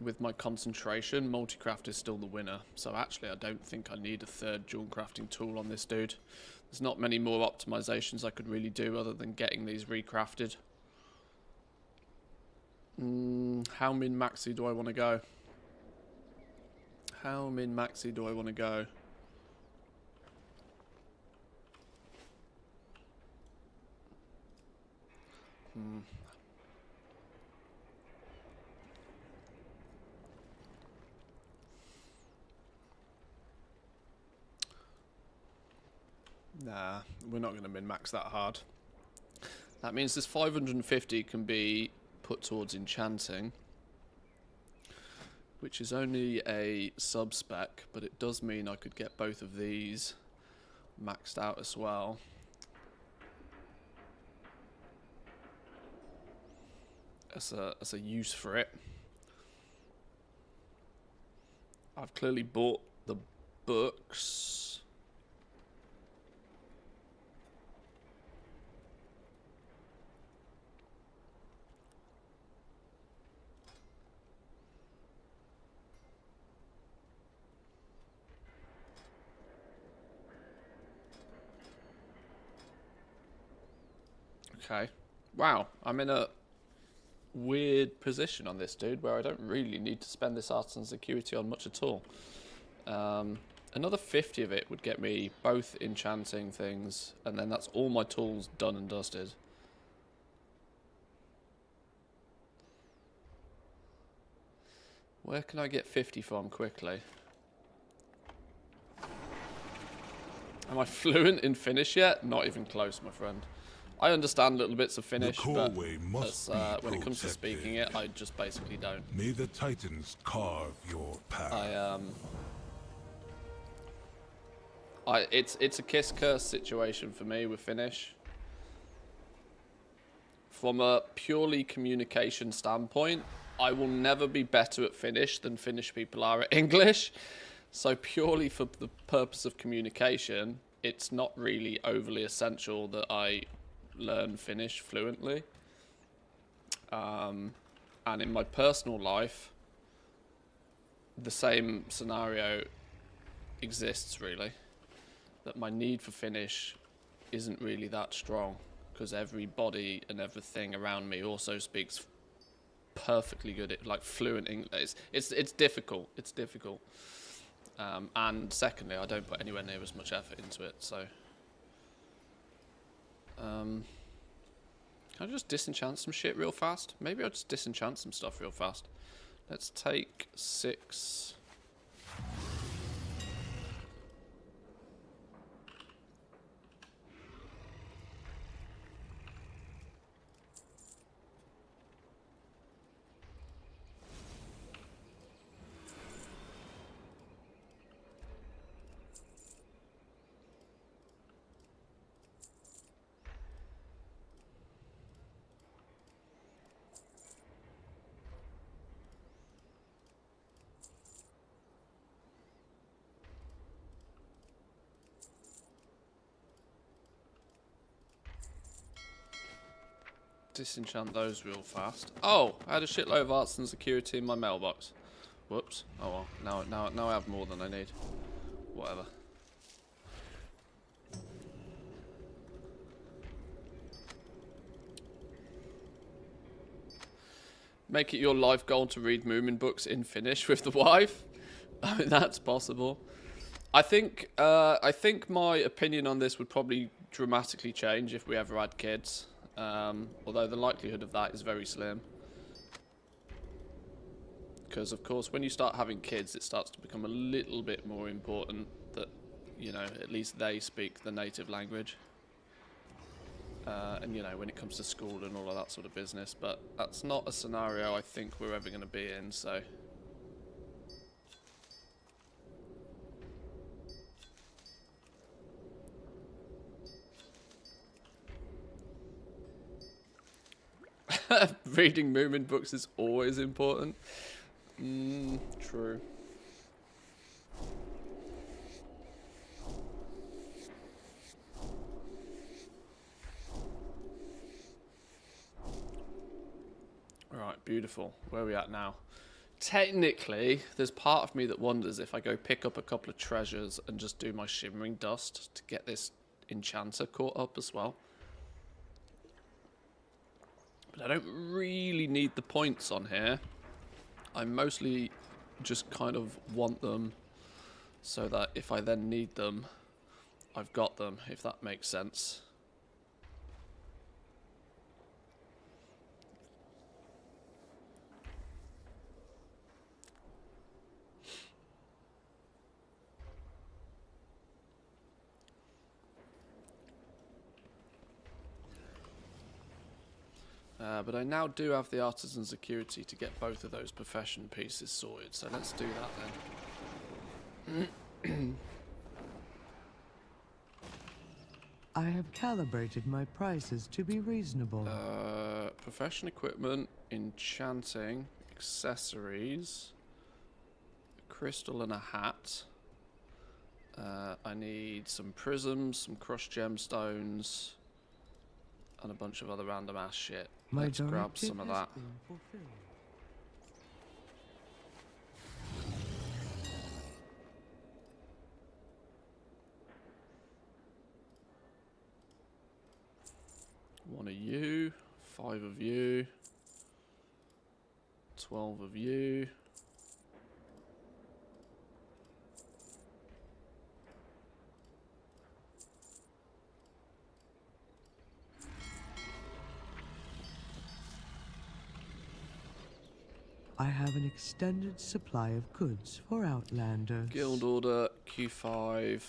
[SPEAKER 1] with my concentration, multi-craft is still the winner. So actually I don't think I need a third dual crafting tool on this dude. There's not many more optimizations I could really do other than getting these recrafted. How min-maxy do I want to go? How min-maxy do I want to go? Nah, we're not going to min-max that hard. That means this 550 can be put towards enchanting, which is only a sub-spec, but it does mean I could get both of these maxed out as well. As a use for it. I've clearly bought the books. Okay. Wow, I'm in a weird position on this dude where I don't really need to spend this artisan security on much at all. Another 50 of it would get me both enchanting things, and then that's all my tools done and dusted. Where can I get 50 from quickly? Am I fluent in Finnish yet? Not even close, my friend. I understand little bits of Finnish, but when it comes to speaking it, I just basically don't.
[SPEAKER 3] May the Titans carve your path.
[SPEAKER 1] It's a kiss curse situation for me with Finnish. From a purely communication standpoint, I will never be better at Finnish than Finnish people are at English. So purely for the purpose of communication, it's not really overly essential that I learn Finnish fluently. And in my personal life, the same scenario exists really. That my need for Finnish isn't really that strong because everybody and everything around me also speaks perfectly good, like fluent English. It's difficult. It's difficult. And secondly, I don't put anywhere near as much effort into it. So, can I just disenchant some shit real fast? Maybe I'll just disenchant some stuff real fast. Let's take 6. disenchant those real fast. Oh, I had a shitload of arts and security in my mailbox. Whoops. Oh well. Now I have more than I need. Whatever. Make it your life goal to read Moomin books in Finnish with the wife. I mean, that's possible. I think my opinion on this would probably dramatically change if we ever had kids. Although the likelihood of that is very slim. Because, of course, when you start having kids, it starts to become a little bit more important that, you know, at least they speak the native language. And, you know, when it comes to school and all of that sort of business. But that's not a scenario I think we're ever going to be in, so... Reading Moomin books is always important. True. Right, beautiful. Where are we at now? Technically, there's part of me that wonders if I go pick up a couple of treasures and just do my shimmering dust to get this enchanter caught up as well. But I don't really need the points on here. I mostly just kind of want them so that if I then need them, I've got them, if that makes sense. But I now do have the artisan security to get both of those profession pieces sorted, so let's do that then.
[SPEAKER 2] I have calibrated my prices to be reasonable.
[SPEAKER 1] Profession equipment, enchanting, accessories, a crystal and a hat. I need some prisms, some crushed gemstones, and a bunch of other random ass shit. Let's grab some of that. One of you, 5 of you, 12 of you.
[SPEAKER 2] I have an extended supply of goods for Outlanders.
[SPEAKER 1] Guild order, Q5.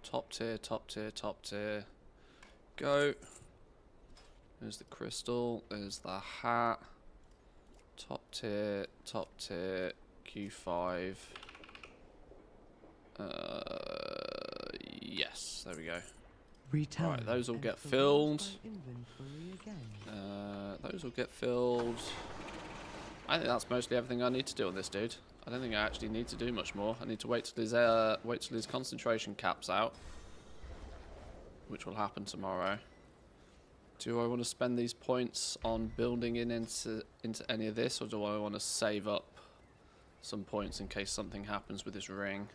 [SPEAKER 1] Top tier, top tier, top tier. Go. There's the crystal, there's the hat. Top tier, Q5. Yes, there we go. Right, those will get filled. Those will get filled. I think that's mostly everything I need to do on this dude. I don't think I actually need to do much more. I need to wait till his concentration caps out, which will happen tomorrow. Do I want to spend these points on building into any of this, or do I want to save up some points in case something happens with this ring?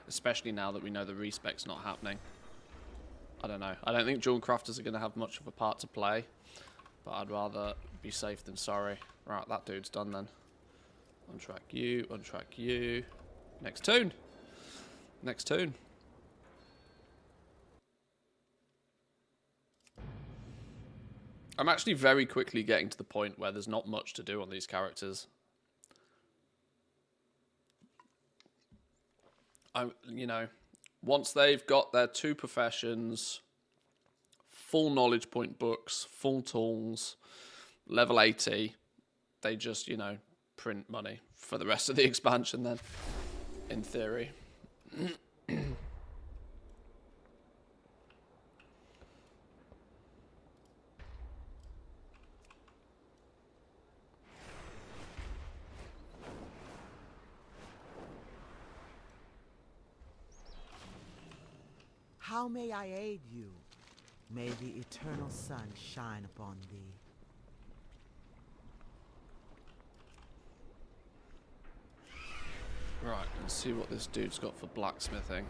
[SPEAKER 1] Especially now that we know the respec's not happening. I don't know. I don't think jewel crafters are going to have much of a part to play, but I'd rather be safe than sorry. Right, that dude's done then. Untrack you, untrack you. Next tune. Next tune. I'm actually very quickly getting to the point where there's not much to do on these characters. You know, once they've got their 2 professions, full knowledge point books, full tools, level 80, they just, you know, print money for the rest of the expansion then, in theory.
[SPEAKER 12] How may I aid you?
[SPEAKER 2] May the eternal sun shine upon thee.
[SPEAKER 1] Right, let's see what this dude's got for blacksmithing.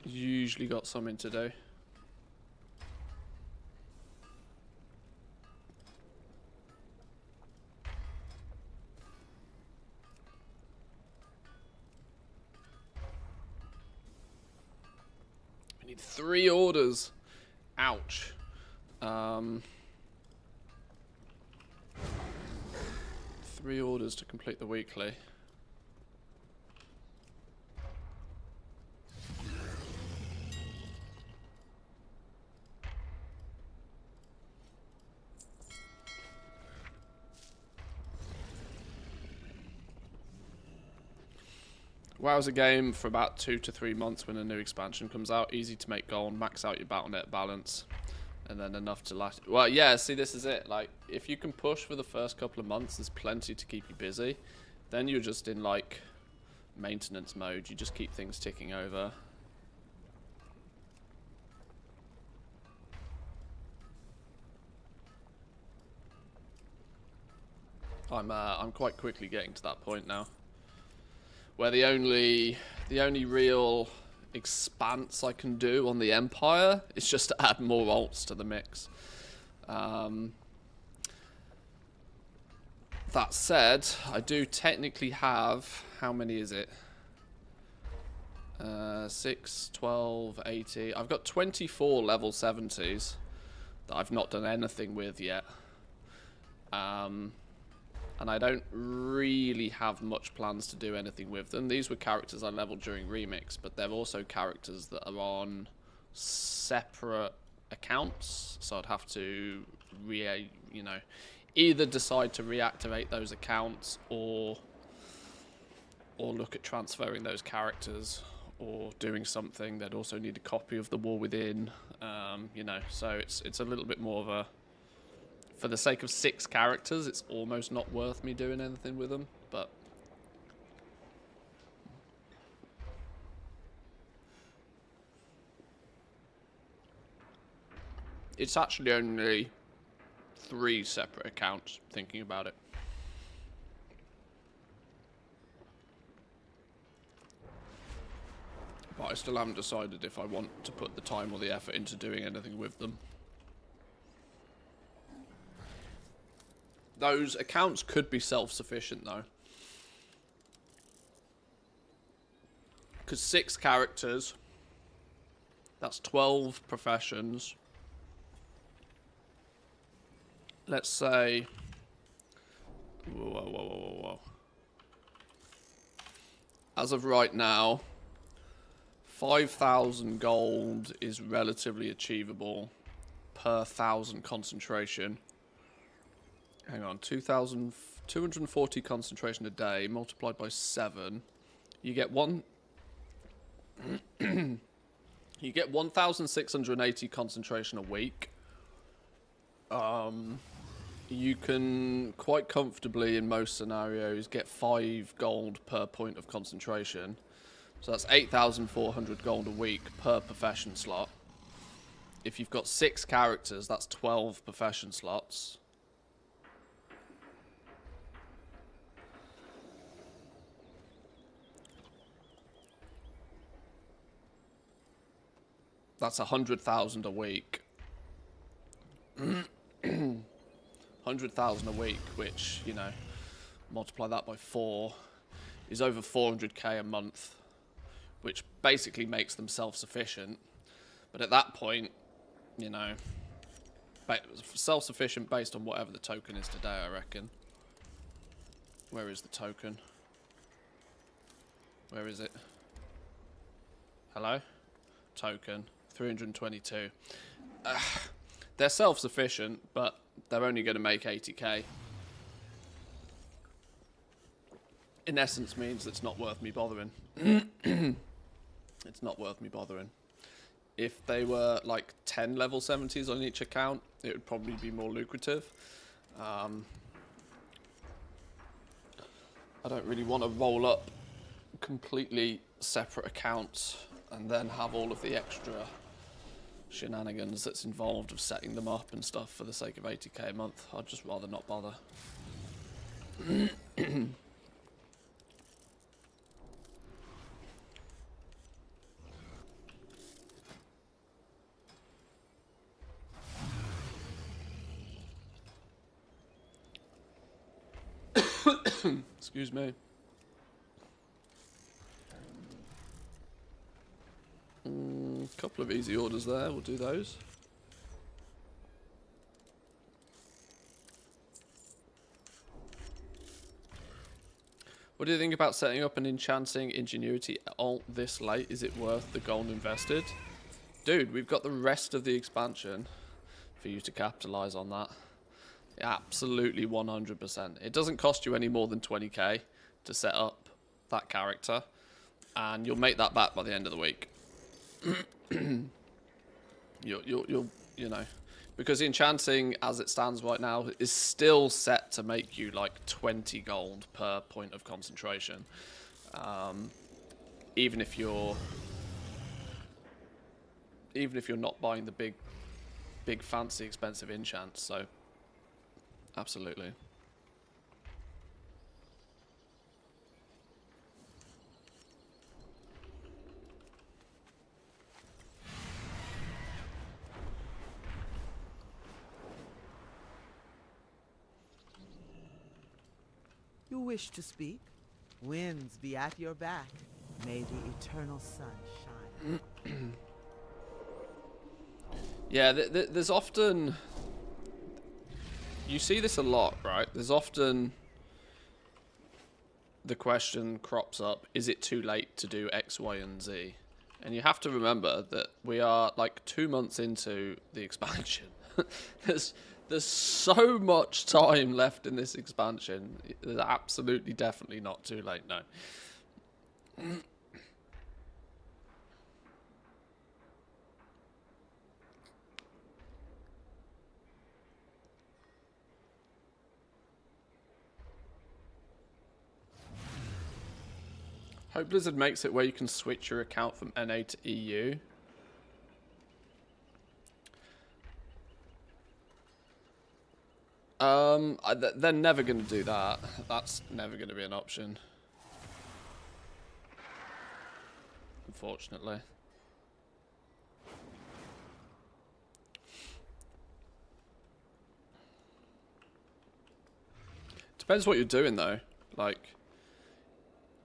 [SPEAKER 1] He's usually got something to do. We need 3 orders. Ouch. 3 orders to complete the weekly. WoW's a game for about 2 to 3 months when a new expansion comes out. Easy to make gold, max out your battle.net balance, and then enough to last. Well, yeah, see, this is it. Like, if you can push for the first couple of months, there's plenty to keep you busy. Then you're just in, like, maintenance mode. You just keep things ticking over. I'm quite quickly getting to that point now, where the only real expanse I can do on the Empire is just to add more alts to the mix. That said, I do technically have, how many is it? 6, 12, 80. I've got 24 level 70s that I've not done anything with yet. And I don't really have much plans to do anything with them. These were characters I leveled during Remix, but they're also characters that are on separate accounts, so I'd have to either decide to reactivate those accounts or look at transferring those characters or doing something. They'd also need a copy of the War Within, so it's a little bit more of a, for the sake of 6 characters, it's almost not worth me doing anything with them, but it's actually only 3 separate accounts, thinking about it. But I still haven't decided if I want to put the time or the effort into doing anything with them. Those accounts could be self-sufficient, though. Because 6 characters, that's 12 professions. Let's say... Whoa. As of right now, 5,000 gold is relatively achievable per 1,000 concentration. Hang on, 240 concentration a day multiplied by 7. You get you get 1,680 concentration a week. You can quite comfortably, in most scenarios, get 5 gold per point of concentration. So that's 8,400 gold a week per profession slot. If you've got 6 characters, that's 12 profession slots. That's 100,000 a week. 100,000 a week, which, multiply that by 4, is over 400k a month, which basically makes them self-sufficient. But at that point, self-sufficient based on whatever the token is today, I reckon. Where is the token? Where is it? Hello? Token. 322. They're self-sufficient, but they're only going to make 80k. In essence, means it's not worth me bothering. It's not worth me bothering. If they were like 10 level 70s on each account, it would probably be more lucrative. I don't really want to roll up completely separate accounts and then have all of the extra shenanigans that's involved of setting them up and stuff for the sake of 80k a month. I'd just rather not bother. Excuse me. Couple of easy orders there, we'll do those. What do you think about setting up an enchanting ingenuity alt this late? Is it worth the gold invested? Dude, we've got the rest of the expansion for you to capitalize on that. Absolutely 100%. It doesn't cost you any more than 20k to set up that character, and you'll make that back by the end of the week. you'll you know, because enchanting as it stands right now is still set to make you like 20 gold per point of concentration, even if you're not buying the big fancy expensive enchants. So absolutely.
[SPEAKER 2] You wish to speak? Winds be at your back. May the eternal sun shine.
[SPEAKER 1] Yeah, there's often... You see this a lot, right? There's often... The question crops up, is it too late to do X, Y, and Z? And you have to remember that we are like 2 months into the expansion. There's so much time left in this expansion. It's absolutely, definitely not too late, no. Hope Blizzard makes it where you can switch your account from NA to EU. They're never going to do that. That's never going to be an option, unfortunately. Depends what you're doing though. Like,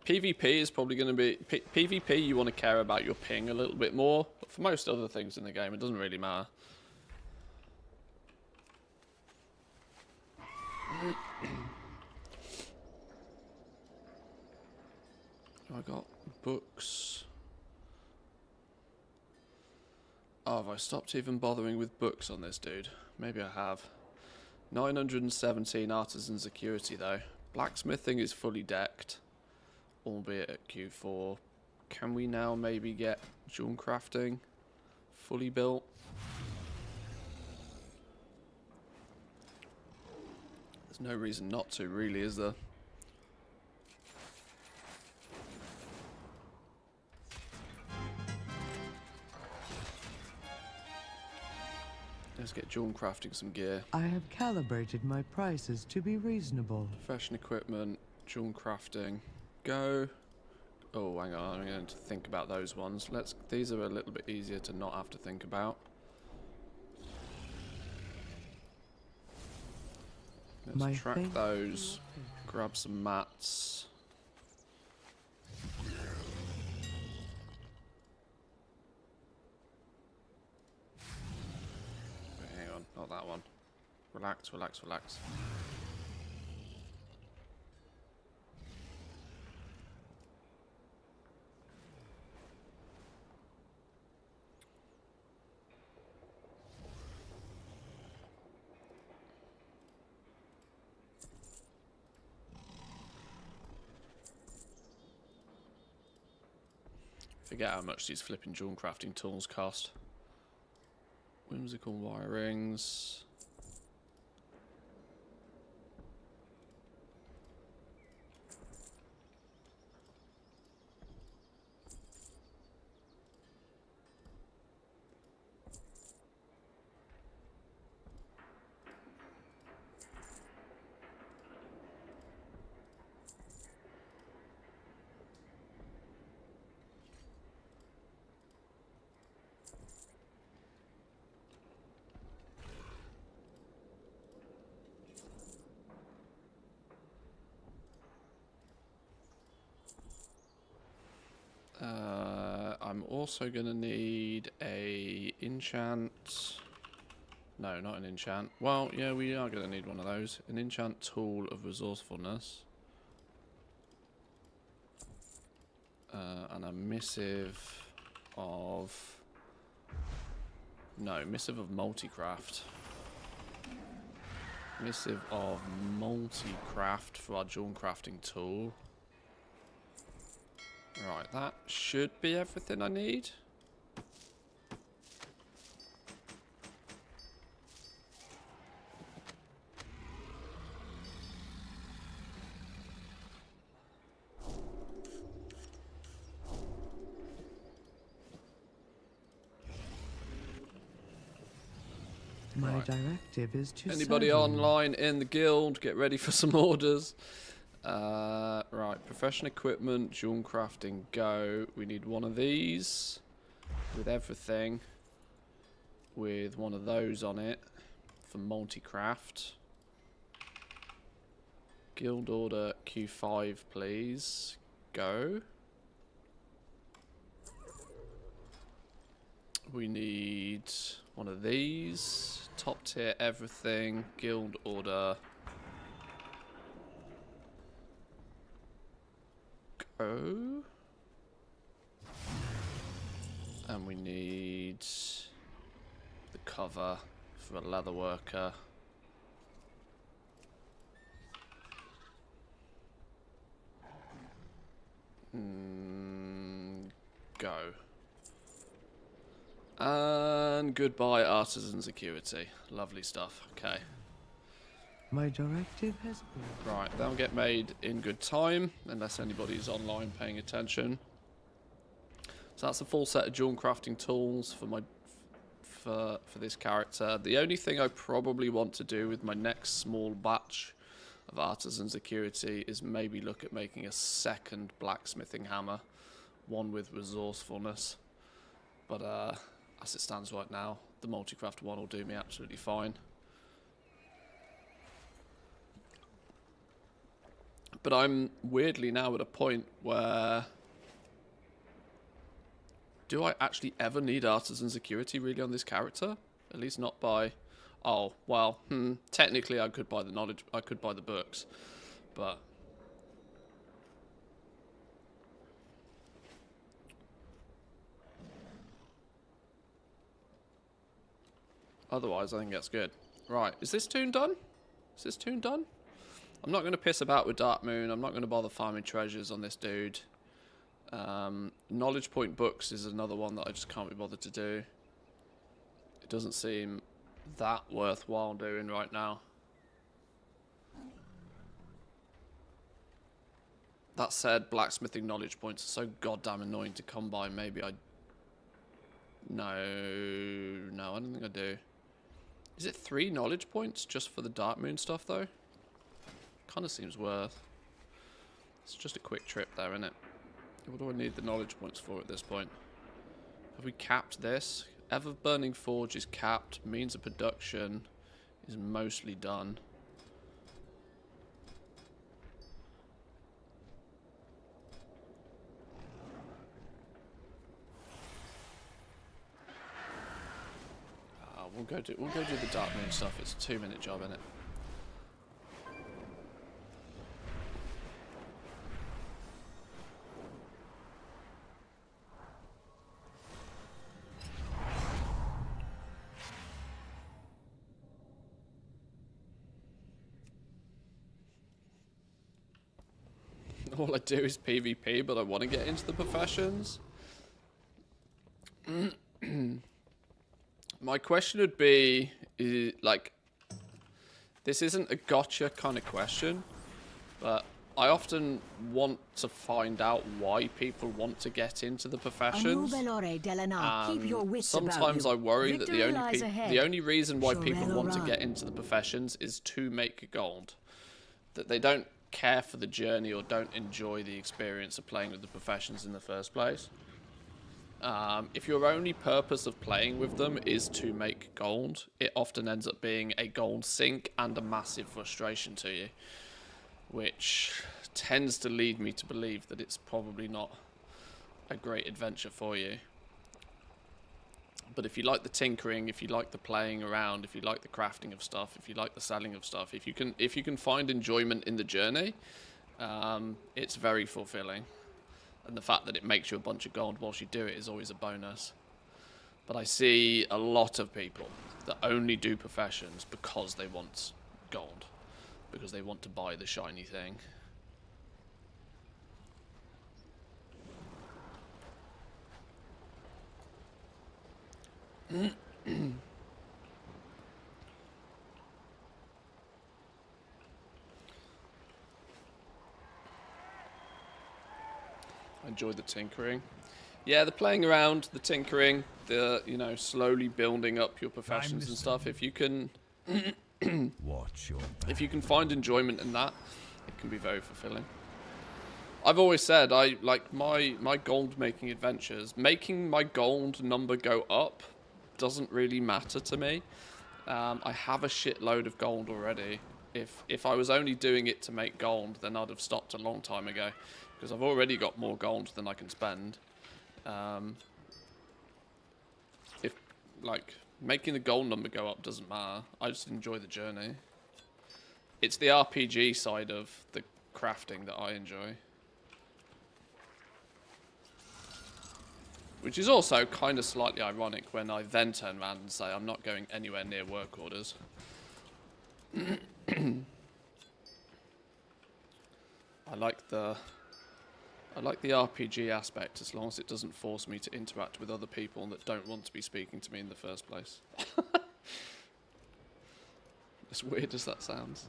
[SPEAKER 1] PvP is probably going to be... PvP, you want to care about your ping a little bit more. But for most other things in the game, it doesn't really matter. I got books. Oh, have I stopped even bothering with books on this dude? Maybe I have. 917 artisan security though. Blacksmithing is fully decked, albeit at Q4. Can we now maybe get jewel crafting fully built? There's no reason not to, really, is there? Let's get John crafting some gear.
[SPEAKER 2] I have calibrated my prices to be reasonable.
[SPEAKER 1] Fashion equipment, John crafting, go. Oh, hang on, I'm going to think about those ones. These are a little bit easier to not have to think about. Let's track those. Grab some mats. Not that one. Relax, relax, relax. Forget how much these flipping jewel crafting tools cost. Whimsical wirings. also going to need a enchant. No, not an enchant. Well, yeah, we are going to need one of those. An enchant tool of resourcefulness. And a missive of... No, missive of multicraft. Missive of multicraft for our jewel crafting tool. Right, that should be everything I need.
[SPEAKER 9] My directive is to
[SPEAKER 1] Anybody
[SPEAKER 9] serve you.
[SPEAKER 1] online in the guild, get ready for some orders. Right, professional equipment, jewel crafting, go. We need one of these with everything, with one of those on it for multi-craft. Guild order Q5, please. Go. We need one of these. Top tier everything. Guild order. Go. And we need the cover for a leather worker. Go. And goodbye, artisan security. Lovely stuff. Okay.
[SPEAKER 9] My directive has been...
[SPEAKER 1] Right, they'll get made in good time, unless anybody's online paying attention. So that's a full set of jewel crafting tools for my for this character. The only thing I probably want to do with my next small batch of artisan security is maybe look at making a second blacksmithing hammer, one with resourcefulness. But as it stands right now, the multi-craft one will do me absolutely fine. But I'm weirdly now at a point where... Do I actually ever need artisan security really on this character? At least not by... Oh, well, technically I could buy the knowledge... I could buy the books. But... Otherwise, I think that's good. Right, is this toon done? Is this toon done? I'm not going to piss about with Dark Moon. I'm not going to bother farming treasures on this dude. Knowledge point books is another one that I just can't be bothered to do. It doesn't seem that worthwhile doing right now. That said, blacksmithing knowledge points are so goddamn annoying to come by. Maybe I... No, I don't think I do. Is it 3 knowledge points just for the Dark Moon stuff, though? Kind of seems worth. It's just a quick trip there, isn't it? What do I need the knowledge points for at this point? Have we capped this? Ever-burning forge is capped. Means of production is mostly done. We'll go do the Dark Moon stuff. It's a 2-minute job, isn't it? All I do is PvP, but I want to get into the professions. My question would be, like, this isn't a gotcha kind of question, but I often want to find out why people want to get into the professions. Sometimes I worry that the only reason why people want to get into the professions is to make gold. That they don't care for the journey or don't enjoy the experience of playing with the professions in the first place. If your only purpose of playing with them is to make gold, it often ends up being a gold sink and a massive frustration to you, which tends to lead me to believe that it's probably not a great adventure for you. But if you like the tinkering, if you like the playing around, if you like the crafting of stuff, if you like the selling of stuff, if you can find enjoyment in the journey, it's very fulfilling. And the fact that it makes you a bunch of gold whilst you do it is always a bonus. But I see a lot of people that only do professions because they want gold, because they want to buy the shiny thing. I enjoy the tinkering. Yeah, the playing around, the tinkering, the, you know, slowly building up your professions and stuff. If you can
[SPEAKER 3] Watch your back.
[SPEAKER 1] if you can find enjoyment in that, it can be very fulfilling. I've always said I like my gold making adventures. Making my gold number go up doesn't really matter to me. I have a shitload of gold already. If I was only doing it to make gold, then I'd have stopped a long time ago, because I've already got more gold than I can spend. If like making the gold number go up doesn't matter. I just enjoy the journey. It's the RPG side of the crafting that I enjoy. Which is also kind of slightly ironic when I then turn around and say I'm not going anywhere near work orders. I like the RPG aspect as long as it doesn't force me to interact with other people that don't want to be speaking to me in the first place. As weird as that sounds.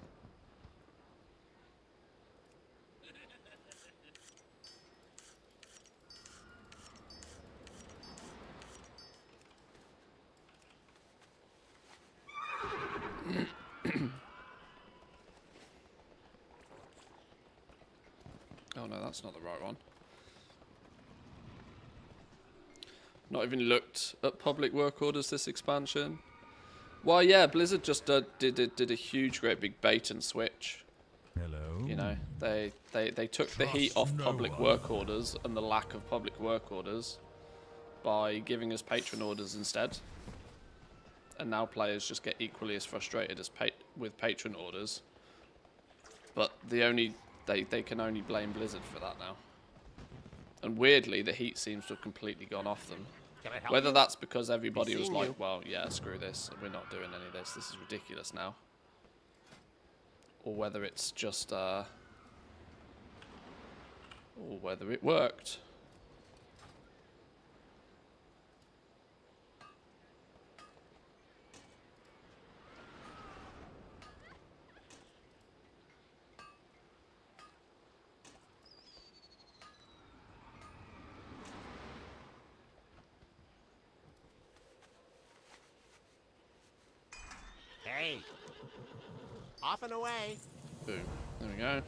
[SPEAKER 1] Oh no, that's not the right one. Not even looked at public work orders this expansion. Well, yeah, Blizzard just did a huge, great big bait and switch.
[SPEAKER 3] Hello.
[SPEAKER 1] You know, they took the heat off public work orders and the lack of public work orders by giving us patron orders instead. And now players just get equally as frustrated as with patron orders. But they can only blame Blizzard for that now. And weirdly, the heat seems to have completely gone off them. Whether that's because everybody was like, well, yeah, screw this, we're not doing any of this is ridiculous now. Or whether it's just, or whether it worked.
[SPEAKER 12] Hey, off and away.
[SPEAKER 1] Boom. There we go.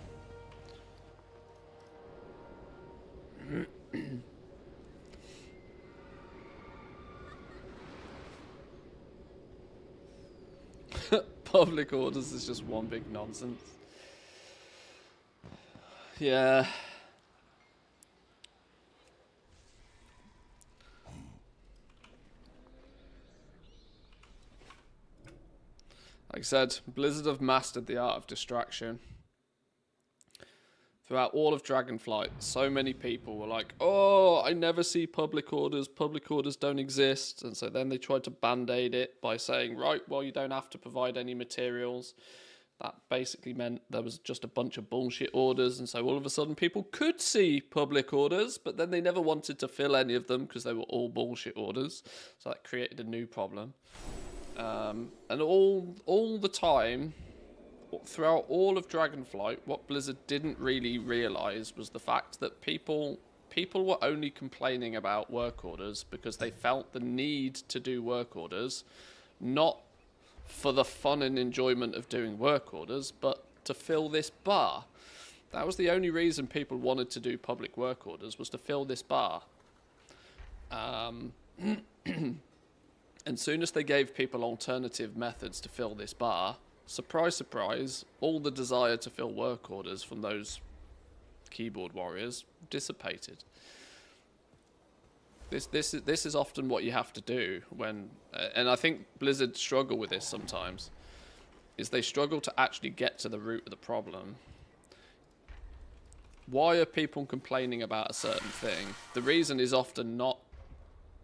[SPEAKER 1] Public orders is just one big nonsense. Yeah. Like I said, Blizzard have mastered the art of distraction. Throughout all of Dragonflight, so many people were like, oh, I never see public orders don't exist. And so then they tried to band-aid it by saying, right, well, you don't have to provide any materials. That basically meant there was just a bunch of bullshit orders, and so all of a sudden people could see public orders, but then they never wanted to fill any of them because they were all bullshit orders. So that created a new problem. And all the time, throughout all of Dragonflight, what Blizzard didn't really realise was the fact that people were only complaining about work orders because they felt the need to do work orders, not for the fun and enjoyment of doing work orders, but to fill this bar. That was the only reason people wanted to do public work orders, was to fill this bar. And soon as they gave people alternative methods to fill this bar, surprise, surprise, all the desire to fill work orders from those keyboard warriors dissipated. This is often what you have to do when, and I think Blizzard struggle with this sometimes, is they struggle to actually get to the root of the problem. Why are people complaining about a certain thing? The reason is often not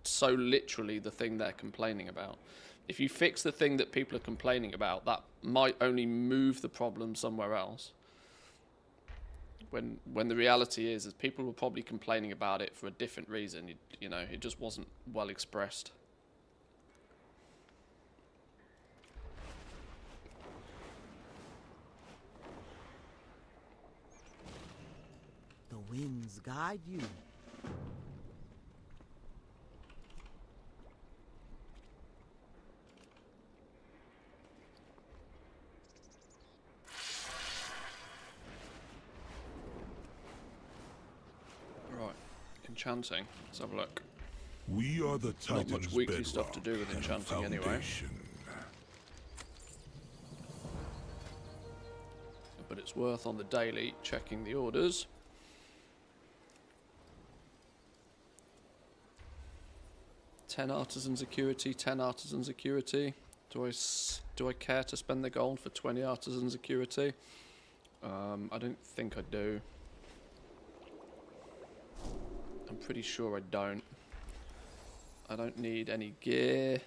[SPEAKER 1] so literally the thing they're complaining about. If you fix the thing that people are complaining about, that might only move the problem somewhere else. When the reality is people were probably complaining about it for a different reason. You know, it just wasn't well expressed.
[SPEAKER 2] The winds guide you.
[SPEAKER 1] Right, enchanting. Let's have a look.
[SPEAKER 3] We are the
[SPEAKER 1] Not much
[SPEAKER 3] Titan's
[SPEAKER 1] weekly stuff to do
[SPEAKER 3] bedrock
[SPEAKER 1] with
[SPEAKER 3] and
[SPEAKER 1] enchanting anyway.
[SPEAKER 3] foundation.
[SPEAKER 1] But it's worth on the daily checking the orders. $10 artisan security, 10 artisan security. Do I care to spend the gold for 20 artisan security? I don't think I do. I'm pretty sure I don't. I don't need any gear.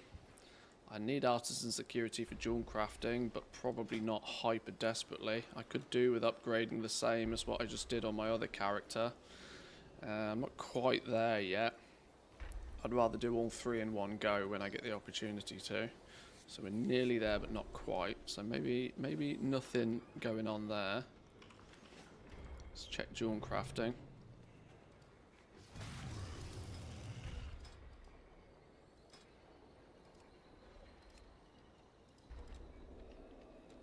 [SPEAKER 1] I need artisan security for jewel crafting, but probably not hyper desperately. I could do with upgrading the same as what I just did on my other character. I'm not quite there yet. I'd rather do all three in one go when I get the opportunity to. So we're nearly there, but not quite. So maybe nothing going on there. Let's check jewel crafting.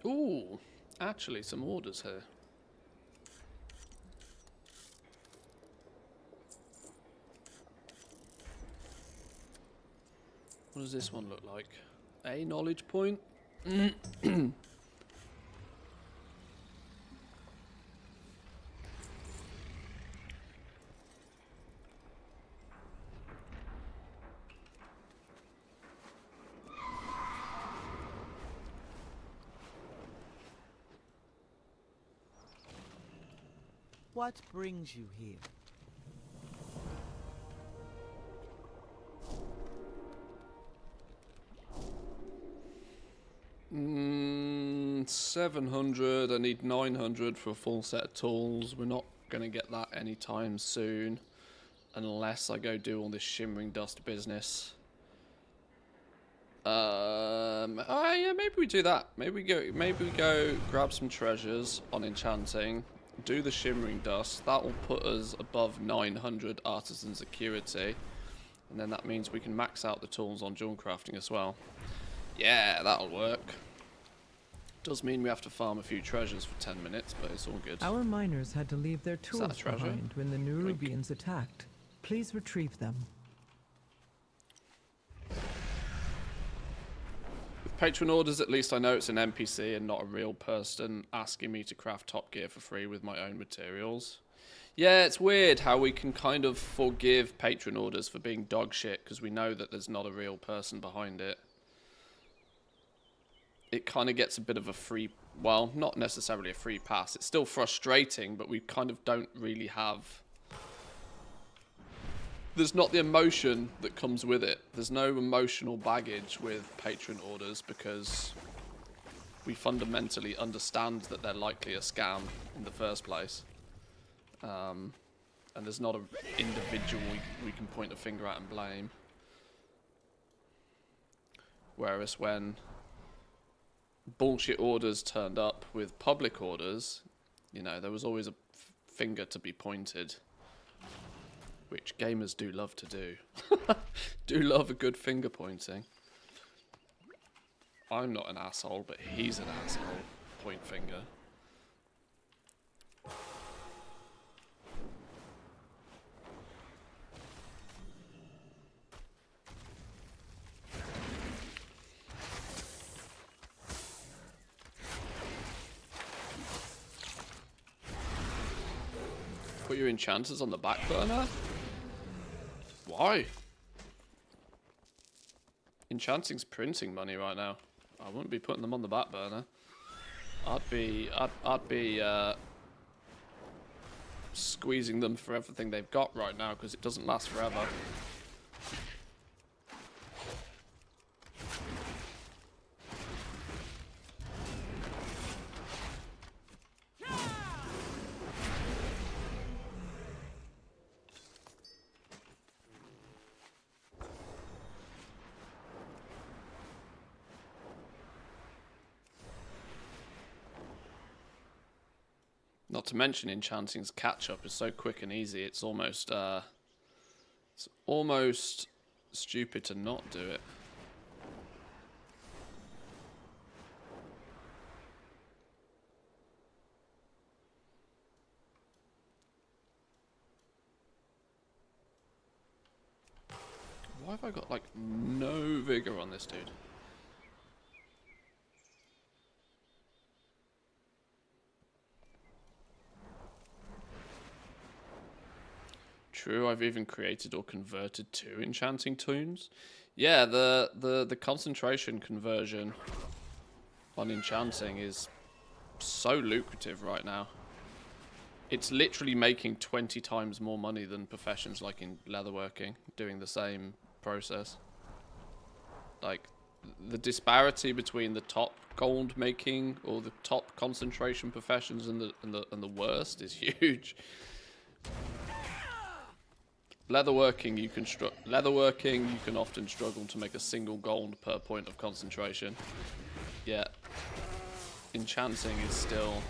[SPEAKER 1] Ooh, actually some orders here. What does this one look like? A knowledge point?
[SPEAKER 2] What brings you here?
[SPEAKER 1] Mm, 700. I need 900 for a full set of tools. We're not going to get that anytime soon, unless I go do all this shimmering dust business. Oh yeah, maybe we do that. Maybe we go grab some treasures on enchanting. Do the shimmering dust. That will put us above 900 artisan security, and then that means we can max out the tools on jewel crafting as well. Yeah, that'll work. Does mean we have to farm a few treasures for 10 minutes, but it's all good.
[SPEAKER 9] Our miners had to leave their
[SPEAKER 1] that a
[SPEAKER 9] tools
[SPEAKER 1] treasure?
[SPEAKER 9] behind when the Nerubians attacked. Please retrieve them.
[SPEAKER 1] With Patron orders, at least I know it's an NPC and not a real person asking me to craft top gear for free with my own materials. Yeah, it's weird how we can kind of forgive Patron orders for being dog shit because we know that there's not a real person behind it. It kind of gets a bit of a free, well, not necessarily a free pass. It's still frustrating, but we kind of don't really have... There's not the emotion that comes with it. There's no emotional baggage with Patron orders because we fundamentally understand that they're likely a scam in the first place. And there's not an individual we can point a finger at and blame. Whereas when bullshit orders turned up with public orders, you know, there was always a finger to be pointed, which gamers do love to do. Do love a good finger pointing. I'm not an asshole, but he's an asshole. Point finger. Put your enchanters on the back burner? Why? Enchanting's printing money right now. I wouldn't be putting them on the back burner. I'd be squeezing them for everything they've got right now because it doesn't last forever. Not to mention Enchanting's catch-up is so quick and easy, it's almost stupid to not do it. Why have I got, like, no vigor on this dude? True, I've even created or converted 2 enchanting toons. Yeah, the concentration conversion on enchanting is so lucrative right now. It's literally making 20 times more money than professions like in leatherworking, doing the same process. Like, the disparity between the top gold making or the top concentration professions and the worst is huge. Leatherworking, you can often struggle to make a single gold per point of concentration. Yet, enchanting is still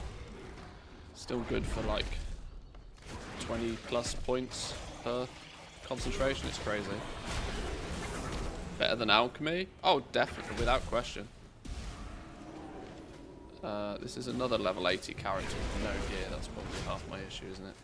[SPEAKER 1] good for like 20 plus points per concentration. It's crazy. Better than alchemy? Oh, definitely, without question. This is another level 80 character with no gear. That's probably half my issue, isn't it?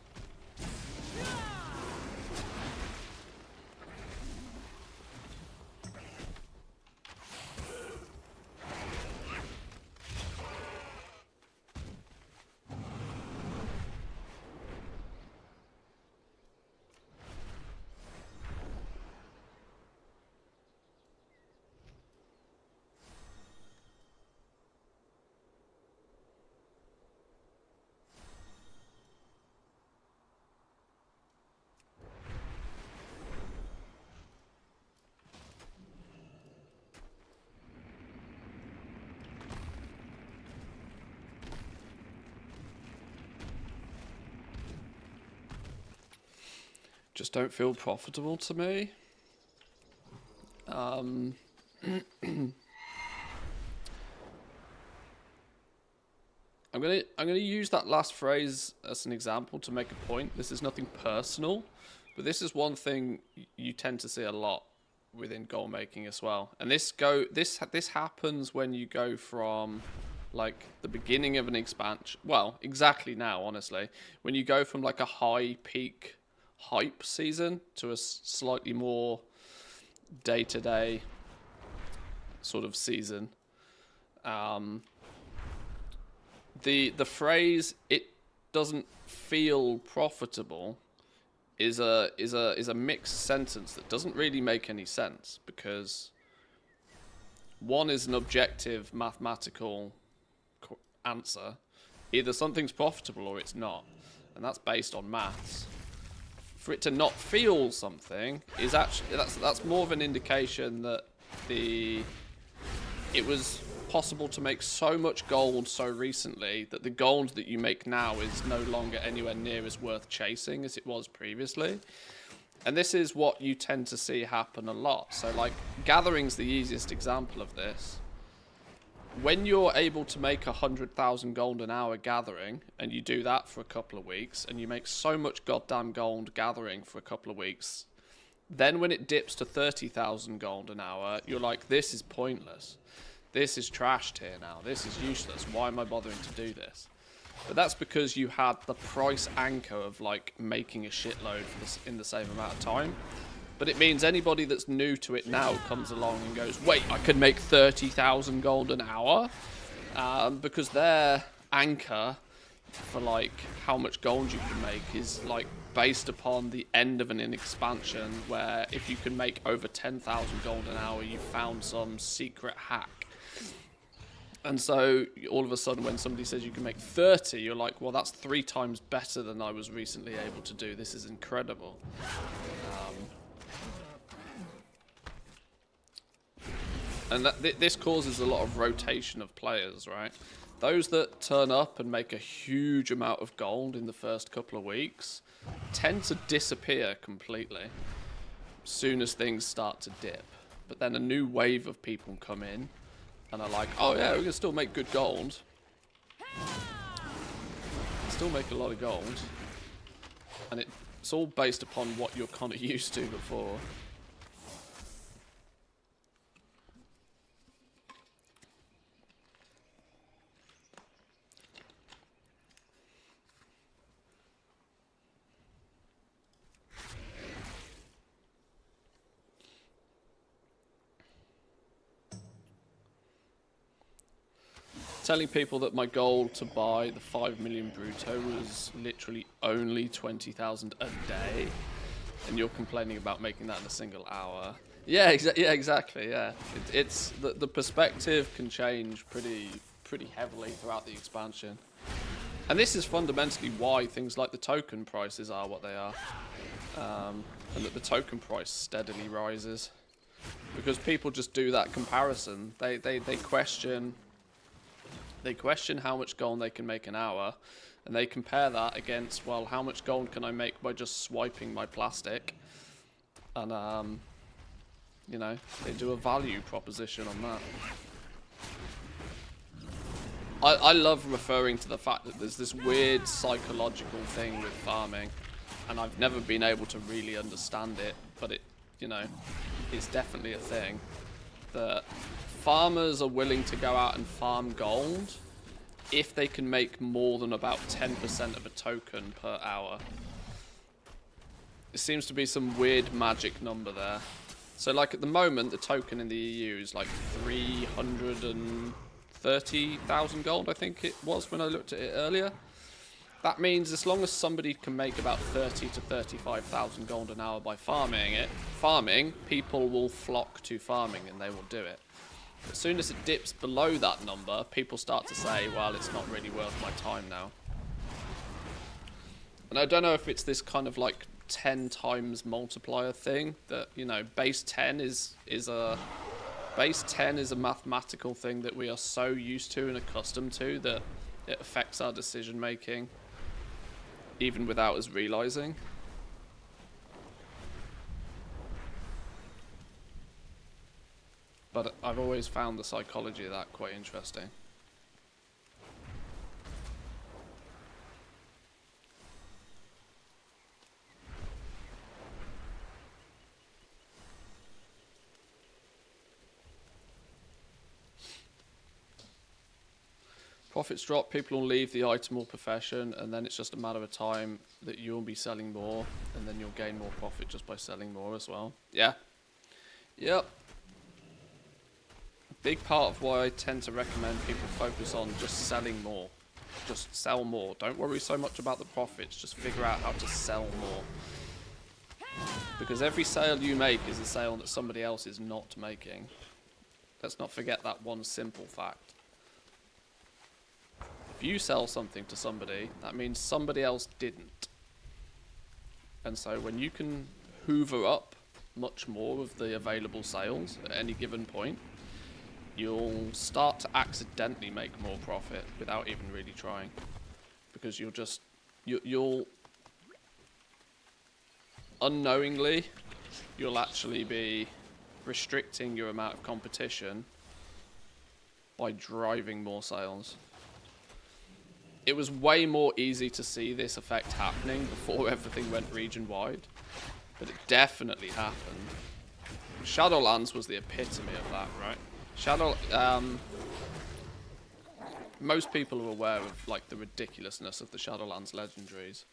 [SPEAKER 1] Just don't feel profitable to me. I'm gonna use that last phrase as an example to make a point. This is nothing personal, but this is one thing you tend to see a lot within goal making as well. And this happens when you go from like the beginning of an expansion. Well, exactly now, honestly, when you go from like a high peak hype season to a slightly more day-to-day sort of season. The phrase "it doesn't feel profitable" is a mixed sentence that doesn't really make any sense, because one is an objective mathematical answer. Either something's profitable or it's not, and that's based on maths. For it to not feel something is actually that's more of an indication that it was possible to make so much gold so recently that the gold that you make now is no longer anywhere near as worth chasing as it was previously. And this is what you tend to see happen a lot. So like gathering's the easiest example of this. When you're able to make 100,000 gold an hour gathering, and you do that for a couple of weeks, and you make so much goddamn gold gathering for a couple of weeks, then when it dips to 30,000 gold an hour, you're like, this is pointless. This is trashed here now. This is useless. Why am I bothering to do this? But that's because you had the price anchor of like making a shitload for this in the same amount of time. But it means anybody that's new to it now comes along and goes, wait, I can make 30,000 gold an hour? Because their anchor for like how much gold you can make is like based upon the end of an expansion where if you can make over 10,000 gold an hour, you found some secret hack. And so all of a sudden when somebody says you can make 30, you're like, well, that's 3 times better than I was recently able to do. This is incredible. And this causes a lot of rotation of players, right? Those that turn up and make a huge amount of gold in the first couple of weeks tend to disappear completely as soon as things start to dip. But then a new wave of people come in and are like, oh yeah, we can still make good gold. Still make a lot of gold. And it's all based upon what you're kind of used to before. Telling people that my goal to buy the 5 million Brutto was literally only 20,000 a day, and you're complaining about making that in a single hour. Yeah, exactly. Yeah, it's the perspective can change pretty heavily throughout the expansion, and this is fundamentally why things like the token prices are what they are, and that the token price steadily rises because people just do that comparison. They question. They question how much gold they can make an hour, and they compare that against, well, how much gold can I make by just swiping my plastic? And, you know, they do a value proposition on that. I love referring to the fact that there's this weird psychological thing with farming, and I've never been able to really understand it, but it, you know, it's definitely a thing that farmers are willing to go out and farm gold if they can make more than about 10% of a token per hour. It seems to be some weird magic number there. So like at the moment, the token in the EU is like 330,000 gold, I think it was when I looked at it earlier. That means as long as somebody can make about 30 to 35,000 gold an hour by farming, people will flock to farming and they will do it. As soon as it dips below that number, people start to say, well, it's not really worth my time now. And I don't know if it's this kind of like 10 times multiplier thing that, you know, base 10 is a mathematical thing that we are so used to and accustomed to that it affects our decision making even without us realizing. But I've always found the psychology of that quite interesting. Profits drop, people will leave the item or profession, and then it's just a matter of time that you'll be selling more, and then you'll gain more profit just by selling more as well. Yeah. Yep. Big part of why I tend to recommend people focus on just selling more. Just sell more. Don't worry so much about the profits. Just figure out how to sell more. Because every sale you make is a sale that somebody else is not making. Let's not forget that one simple fact. If you sell something to somebody, that means somebody else didn't. And so when you can hoover up much more of the available sales at any given point, you'll start to accidentally make more profit without even really trying. Because you'll unknowingly, you'll actually be restricting your amount of competition by driving more sales. It was way more easy to see this effect happening before everything went region-wide, but it definitely happened. Shadowlands was the epitome of that, right? Most people are aware of like the ridiculousness of the Shadowlands legendaries,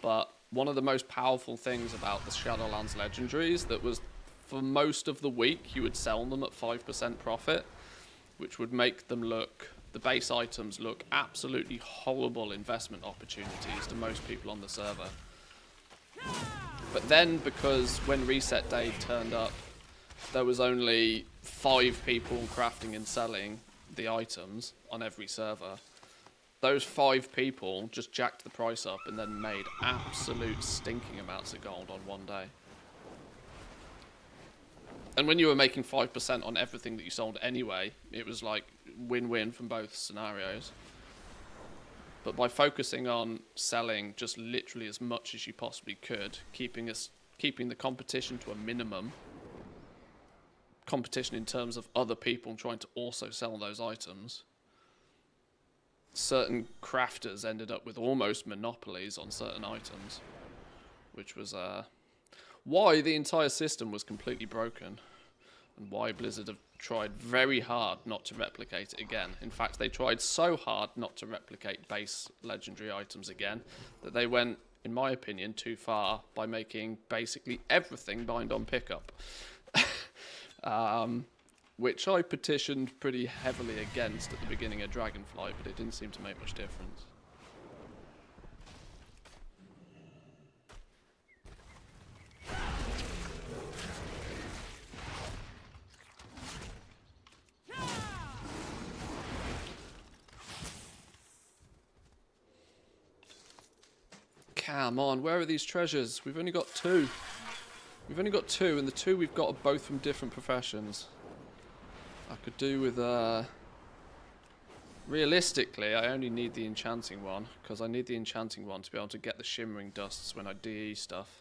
[SPEAKER 1] but one of the most powerful things about the Shadowlands legendaries that was for most of the week you would sell them at 5% profit, which would make them look, the base items look absolutely horrible investment opportunities to most people on the server. But then, because when reset day turned up, there was only 5 people crafting and selling the items on every server. Those 5 people just jacked the price up and then made absolute stinking amounts of gold on one day. And when you were making 5% on everything that you sold anyway, it was like win-win from both scenarios. But by focusing on selling just literally as much as you possibly could, keeping the competition to a minimum, competition in terms of other people trying to also sell those items, certain crafters ended up with almost monopolies on certain items, which was why the entire system was completely broken, and why Blizzard have tried very hard not to replicate it again. In fact, they tried so hard not to replicate base legendary items again that they went, in my opinion, too far by making basically everything bind on pickup. Which I petitioned pretty heavily against at the beginning of Dragonflight, but it didn't seem to make much difference. Come on, where are these treasures? We've only got 2. We've only got 2, and the 2 we've got are both from different professions. I could do with, realistically, I only need the enchanting one, because I need the enchanting one to be able to get the shimmering dusts when I DE stuff.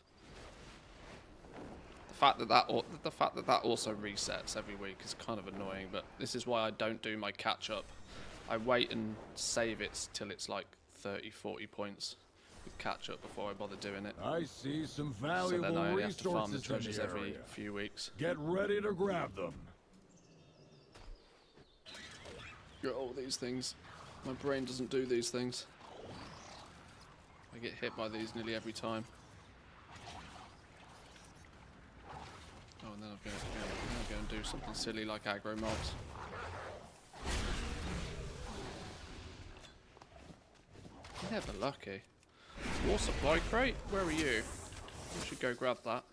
[SPEAKER 1] The fact that that also resets every week is kind of annoying, but this is why I don't do my catch-up. I wait and save it till it's like 30, 40 points. Catch up before I bother doing it.
[SPEAKER 3] I see some valuable
[SPEAKER 1] so then I only have to farm the
[SPEAKER 3] resources
[SPEAKER 1] treasures
[SPEAKER 3] in the
[SPEAKER 1] every
[SPEAKER 3] area.
[SPEAKER 1] few weeks.
[SPEAKER 3] Get ready to grab them.
[SPEAKER 1] Oh, these things. My brain doesn't do these things. I get hit by these nearly every time. Oh, and then I'm going to go and do something silly like aggro mobs. Never lucky. War supply crate? Where are you? We should go grab that.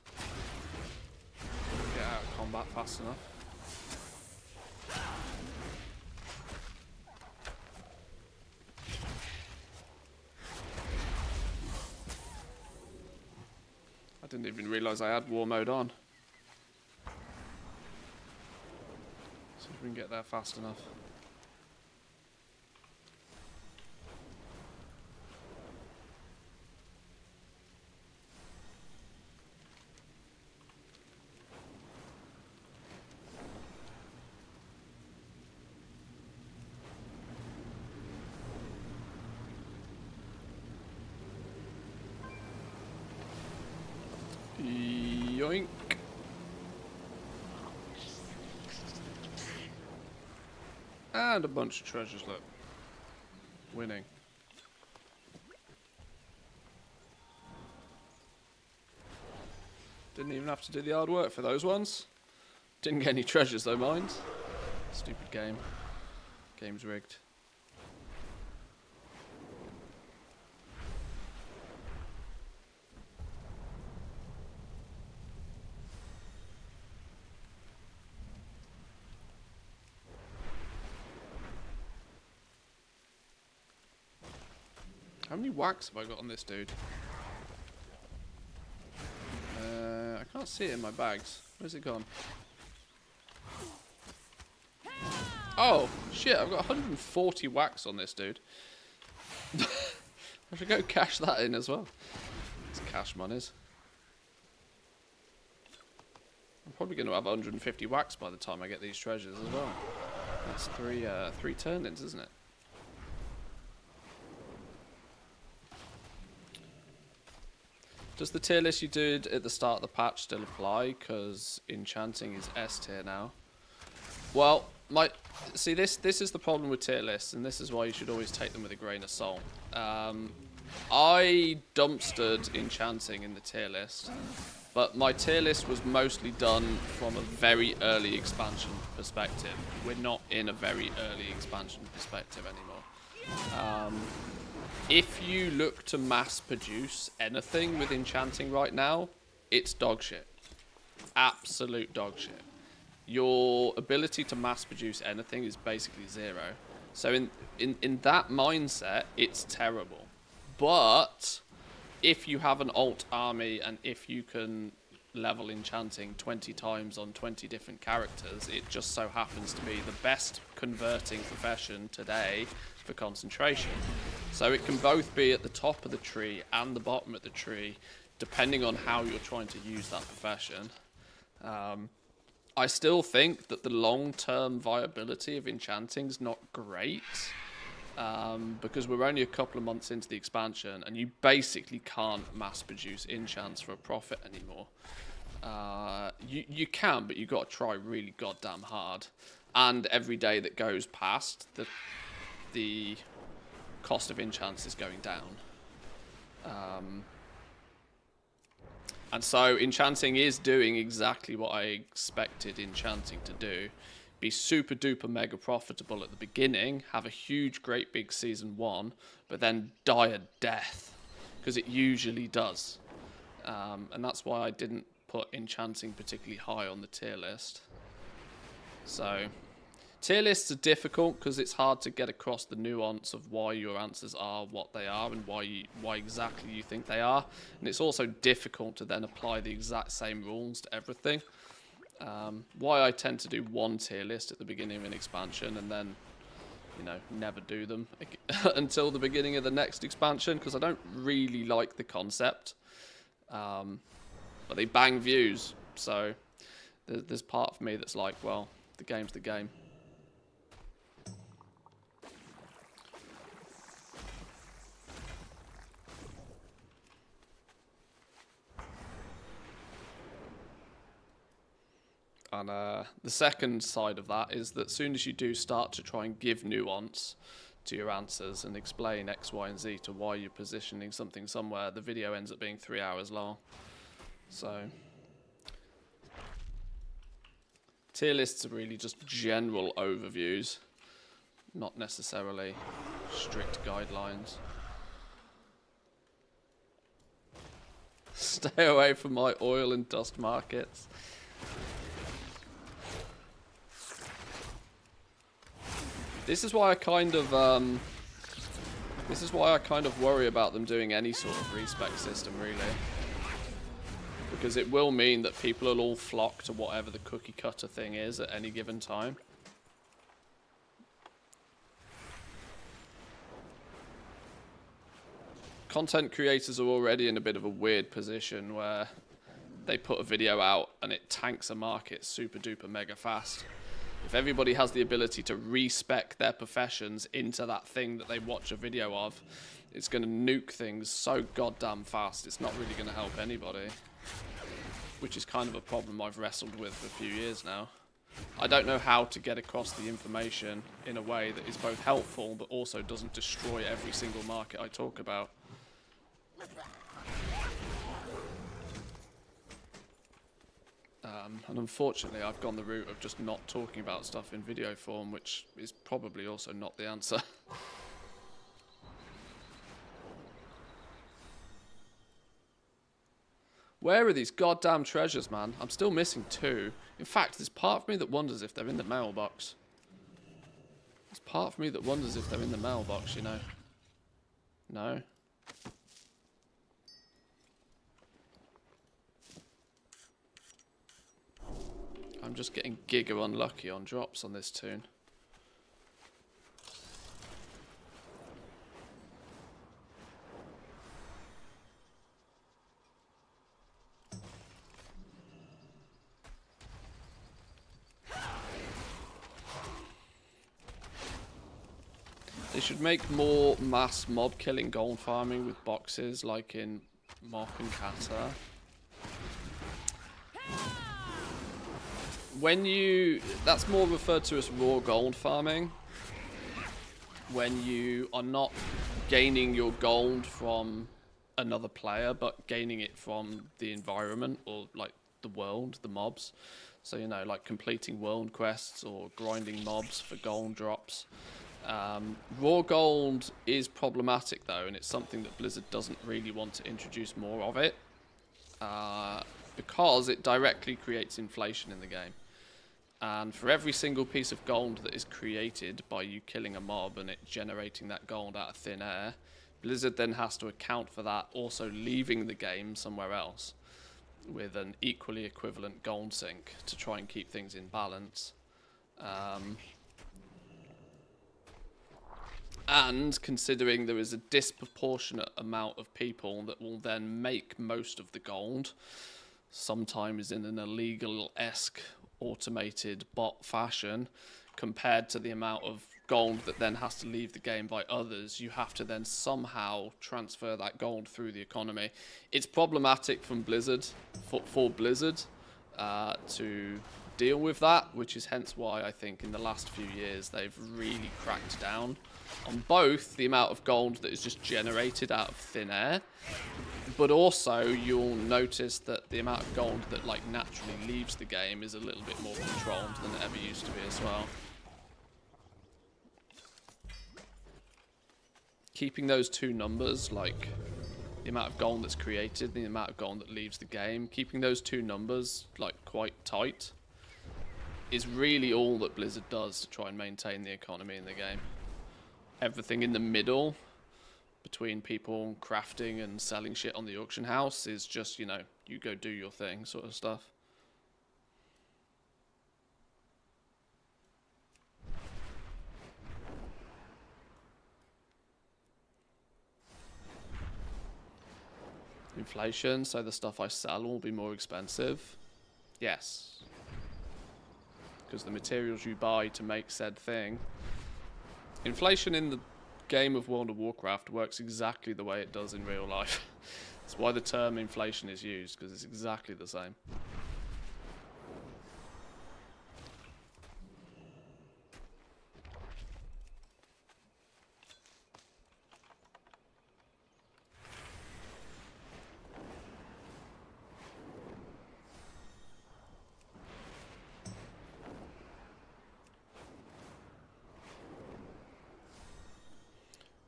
[SPEAKER 1] Get out of combat fast enough. I didn't even realise I had war mode on. See if we can get there fast enough. Yoink. And a bunch of treasures, look. Winning. Didn't even have to do the hard work for those ones. Didn't get any treasures though, mind. Stupid game. Game's rigged. How many wax have I got on this dude? I can't see it in my bags. Where's it gone? Oh, shit, I've got 140 wax on this dude. I should go cash that in as well. It's cash monies. I'm probably going to have 150 wax by the time I get these treasures as well. That's three turn-ins, isn't it? Does the tier list you did at the start of the patch still apply? Because enchanting is S tier now. Well, see this is the problem with tier lists, and this is why you should always take them with a grain of salt. I dumpstered enchanting in the tier list, but my tier list was mostly done from a very early expansion perspective. We're not in a very early expansion perspective anymore. If you look to mass produce anything with enchanting right now, it's dog shit. Absolute dog shit. Your ability to mass produce anything is basically zero. So in that mindset, it's terrible. But if you have an alt army and if you can level enchanting 20 times on 20 different characters, it just so happens to be the best converting profession today for concentration. So it can both be at the top of the tree and the bottom of the tree, depending on how you're trying to use that profession. I still think that the long-term viability of enchanting is not great, because we're only a couple of months into the expansion and you basically can't mass produce enchants for a profit anymore. You can, but you've got to try really goddamn hard. And every day that goes past, the cost of enchants is going down. And so enchanting is doing exactly what I expected enchanting to do. Be super duper mega profitable at the beginning, have a huge great big season 1, but then die a death, because it usually does. And that's why I didn't put enchanting particularly high on the tier list. So tier lists are difficult because it's hard to get across the nuance of why your answers are what they are and why exactly you think they are. And it's also difficult to then apply the exact same rules to everything. Why I tend to do one tier list at the beginning of an expansion and then, you know, never do them until the beginning of the next expansion, because I don't really like the concept. But they bang views, so there's part of me that's like, well, the game's the game. And the second side of that is that as soon as you do start to try and give nuance to your answers and explain X, Y, and Z to why you're positioning something somewhere, the video ends up being 3 hours long. So tier lists are really just general overviews, not necessarily strict guidelines. Stay away from my oil and dust markets. This is why I kind of worry about them doing any sort of respec system, really. Because it will mean that people will all flock to whatever the cookie cutter thing is at any given time. Content creators are already in a bit of a weird position where they put a video out and it tanks a market super duper mega fast. If everybody has the ability to respec their professions into that thing that they watch a video of, it's going to nuke things so goddamn fast, it's not really going to help anybody. Which is kind of a problem I've wrestled with for a few years now. I don't know how to get across the information in a way that is both helpful but also doesn't destroy every single market I talk about. And unfortunately, I've gone the route of just not talking about stuff in video form, which is probably also not the answer. Where are these goddamn treasures, man? I'm still missing 2. In fact, there's part of me that wonders if they're in the mailbox. There's part of me that wonders if they're in the mailbox, you know. No? I'm just getting giga unlucky on drops on this tune. They should make more mass mob killing gold farming with boxes like in Mock and Kata. That's more referred to as raw gold farming, when you are not gaining your gold from another player, but gaining it from the environment or like the world, the mobs. So, you know, like completing world quests or grinding mobs for gold drops. Raw gold is problematic though, and it's something that Blizzard doesn't really want to introduce more of it, because it directly creates inflation in the game. And for every single piece of gold that is created by you killing a mob and it generating that gold out of thin air, Blizzard then has to account for that also leaving the game somewhere else with an equally equivalent gold sink to try and keep things in balance. And considering there is a disproportionate amount of people that will then make most of the gold, sometimes in an illegal-esque automated bot fashion, compared to the amount of gold that then has to leave the game by others, you have to then somehow transfer that gold through the economy. It's problematic from Blizzard, for Blizzard to deal with that, which is hence why I think in the last few years they've really cracked down on both the amount of gold that is just generated out of thin air, but also you'll notice that the amount of gold that like naturally leaves the game is a little bit more controlled than it ever used to be as well. Keeping those two numbers, like the amount of gold that's created and the amount of gold that leaves the game, keeping those two numbers like quite tight is really all that Blizzard does to try and maintain the economy in the game. Everything in the middle between people crafting and selling shit on the auction house is just, you know, you go do your thing sort of stuff. Inflation, so the stuff I sell will be more expensive. Yes. Because the materials you buy to make said thing. Inflation in the game of World of Warcraft works exactly the way it does in real life. That's why the term inflation is used, because it's exactly the same.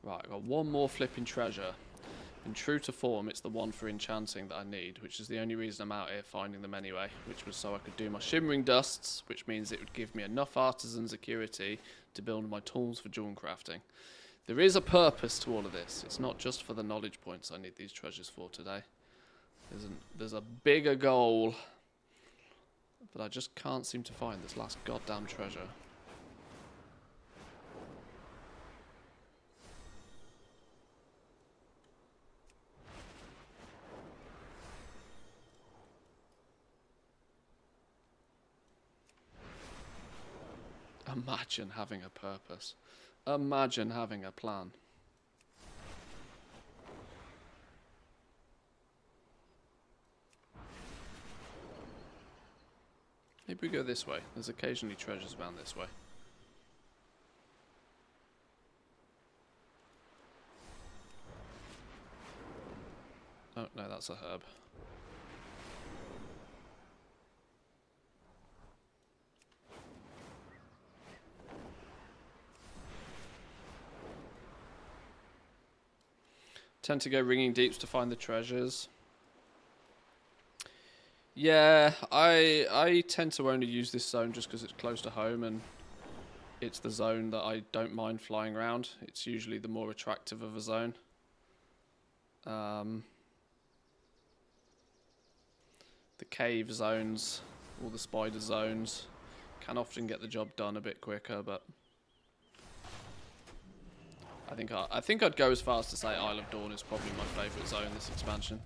[SPEAKER 1] Right, I've got one more flipping treasure. And true to form, it's the one for enchanting that I need, which is the only reason I'm out here finding them anyway, which was so I could do my shimmering dusts, which means it would give me enough artisan security to build my tools for jewel crafting. There is a purpose to all of this. It's not just for the knowledge points I need these treasures for today. There's a bigger goal that I just can't seem to find, this last goddamn treasure. Imagine having a purpose. Imagine having a plan. Maybe we go this way. There's occasionally treasures around this way. Oh, no, that's a herb. Tend to go ringing deeps to find the treasures. Yeah, I tend to only use this zone just because it's close to home and it's the zone that I don't mind flying around. It's usually the more attractive of a zone. The cave zones, or the spider zones, can often get the job done a bit quicker, but I think I'd go as far as to say Isle of Dawn is probably my favourite zone this expansion.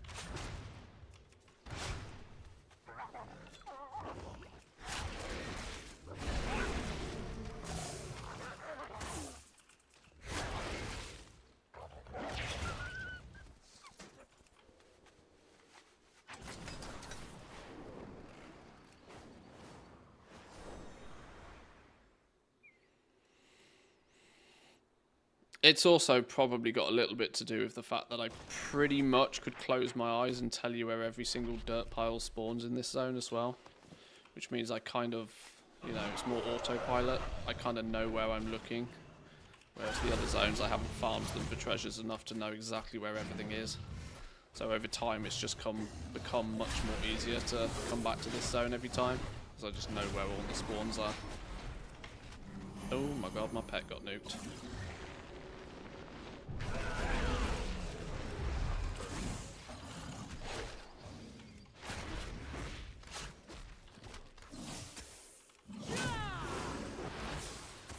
[SPEAKER 1] It's also probably got a little bit to do with the fact that I pretty much could close my eyes and tell you where every single dirt pile spawns in this zone as well. Which means I kind of, you know, it's more autopilot. I kind of know where I'm looking Whereas the other zones, I haven't farmed them for treasures enough to know exactly where everything is. So over time, it's just become much more easier to come back to this zone every time, because I just know where all the spawns are. Oh my god, my pet got nuked.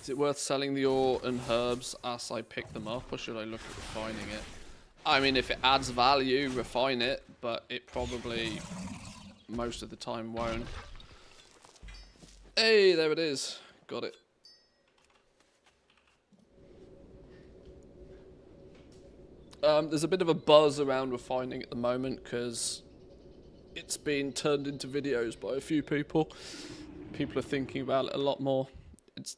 [SPEAKER 1] Is it worth selling the ore and herbs as I pick them up, or should I look at refining it? I mean, if it adds value, refine it, but it probably most of the time won't. Hey, there it is. Got it. There's a bit of a buzz around refining at the moment because it's been turned into videos by a few people. People are thinking about it a lot more.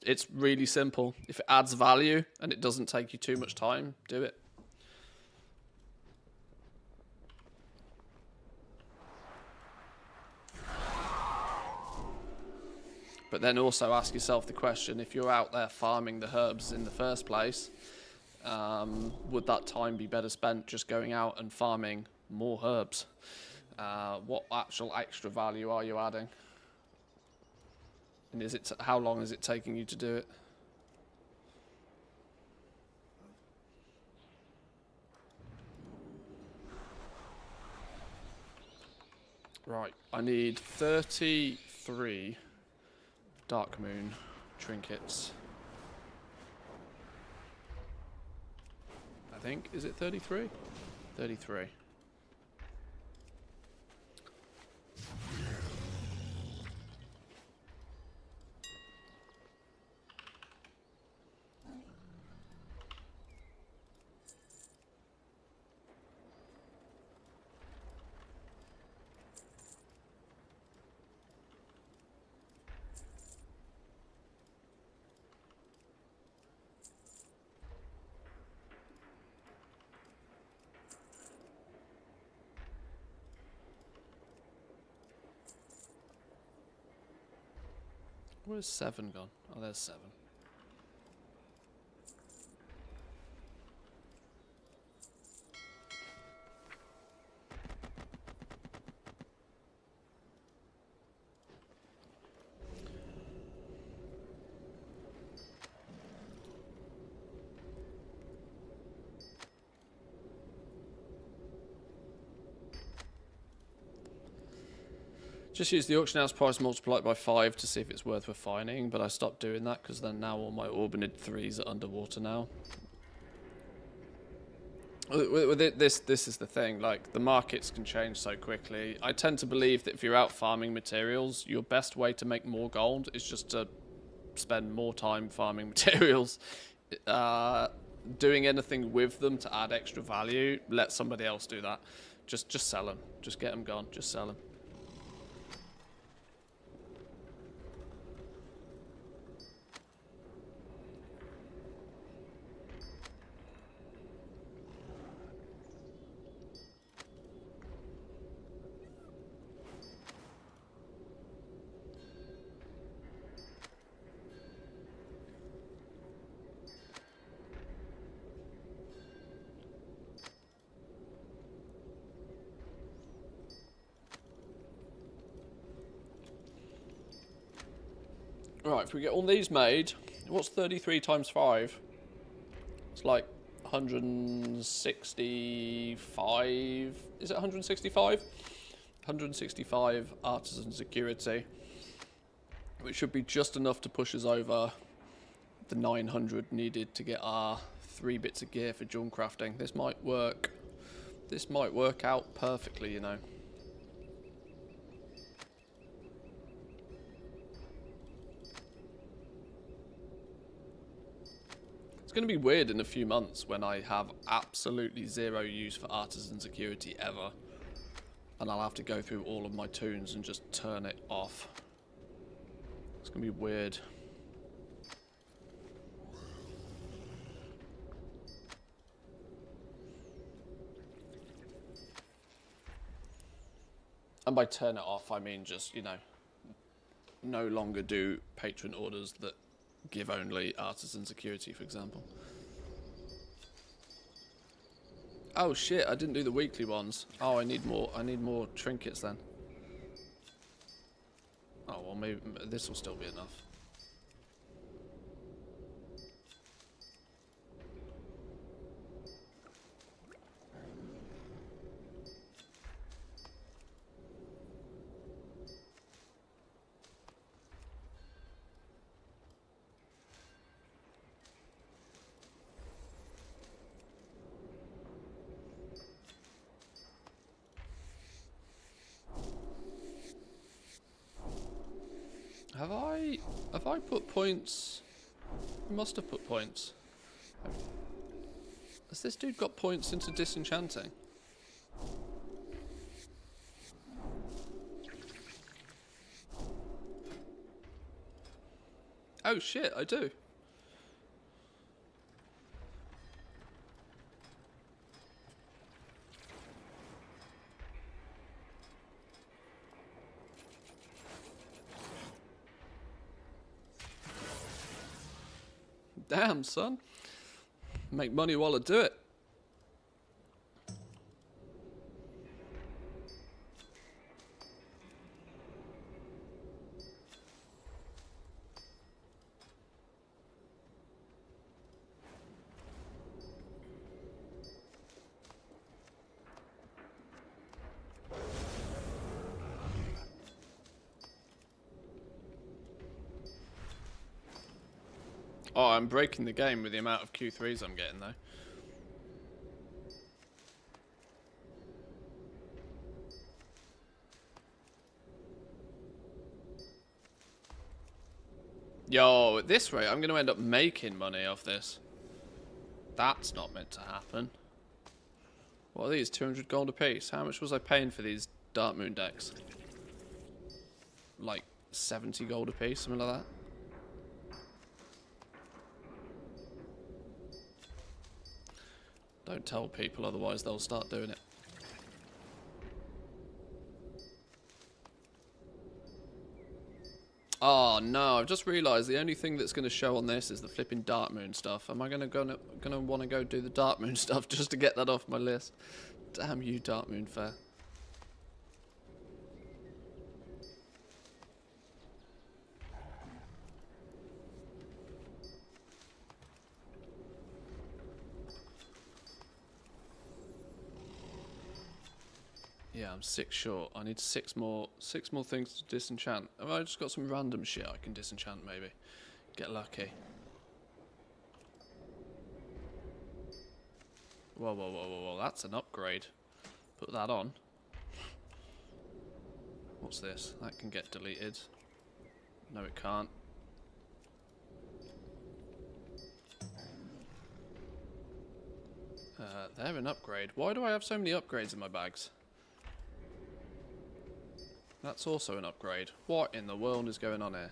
[SPEAKER 1] It's really simple. If it adds value and it doesn't take you too much time, do it. But then also ask yourself the question, if you're out there farming the herbs in the first place, would that time be better spent just going out and farming more herbs? What actual extra value are you adding? And is it how long is it taking you to do it? Right, I need 33 Dark Moon trinkets. I think, is it 33? 33. Where's 7 gone? Oh, there's 7. Just use the auction house price, multiply it by 5 to see if it's worth refining, but I stopped doing that because then now all my Orbinid 3s are underwater now. With it, this is the thing, like, the markets can change so quickly. I tend to believe that if you're out farming materials, your best way to make more gold is just to spend more time farming materials. Doing anything with them to add extra value, let somebody else do that. Just sell them. Just get them gone. Just sell them. Right, if we get all these made, what's 33 times 5? It's like 165. Is it 165? 165 artisan security, which should be just enough to push us over the 900 needed to get our 3 bits of gear for junk crafting. This might work. This might work out perfectly, you know. It's going to be weird in a few months when I have absolutely 0 use for artisan security ever, and I'll have to go through all of my toons and just turn it off. It's going to be weird. And by turn it off, I mean just, you know, no longer do patron orders that give only artisan security, for example. Oh shit, I didn't do the weekly ones. Oh, I need more trinkets then. Oh, well maybe this will still be enough. Have I put points? I must have put points. Has this dude got points into disenchanting? Oh shit, I do. Damn, son. Make money while I do it. Oh, I'm breaking the game with the amount of Q3s I'm getting, though. Yo, at this rate, I'm going to end up making money off this. That's not meant to happen. What are these? 200 gold a piece. How much was I paying for these Dark Moon decks? Like 70 gold a piece, something like that. Don't tell people, otherwise they'll start doing it. Oh no, I've just realised the only thing that's going to show on this is the flipping Dark Moon stuff. Am I gonna want to go do the Dark Moon stuff just to get that off my list? Damn you, Dark Moon Fair. Yeah, I'm 6 short. I need six more things to disenchant. Have I just got some random shit I can disenchant maybe? Get lucky. Whoa, whoa, whoa, whoa, whoa, that's an upgrade. Put that on. What's this? That can get deleted. No, it can't. They're an upgrade. Why do I have so many upgrades in my bags? That's also an upgrade. What in the world is going on here?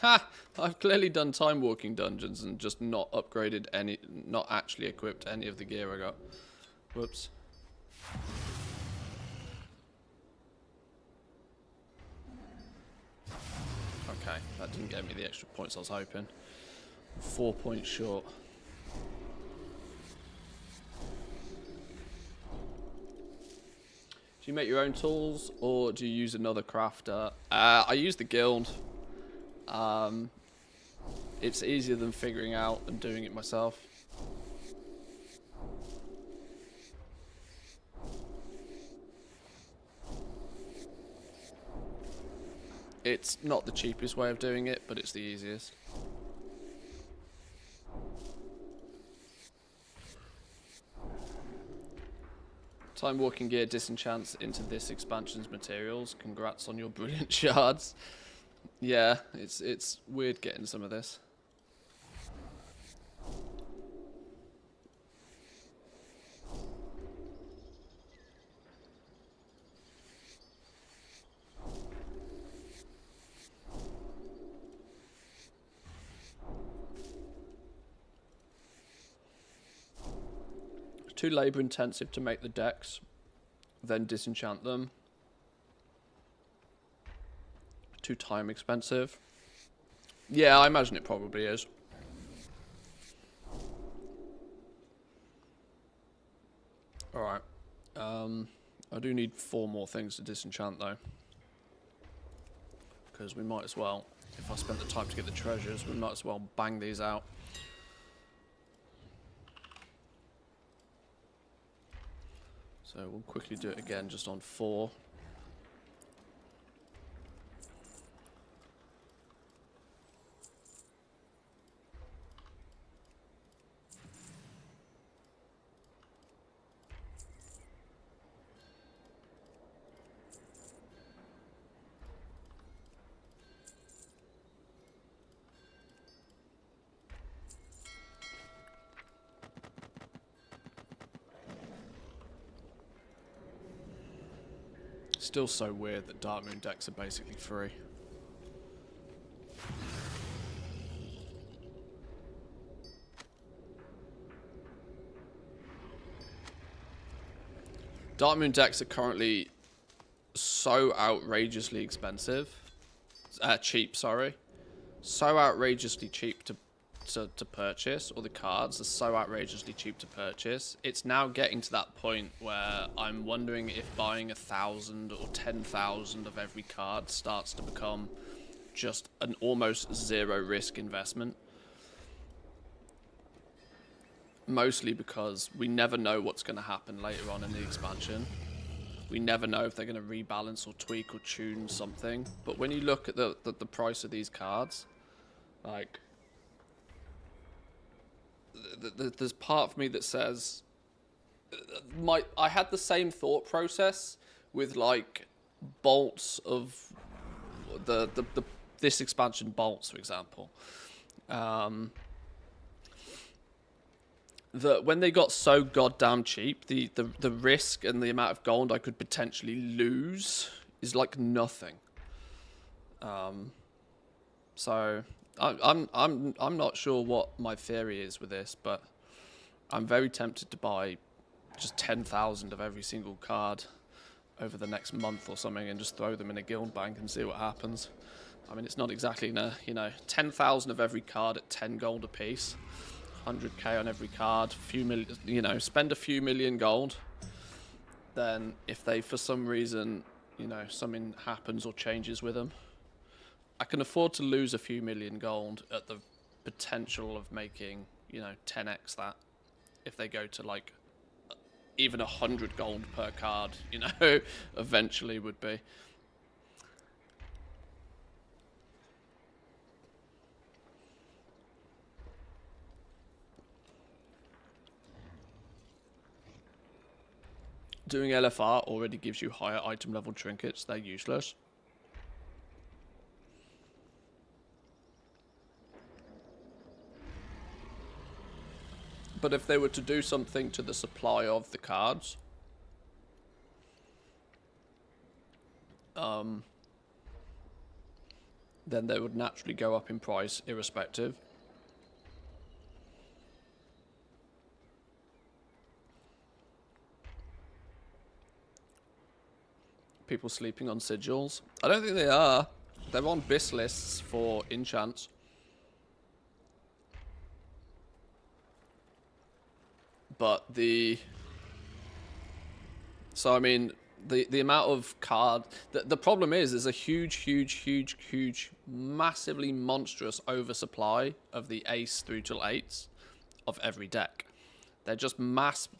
[SPEAKER 1] Ha! I've clearly done time walking dungeons and just not upgraded any, not actually equipped any of the gear I got. Whoops. Okay, that didn't get me the extra points I was hoping. 4 points short. Do you make your own tools or do you use another crafter? I use the guild. It's easier than figuring out and doing it myself. It's not the cheapest way of doing it, but it's the easiest. Time walking gear disenchants into this expansion's materials. Congrats on your brilliant shards. Yeah, it's weird getting some of this. Too labor intensive to make the decks, then disenchant them. Too time expensive. Yeah, I imagine it probably is. Alright. I do need 4 more things to disenchant though. Because we might as well, if I spent the time to get the treasures, we might as well bang these out. So we'll quickly do it again just on 4. Still so weird that Dark Moon decks are basically free. Dark Moon decks are currently so outrageously expensive. Cheap, sorry. So outrageously cheap to purchase, or the cards are so outrageously cheap to purchase. It's now getting to that point where I'm wondering if buying 1,000 or 10,000 of every card starts to become just an almost zero risk investment. Mostly because we never know what's going to happen later on in the expansion. We never know if they're going to rebalance or tweak or tune something. But when you look at the price of these cards, like, there's part of me that says I had the same thought process with like bolts of this expansion bolts, for example. That when they got so goddamn cheap, the risk and the amount of gold I could potentially lose is like nothing. So I'm not sure what my theory is with this, but I'm very tempted to buy just 10,000 of every single card over the next month or something and just throw them in a guild bank and see what happens. I mean, it's not exactly, 10,000 of every card at 10 gold a piece, 100k on every card, few million, spend a few million gold. Then if they, for some reason, something happens or changes with them, I can afford to lose a few million gold at the potential of making, 10x that. If they go to like even 100 gold per card, eventually would be. Doing LFR already gives you higher item level trinkets. They're useless. But if they were to do something to the supply of the cards, then they would naturally go up in price irrespective. People sleeping on sigils? I don't think they are. They're on BIS lists for enchants. But the amount of card, the problem is there's a huge, massively monstrous oversupply of the ace through till 8s of every deck. They're just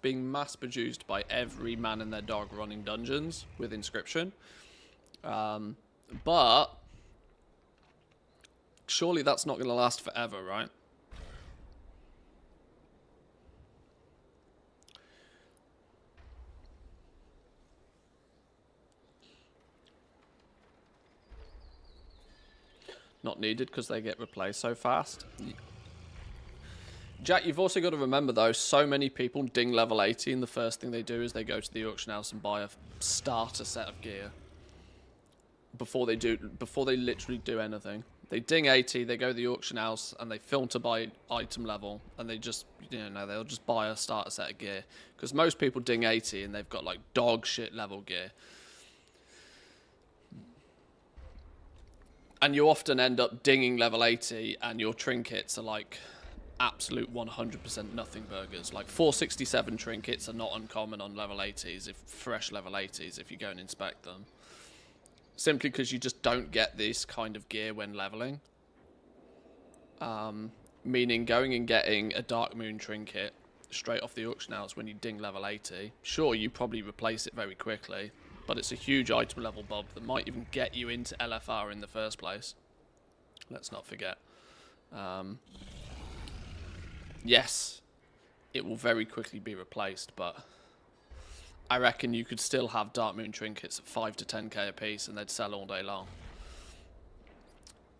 [SPEAKER 1] being mass produced by every man and their dog running dungeons with inscription. But surely that's not going to last forever, right? Not needed because they get replaced so fast. Jack, you've also got to remember though, so many people ding level 80 and the first thing they do is they go to the auction house and buy a starter set of gear before they literally do anything. They ding 80, they go to the auction house, and they filter by item level, and they just, they'll just buy a starter set of gear. Because most people ding 80, and they've got, like, dog shit level gear. And you often end up dinging level 80, and your trinkets are, like, absolute 100% nothing burgers. Like, 467 trinkets are not uncommon on level 80s, fresh level 80s, if you go and inspect them. Simply because you just don't get this kind of gear when leveling. Meaning going and getting a Dark Moon trinket straight off the auction house when you ding level 80. Sure, you probably replace it very quickly, but it's a huge item level bump that might even get you into LFR in the first place. Let's not forget. Yes, it will very quickly be replaced, but I reckon you could still have Dark Moon trinkets at 5 to 10k a piece and they'd sell all day long.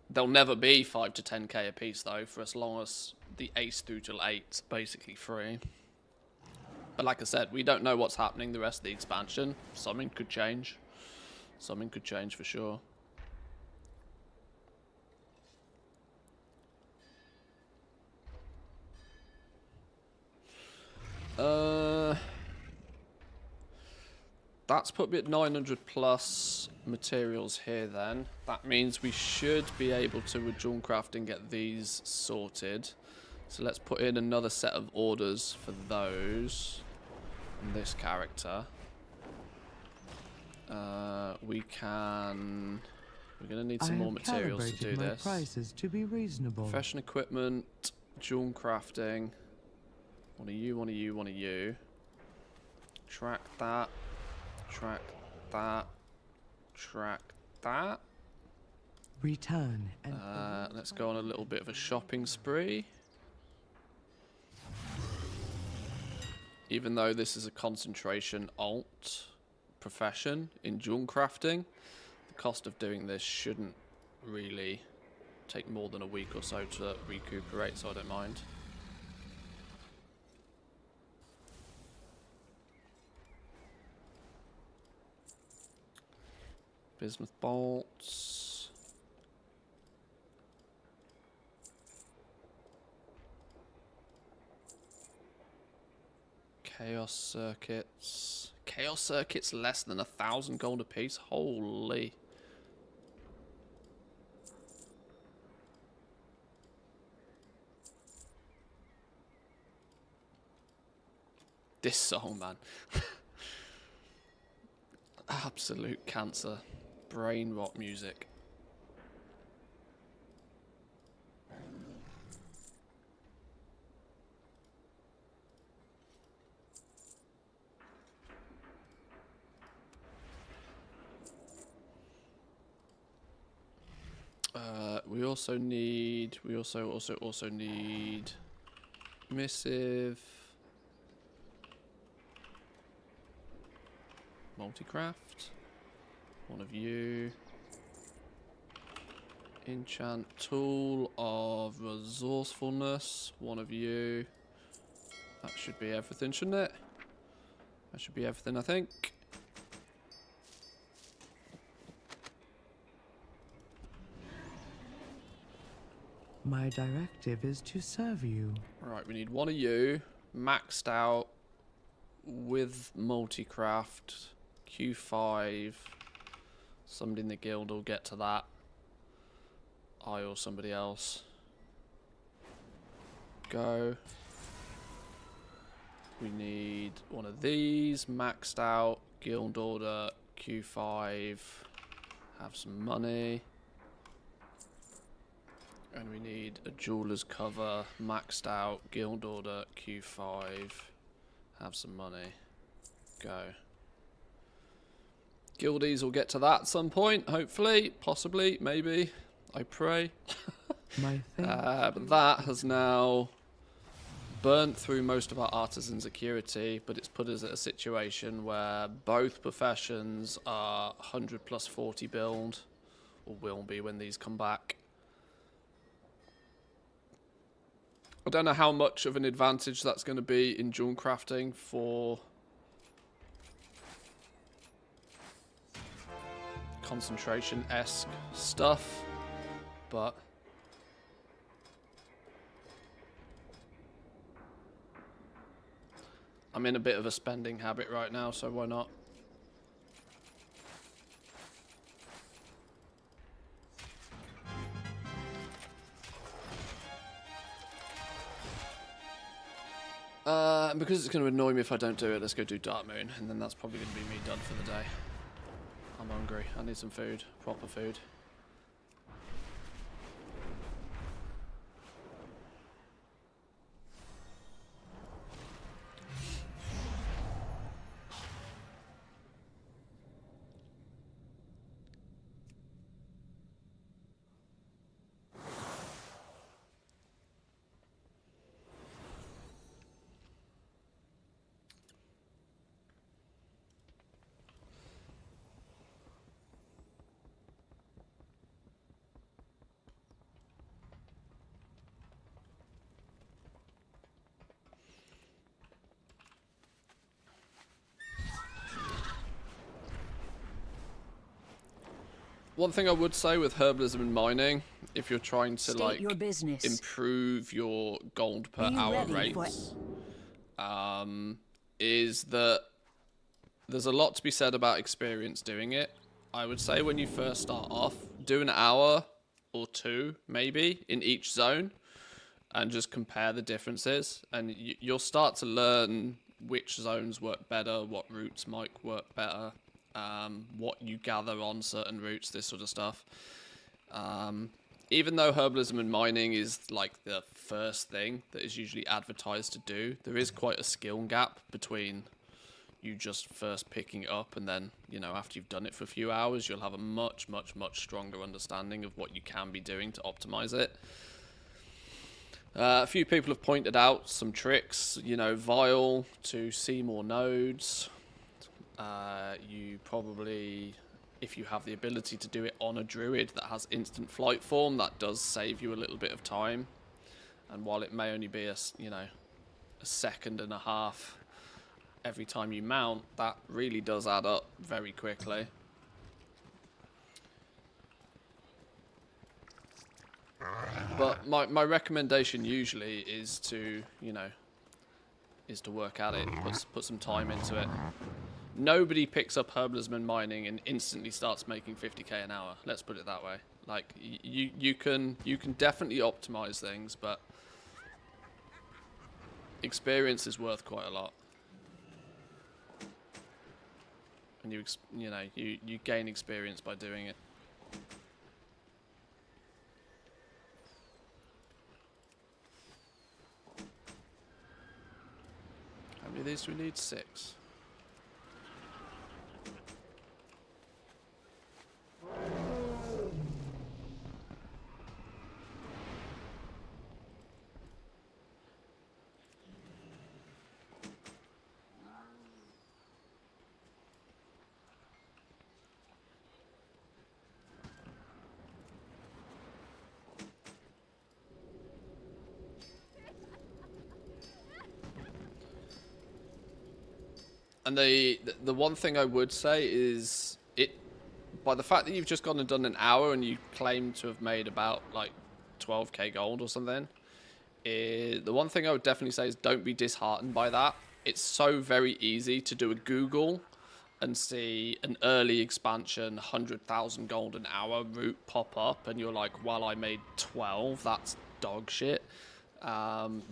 [SPEAKER 1] They'll never be 5 to 10k a piece though, for as long as the Ace through till 8's basically free. But like I said, we don't know what's happening the rest of the expansion. Something could change. Something could change for sure. That's put me at 900 plus materials here then. That means we should be able to, with Jawncrafting, get these sorted. So let's put in another set of orders for those. And this character. We're going to need some more materials to do this.
[SPEAKER 9] Prices to be reasonable.
[SPEAKER 1] Profession equipment, Jawncrafting. One of you, one of you, one of you. Track that. Track that. Track that.
[SPEAKER 9] Return. And
[SPEAKER 1] let's go on a little bit of a shopping spree. Even though this is a concentration alt profession in Jawncrafting, the cost of doing this shouldn't really take more than a week or so to recuperate, so I don't mind. Bismuth bolts. Chaos circuits. Chaos circuits less than 1,000 gold a piece. Holy. This song, man. Absolute cancer. Brain rot music. We also need missive, multi-craft, one of you, enchant tool of resourcefulness, one of you. That should be everything, shouldn't it? That should be everything, I think.
[SPEAKER 9] My directive is to serve you.
[SPEAKER 1] Right, we need one of you, maxed out with multi-craft, Q5. Somebody in the guild will get to that. I or somebody else. Go. We need one of these, maxed out, guild order, Q5. Have some money. And we need a jeweler's cover, maxed out, guild order, Q5. Have some money. Go. Guildies will get to that at some point, hopefully, possibly, maybe. I pray. But that has now burnt through most of our artisan security, but it's put us at a situation where both professions are 100 plus 40 build, or will be when these come back. I don't know how much of an advantage that's going to be in Jawncrafting for concentration-esque stuff. but I'm in a bit of a spending habit right now, so why not? And because it's going to annoy me if I don't do it, let's go do Dark Moon, and then that's probably going to be me done for the day. I'm hungry. I need some food. Proper food. One thing I would say with herbalism and mining, if you're trying to like improve your gold per hour rates, is that there's a lot to be said about experience doing it. I would say when you first start off, do an hour or two maybe in each zone and just compare the differences, and you'll start to learn which zones work better, what routes might work better. What you gather on certain routes, this sort of stuff. Even though herbalism and mining is like the first thing that is usually advertised to do, there is quite a skill gap between you just first picking it up and then, you know, after you've done it for a few hours, you'll have a much, much, much stronger understanding of what you can be doing to optimize it. A few people have pointed out some tricks, you know, vial to see more nodes. You probably, if you have the ability to do it on a druid that has instant flight form, that does save you a little bit of time. And while it may only be a second and a half every time you mount, that really does add up very quickly. But my recommendation usually is to, you know, is to work at it, put some time into it. Nobody picks up herbalism and mining and instantly starts making 50k an hour. Let's put it that way. Like you can definitely optimize things, but experience is worth quite a lot. And you gain experience by doing it. How many of these do we need? 6. And the one thing I would say is, by the fact that you've just gone and done an hour and you claim to have made about like 12k gold or something, the one thing I would definitely say is don't be disheartened by that. It's so very easy to do a Google and see an early expansion 100,000 gold an hour route pop up and you're like, well, I made 12, that's dog shit.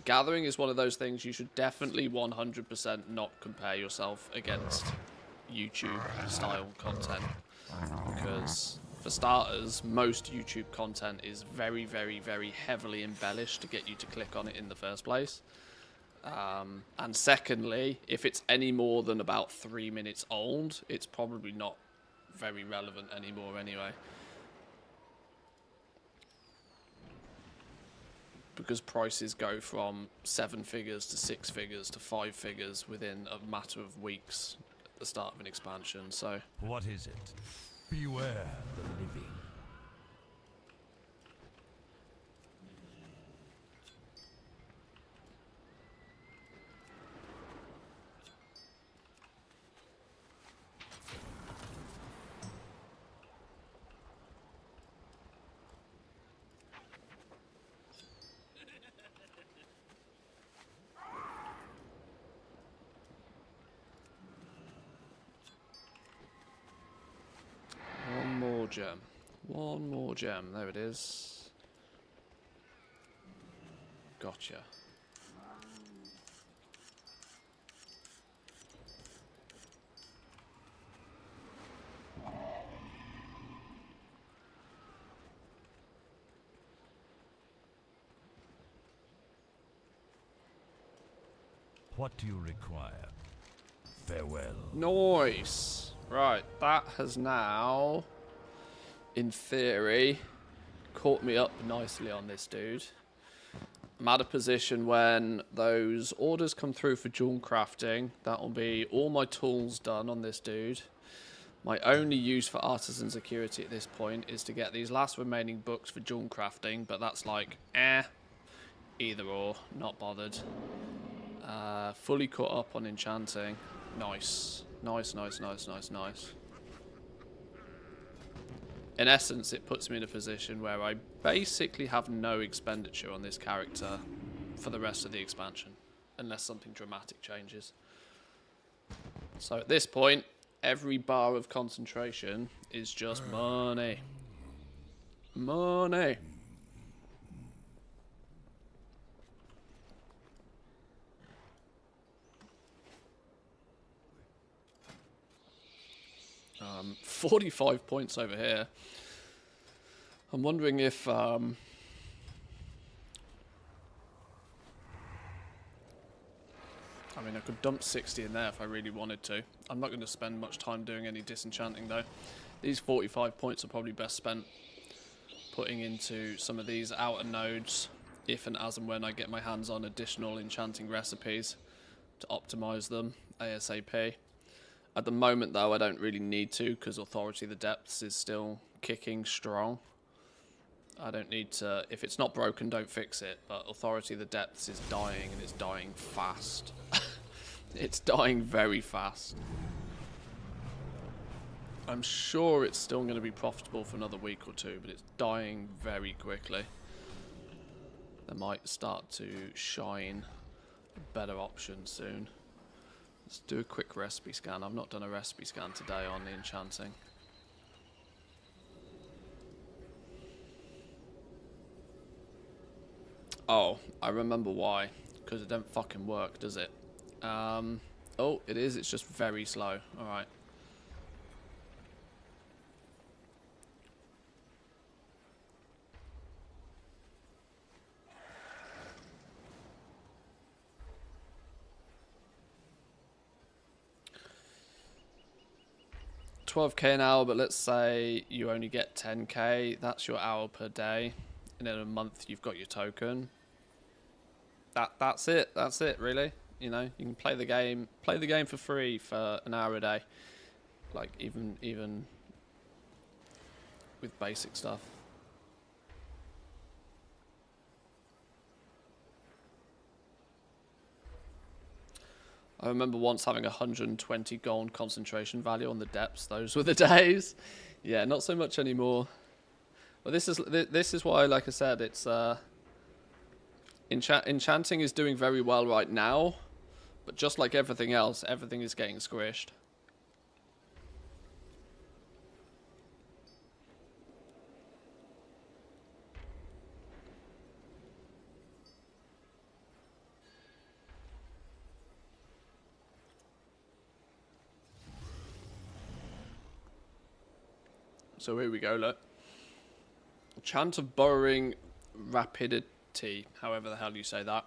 [SPEAKER 1] Gathering is one of those things you should definitely 100% not compare yourself against YouTube style content, because for starters, most YouTube content is very, very, very heavily embellished to get you to click on it in the first place. And secondly, if it's any more than about 3 minutes old, it's probably not very relevant anymore anyway. Because prices go from 7 figures to 6 figures to 5 figures within a matter of weeks at the start of an expansion, so...
[SPEAKER 3] What is it? Beware the living.
[SPEAKER 1] gem. One more gem. There it is. Gotcha.
[SPEAKER 3] What do you require? Farewell.
[SPEAKER 1] Nice. Right, that has now, in theory, caught me up nicely on this dude. I'm at a position when those orders come through for jewel crafting. That'll be all my tools done on this dude. My only use for artisan security at this point is to get these last remaining books for jewel crafting, but that's like, either or, not bothered. Fully caught up on enchanting. Nice. Nice, nice, nice, nice, nice. In essence, it puts me in a position where I basically have no expenditure on this character for the rest of the expansion, unless something dramatic changes. So at this point, every bar of concentration is just money. Money. Um, 45 points over here. I'm wondering if I mean, I could dump 60 in there if I really wanted to. I'm not going to spend much time doing any disenchanting though. These 45 points are probably best spent putting into some of these outer nodes if and as and when I get my hands on additional enchanting recipes to optimize them ASAP. At the moment though, I don't really need to because Authority of the Depths is still kicking strong. I don't need to, if it's not broken, don't fix it, but Authority of the Depths is dying and it's dying fast. It's dying very fast. I'm sure it's still going to be profitable for another week or two, but it's dying very quickly. They might start to shine a better option soon. Let's do a quick recipe scan. I've not done a recipe scan today on the enchanting. Oh, I remember why. Because it don't fucking work, does it? Oh, it is. It's just very slow. Alright. $12k an hour, but let's say you only get 10k. That's your hour per day. And in a month, you've got your token. That's it. That's it, really. You know, you can play the game for free for an hour a day. Like even with basic stuff. I remember once having 120 gold concentration value on the depths. Those were the days. Yeah, not so much anymore. Well, this is why, like I said, it's enchanting is doing very well right now, but just like everything else, everything is getting squished. So here we go, look. Chant of Burrowing Rapidity, however the hell you say that,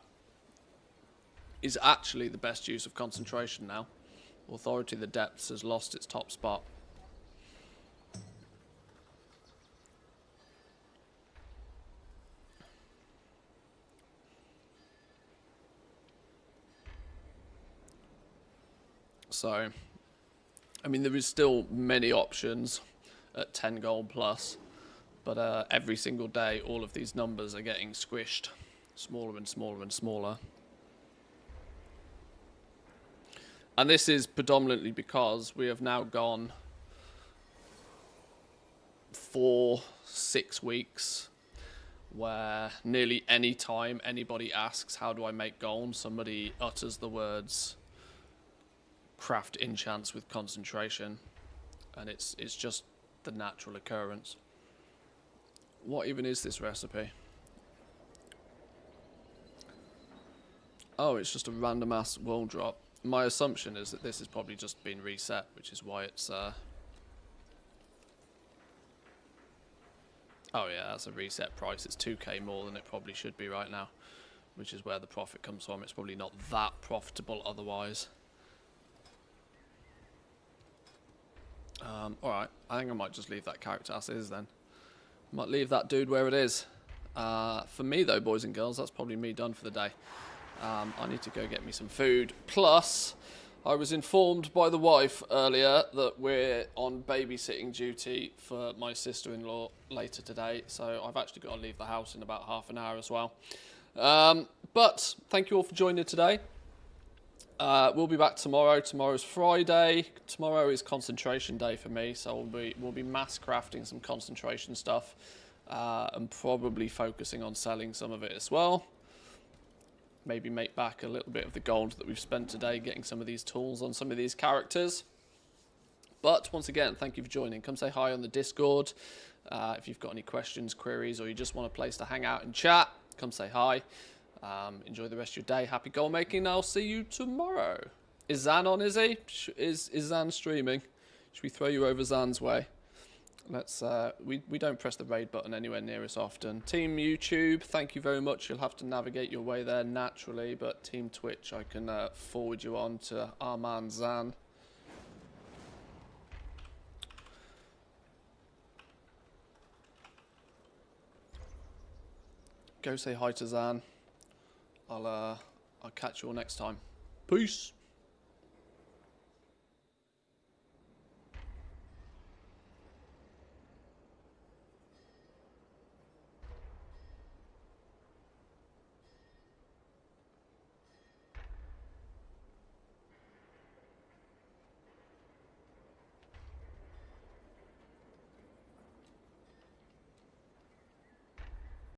[SPEAKER 1] is actually the best use of concentration now. Authority of the Depths has lost its top spot. So, I mean, there is still many options at 10 gold plus, but every single day all of these numbers are getting squished smaller and smaller and smaller. And this is predominantly because we have now gone 4-6 weeks where nearly any time anybody asks how do I make gold, somebody utters the words craft enchants with concentration, and it's just the natural occurrence. What even is this recipe? Oh, it's just a random ass wall drop. My assumption is that this has probably just been reset, which is why it's oh yeah, that's a reset price. It's 2k more than it probably should be right now, which is where the profit comes from. It's probably not that profitable otherwise. Alright, I think I might just leave that character as is then. Might leave that dude where it is. For me though, boys and girls, that's probably me done for the day. I need to go get me some food. Plus, I was informed by the wife earlier that we're on babysitting duty for my sister-in-law later today. So I've actually got to leave the house in about half an hour as well. But thank you all for joining today. We'll be back tomorrow. Tomorrow's Friday. Tomorrow is concentration day for me. So we'll be mass crafting some concentration stuff. And probably focusing on selling some of it as well. Maybe make back a little bit of the gold that we've spent today getting some of these tools on some of these characters. But once again, thank you for joining. Come say hi on the Discord. If you've got any questions, queries, or you just want a place to hang out and chat, come say hi. Enjoy the rest of your day. Happy gold making. I'll see you tomorrow. Is Zan on, is he? Is Zan streaming? Should we throw you over Zan's way? Let's we don't press the raid button anywhere near as often. Team YouTube, thank you very much. You'll have to navigate your way there naturally, but Team Twitch, I can forward you on to our man Zan. Go say hi to Zan. I'll catch you all next time. Peace.